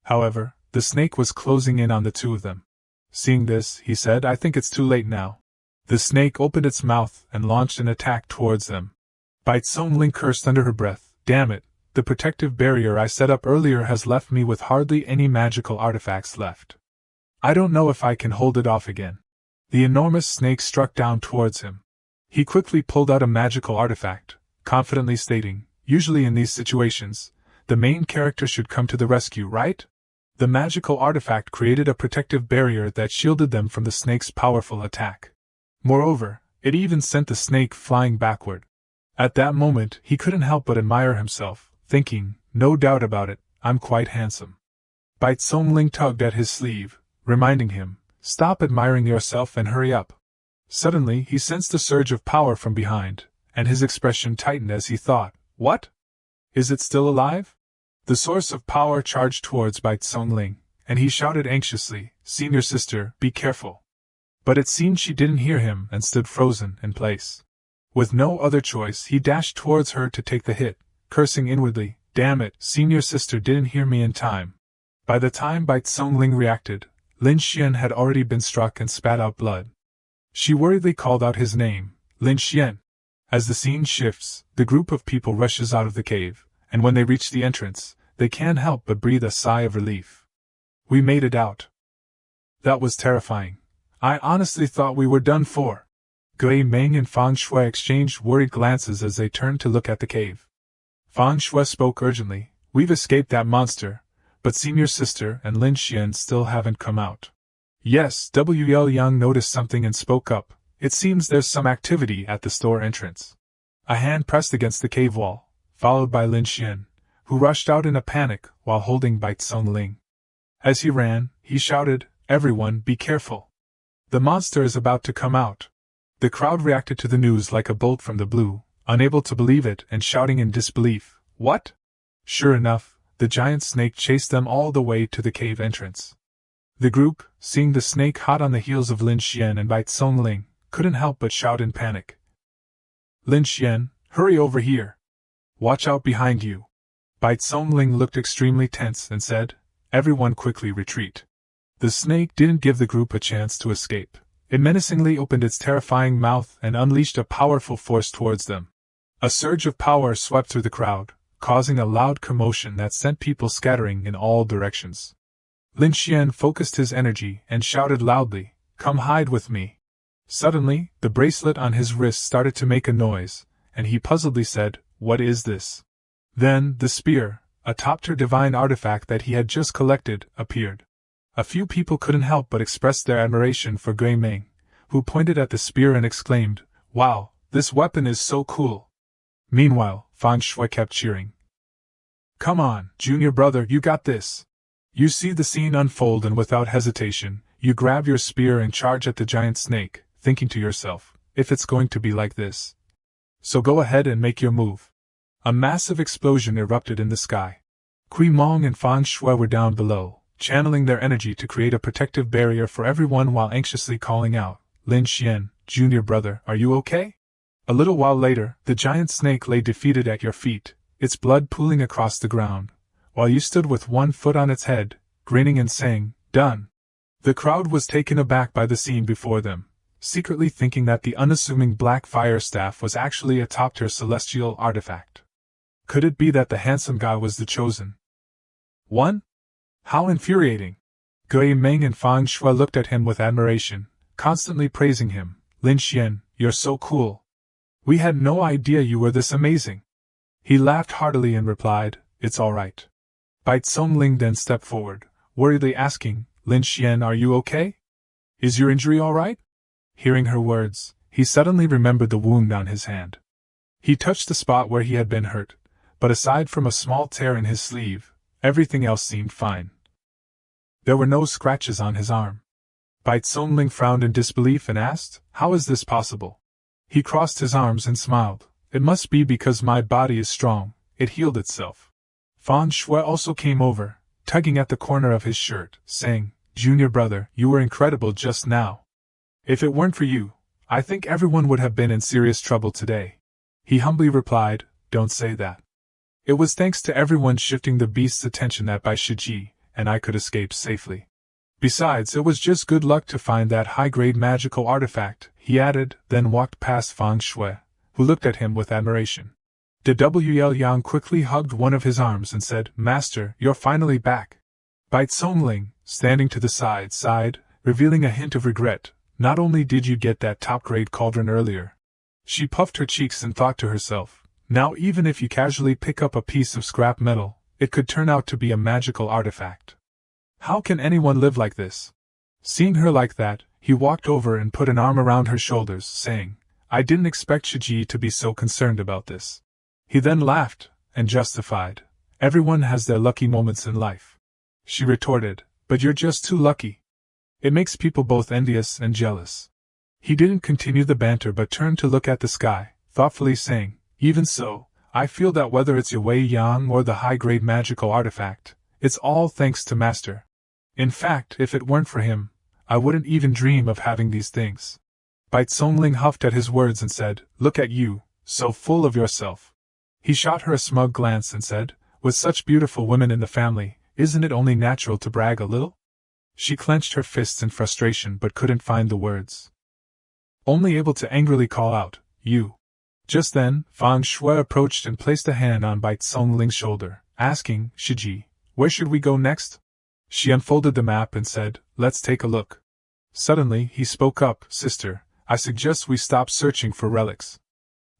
However, the snake was closing in on the two of them. Seeing this, he said, "I think it's too late now." The snake opened its mouth and launched an attack towards them. Bai Tsongling cursed under her breath, "Damn it, the protective barrier I set up earlier has left me with hardly any magical artifacts left. I don't know if I can hold it off again." The enormous snake struck down towards him. He quickly pulled out a magical artifact, confidently stating, "Usually in these situations, the main character should come to the rescue, right?" The magical artifact created a protective barrier that shielded them from the snake's powerful attack. Moreover, it even sent the snake flying backward. At that moment, he couldn't help but admire himself, thinking, "No doubt about it, I'm quite handsome." Bai Tsongling tugged at his sleeve, reminding him, "Stop admiring yourself and hurry up." Suddenly, he sensed a surge of power from behind, and his expression tightened as he thought, "What? Is it still alive?" The source of power charged towards Bai Tsongling, and he shouted anxiously, "Senior sister, be careful." But it seemed she didn't hear him and stood frozen in place. With no other choice, he dashed towards her to take the hit, cursing inwardly, "Damn it, senior sister didn't hear me in time." By the time Bai Tsongling reacted, Lin Xian had already been struck and spat out blood. She worriedly called out his name, "Lin Xian." As the scene shifts, the group of people rushes out of the cave, and when they reach the entrance, they can't help but breathe a sigh of relief. "We made it out." That was terrifying. I honestly thought we were done for. Gui Meng and Fang Shui exchanged worried glances as they turned to look at the cave. Fang Shui spoke urgently, "We've escaped that monster, but senior sister and Lin Xian still haven't come out." Yes, Wu Yang noticed something and spoke up, "It seems there's some activity at the store entrance." A hand pressed against the cave wall, followed by Lin Xian, who rushed out in a panic while holding Bai Tsongling. As he ran, he shouted, "Everyone, be careful! The monster is about to come out." The crowd reacted to the news like a bolt from the blue, unable to believe it and shouting in disbelief, "What?" Sure enough, the giant snake chased them all the way to the cave entrance. The group, seeing the snake hot on the heels of Lin Xian and Bai Tsongling, couldn't help but shout in panic, "Lin Xian, hurry over here! Watch out behind you!" Bai Tsongling looked extremely tense and said, "Everyone quickly retreat." The snake didn't give the group a chance to escape. It menacingly opened its terrifying mouth and unleashed a powerful force towards them. A surge of power swept through the crowd, causing a loud commotion that sent people scattering in all directions. Lin Xian focused his energy and shouted loudly, "Come hide with me." Suddenly, the bracelet on his wrist started to make a noise, and he puzzledly said, "What is this?" Then, the spear, a top-tier divine artifact that he had just collected, appeared. A few people couldn't help but express their admiration for Gui Meng, who pointed at the spear and exclaimed, "Wow, this weapon is so cool." Meanwhile, Fang Shui kept cheering. "Come on, junior brother, you got this." You see the scene unfold and without hesitation, you grab your spear and charge at the giant snake, thinking to yourself, if it's going to be like this, so go ahead and make your move. A massive explosion erupted in the sky. Kui Mong and Fang Shui were down below, channeling their energy to create a protective barrier for everyone while anxiously calling out, "Lin Xian, junior brother, are you okay?" A little while later, the giant snake lay defeated at your feet, its blood pooling across the ground, while you stood with one foot on its head, grinning and saying, "Done." The crowd was taken aback by the scene before them, secretly thinking that the unassuming black fire staff was actually a top-tier celestial artifact. Could it be that the handsome guy was the chosen one? How infuriating! Gui Meng and Fang Shui looked at him with admiration, constantly praising him. Lin Xian, you're so cool. We had no idea you were this amazing. He laughed heartily and replied, It's all right. Bai Tsongling then stepped forward, worriedly asking, Lin Xian, are you okay? Is your injury all right? Hearing her words, he suddenly remembered the wound on his hand. He touched the spot where he had been hurt, but aside from a small tear in his sleeve, everything else seemed fine. There were no scratches on his arm. Bai Tsongling frowned in disbelief and asked, How is this possible? He crossed his arms and smiled. It must be because my body is strong, it healed itself. Fan Shui also came over, tugging at the corner of his shirt, saying, Junior brother, you were incredible just now. If it weren't for you, I think everyone would have been in serious trouble today. He humbly replied, Don't say that. It was thanks to everyone shifting the beast's attention that Bai Shiji and I could escape safely. Besides, it was just good luck to find that high-grade magical artifact, he added, then walked past Fang Shui, who looked at him with admiration. Dwl Yang quickly hugged one of his arms and said, Master, you're finally back. Bai Tsongling, standing to the side, sighed, revealing a hint of regret. Not only did you get that top-grade cauldron earlier. She puffed her cheeks and thought to herself, now even if you casually pick up a piece of scrap metal, it could turn out to be a magical artifact. How can anyone live like this? Seeing her like that, he walked over and put an arm around her shoulders, saying, I didn't expect Shiji to be so concerned about this. He then laughed, and justified. Everyone has their lucky moments in life. She retorted, but you're just too lucky. It makes people both envious and jealous. He didn't continue the banter but turned to look at the sky, thoughtfully saying, Even so, I feel that whether it's Wei Yang or the high-grade magical artifact, it's all thanks to Master. In fact, if it weren't for him, I wouldn't even dream of having these things. Bai Tsongling huffed at his words and said, Look at you, so full of yourself. He shot her a smug glance and said, With such beautiful women in the family, isn't it only natural to brag a little? She clenched her fists in frustration but couldn't find the words. Only able to angrily call out, You. Just then, Fang Shui approached and placed a hand on Bai Tsongling's shoulder, asking, Shiji, where should we go next? She unfolded the map and said, Let's take a look. Suddenly, he spoke up, Sister, I suggest we stop searching for relics.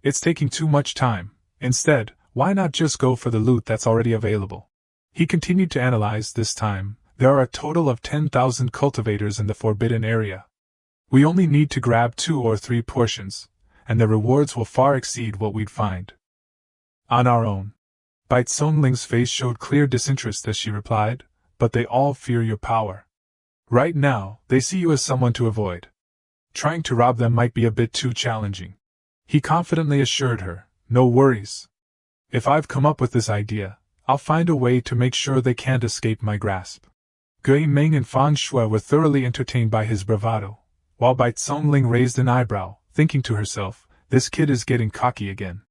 It's taking too much time. Instead, why not just go for the loot that's already available? He continued to analyze. This time, there are a total of 10,000 cultivators in the forbidden area. We only need to grab 2 or 3 portions, and the rewards will far exceed what we'd find on our own. Bai Tsongling's face showed clear disinterest as she replied, But they all fear your power. Right now, they see you as someone to avoid. Trying to rob them might be a bit too challenging. He confidently assured her, No worries. If I've come up with this idea, I'll find a way to make sure they can't escape my grasp. Gui Meng and Fang Shui were thoroughly entertained by his bravado, while Bai Tsongling raised an eyebrow, thinking to herself, This kid is getting cocky again.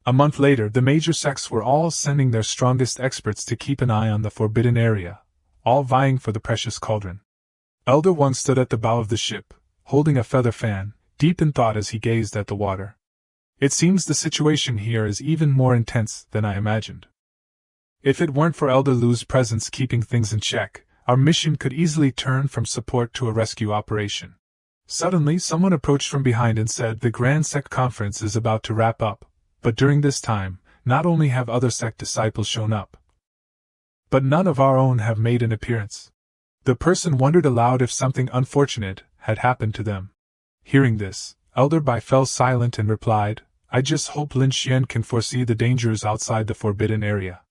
A month later, the major sects were all sending their strongest experts to keep an eye on the forbidden area, all vying for the precious cauldron. Elder One stood at the bow of the ship, holding a feather fan, deep in thought as he gazed at the water. It seems the situation here is even more intense than I imagined. If it weren't for Elder Lu's presence keeping things in check, our mission could easily turn from support to a rescue operation. Suddenly, someone approached from behind and said the Grand Sect Conference is about to wrap up, but during this time, not only have other sect disciples shown up, but none of our own have made an appearance. The person wondered aloud if something unfortunate had happened to them. Hearing this, Elder Bai fell silent and replied, I just hope Lin Xian can foresee the dangers outside the forbidden area.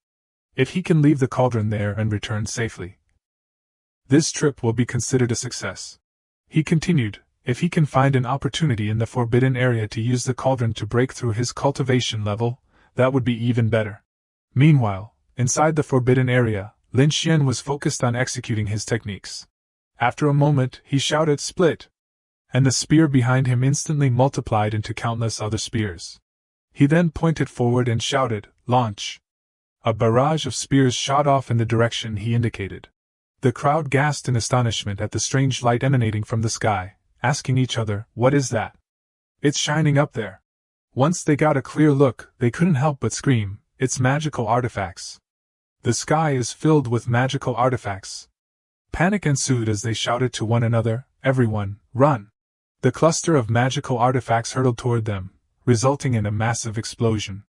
If he can leave the cauldron there and return safely, this trip will be considered a success. He continued, if he can find an opportunity in the forbidden area to use the cauldron to break through his cultivation level, that would be even better. Meanwhile, inside the forbidden area, Lin Xian was focused on executing his techniques. After a moment, he shouted, Split! And the spear behind him instantly multiplied into countless other spears. He then pointed forward and shouted, Launch! A barrage of spears shot off in the direction he indicated. The crowd gasped in astonishment at the strange light emanating from the sky, asking each other, What is that? It's shining up there. Once they got a clear look, they couldn't help but scream, It's magical artifacts. The sky is filled with magical artifacts. Panic ensued as they shouted to one another, Everyone, run! The cluster of magical artifacts hurtled toward them, resulting in a massive explosion.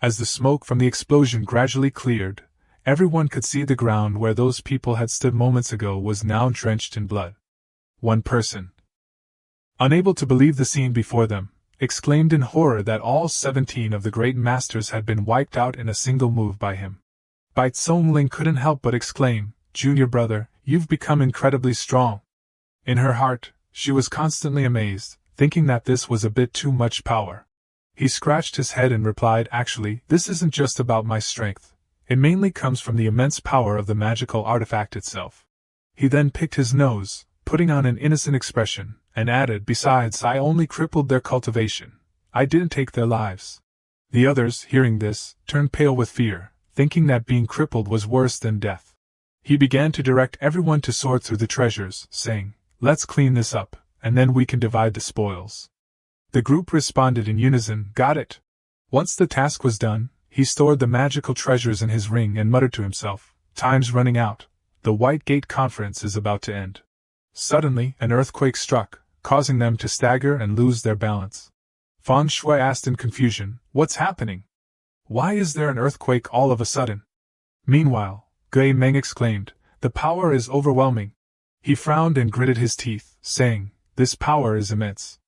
As the smoke from the explosion gradually cleared, everyone could see the ground where those people had stood moments ago was now drenched in blood. One person, unable to believe the scene before them, exclaimed in horror that all 17 of the great masters had been wiped out in a single move by him. Bai Tsongling couldn't help but exclaim, "Junior brother, you've become incredibly strong." In her heart, she was constantly amazed, thinking that this was a bit too much power. He scratched his head and replied, "Actually, this isn't just about my strength. It mainly comes from the immense power of the magical artifact itself." He then picked his nose, putting on an innocent expression, and added, "Besides, I only crippled their cultivation. I didn't take their lives." The others, hearing this, turned pale with fear, thinking that being crippled was worse than death. He began to direct everyone to sort through the treasures, saying, "Let's clean this up, and then we can divide the spoils." The group responded in unison, "Got it." Once the task was done, he stored the magical treasures in his ring and muttered to himself, "Time's running out. The White Gate Conference is about to end." Suddenly, an earthquake struck, causing them to stagger and lose their balance. Fang Shui asked in confusion, "What's happening? Why is there an earthquake all of a sudden?" Meanwhile, Gui Meng exclaimed, "The power is overwhelming." He frowned and gritted his teeth, saying, "This power is immense.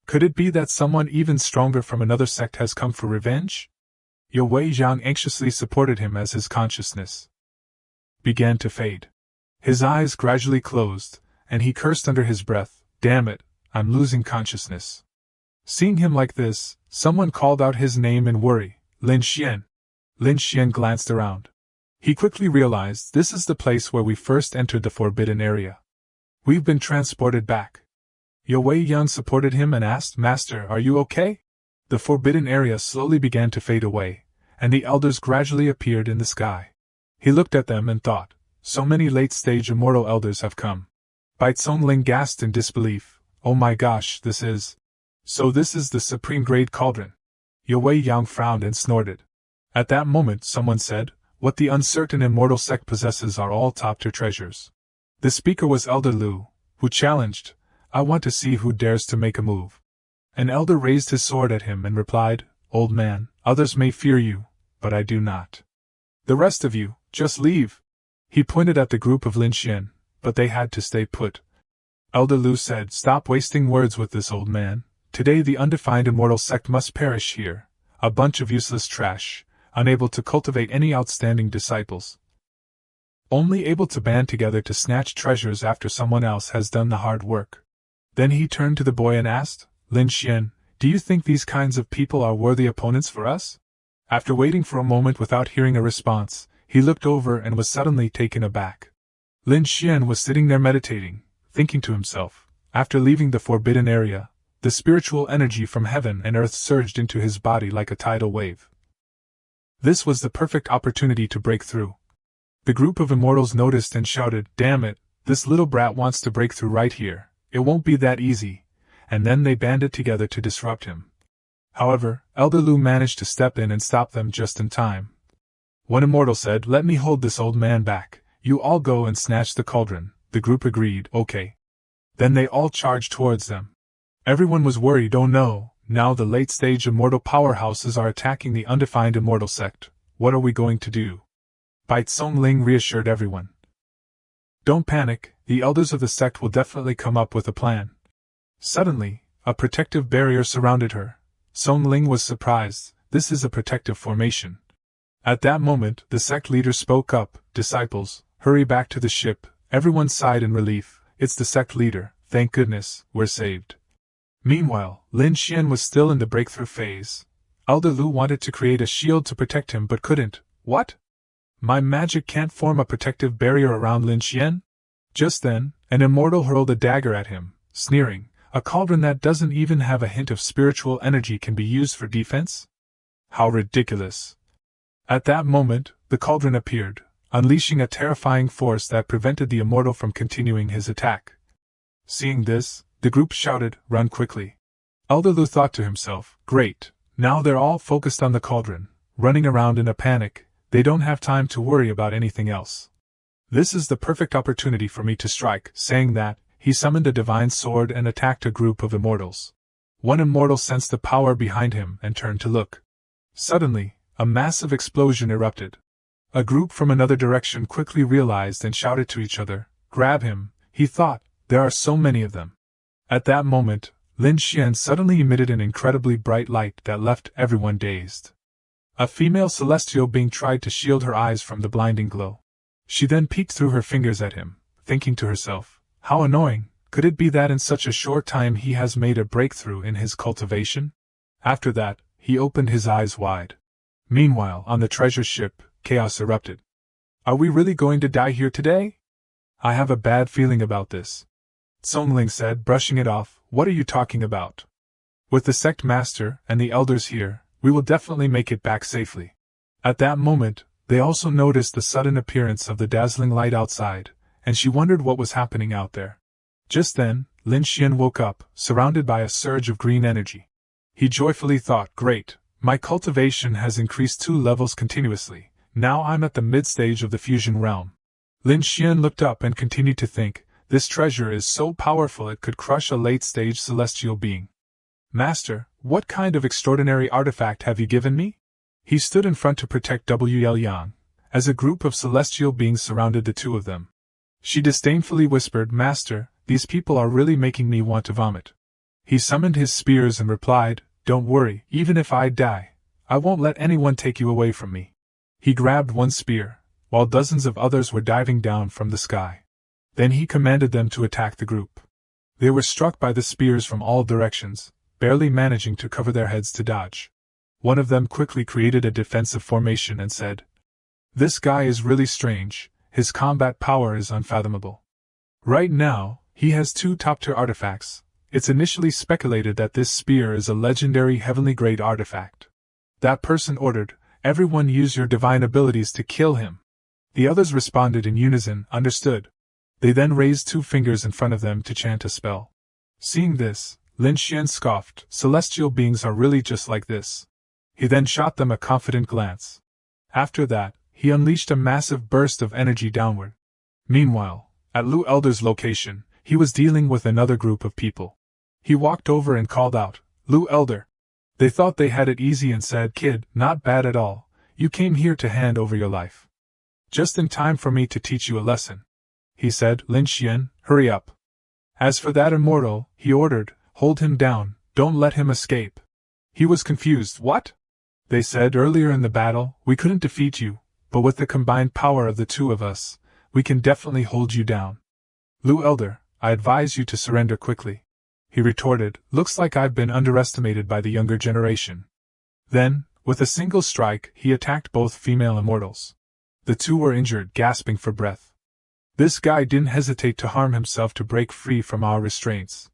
Could it be that someone even stronger from another sect has come for revenge?" Yue Wei-jiang anxiously supported him as his consciousness began to fade. His eyes gradually closed, and he cursed under his breath, "Damn it, I'm losing consciousness." Seeing him like this, someone called out his name in worry, "Lin Xian." Lin Xian glanced around. He quickly realized, "This is the place where we first entered the forbidden area. We've been transported back." Yue Wei-yang supported him and asked, "Master, are you okay?" The forbidden area slowly began to fade away, and the elders gradually appeared in the sky. He looked at them and thought, "So many late-stage immortal elders have come." Bai Tsongling gasped in disbelief, "Oh my gosh, this is the supreme-grade cauldron." Yue Wei-yang frowned and snorted. At that moment someone said, "What the uncertain immortal sect possesses are all top-tier treasures." The speaker was Elder Lu, who challenged, "I want to see who dares to make a move." An elder raised his sword at him and replied, "Old man, others may fear you, but I do not. The rest of you, just leave." He pointed at the group of Lin Xian, but they had to stay put. Elder Lu said, "Stop wasting words with this old man. Today the undefined immortal sect must perish here, a bunch of useless trash, unable to cultivate any outstanding disciples. Only able to band together to snatch treasures after someone else has done the hard work." Then he turned to the boy and asked, "Lin Xian, do you think these kinds of people are worthy opponents for us?" After waiting for a moment without hearing a response, he looked over and was suddenly taken aback. Lin Xian was sitting there meditating, thinking to himself. After leaving the forbidden area, the spiritual energy from heaven and earth surged into his body like a tidal wave. This was the perfect opportunity to break through. The group of immortals noticed and shouted, "Damn it, this little brat wants to break through right here. It won't be that easy," and then they banded together to disrupt him. However, Elder Lu managed to step in and stop them just in time. One immortal said, "Let me hold this old man back. You all go and snatch the cauldron." The group agreed, "Okay." Then they all charged towards them. Everyone was worried. "Oh no, now the late-stage immortal powerhouses are attacking the undefined immortal sect. What are we going to do?" Bai Tsongling reassured everyone. "Don't panic, the elders of the sect will definitely come up with a plan." Suddenly, a protective barrier surrounded her. Tsongling was surprised. "This is a protective formation." At that moment, the sect leader spoke up, "Disciples, hurry back to the ship." Everyone sighed in relief. "It's the sect leader, thank goodness, we're saved." Meanwhile, Lin Xian was still in the breakthrough phase. Elder Lu wanted to create a shield to protect him but couldn't. "What? My magic can't form a protective barrier around Lin Xian?" Just then, an immortal hurled a dagger at him, sneering, "A cauldron that doesn't even have a hint of spiritual energy can be used for defense? How ridiculous!" At that moment, the cauldron appeared, unleashing a terrifying force that prevented the immortal from continuing his attack. Seeing this, the group shouted, "Run quickly." Elder Lu thought to himself, "Great, now they're all focused on the cauldron, running around in a panic. They don't have time to worry about anything else. This is the perfect opportunity for me to strike." Saying that, he summoned a divine sword and attacked a group of immortals. One immortal sensed the power behind him and turned to look. Suddenly, a massive explosion erupted. A group from another direction quickly realized and shouted to each other, "Grab him," he thought, "there are so many of them." At that moment, Lin Xian suddenly emitted an incredibly bright light that left everyone dazed. A female celestial being tried to shield her eyes from the blinding glow. She then peeked through her fingers at him, thinking to herself, "How annoying, could it be that in such a short time he has made a breakthrough in his cultivation?" After that, he opened his eyes wide. Meanwhile, on the treasure ship, chaos erupted. "Are we really going to die here today? I have a bad feeling about this," Songling said, brushing it off. "What are you talking about? With the sect master and the elders here, we will definitely make it back safely." At that moment, they also noticed the sudden appearance of the dazzling light outside, and she wondered what was happening out there. Just then, Lin Xian woke up, surrounded by a surge of green energy. He joyfully thought, "Great, my cultivation has increased 2 levels continuously, now I'm at the mid-stage of the fusion realm." Lin Xian looked up and continued to think, "This treasure is so powerful it could crush a late-stage celestial being. Master, what kind of extraordinary artifact have you given me?" He stood in front to protect Wl Yang, as a group of celestial beings surrounded the two of them. She disdainfully whispered, "Master, these people are really making me want to vomit." He summoned his spears and replied, "Don't worry, even if I die, I won't let anyone take you away from me." He grabbed one spear, while dozens of others were diving down from the sky. Then he commanded them to attack the group. They were struck by the spears from all directions, barely managing to cover their heads to dodge. One of them quickly created a defensive formation and said, "This guy is really strange, his combat power is unfathomable. Right now, he has 2 top-tier artifacts. It's initially speculated that this spear is a legendary heavenly grade artifact." That person ordered, "Everyone use your divine abilities to kill him." The others responded in unison, "Understood." They then raised 2 fingers in front of them to chant a spell. Seeing this, Lin Xian scoffed, "Celestial beings are really just like this." He then shot them a confident glance. After that, he unleashed a massive burst of energy downward. Meanwhile, at Lu Elder's location, he was dealing with another group of people. He walked over and called out, "Lu Elder." They thought they had it easy and said, "Kid, not bad at all, you came here to hand over your life. Just in time for me to teach you a lesson." He said, "Lin Xian, hurry up. As for that immortal," he ordered, "hold him down, don't let him escape." He was confused. "What?" They said, "Earlier in the battle, we couldn't defeat you, but with the combined power of the 2 of us, we can definitely hold you down. Lu Elder, I advise you to surrender quickly." He retorted, "Looks like I've been underestimated by the younger generation." Then, with a single strike, he attacked both female immortals. The 2 were injured, gasping for breath. "This guy didn't hesitate to harm himself to break free from our restraints.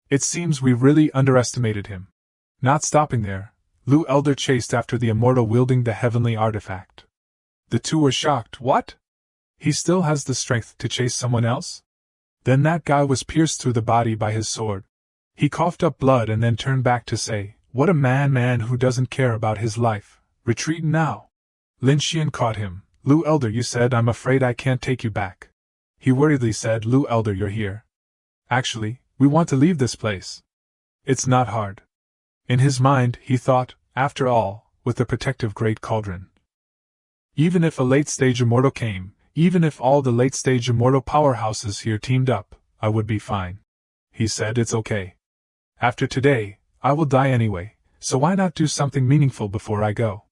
It seems we really underestimated him." Not stopping there, Lu Elder chased after the immortal wielding the heavenly artifact. The 2 were shocked. "What? He still has the strength to chase someone else?" Then that guy was pierced through the body by his sword. He coughed up blood and then turned back to say, "What a man who doesn't care about his life. Retreat now." Lin Xian caught him. "Lu Elder, you said I'm afraid I can't take you back." He worriedly said, "Lu Elder, you're here. Actually, we want to leave this place. It's not hard." In his mind, he thought, after all, with the protective Great Cauldron. Even if a late-stage immortal came, even if all the late-stage immortal powerhouses here teamed up, I would be fine. He said, "It's okay. After today, I will die anyway, so why not do something meaningful before I go?"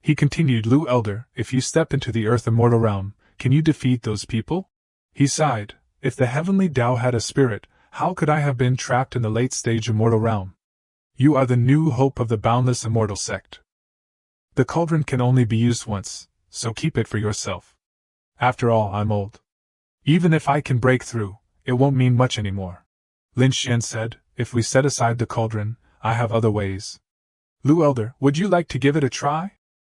He continued, "Lu Elder, if you step into the Earth Immortal Realm, can you defeat those people?" He sighed, "If the heavenly Tao had a spirit, how could I have been trapped in the late-stage immortal realm? You are the new hope of the boundless immortal sect. The cauldron can only be used once, so keep it for yourself. After all, I'm old. Even if I can break through, it won't mean much anymore." Lin Xian said, "If we set aside the cauldron, I have other ways. Lu Elder, would you like to give it a try?"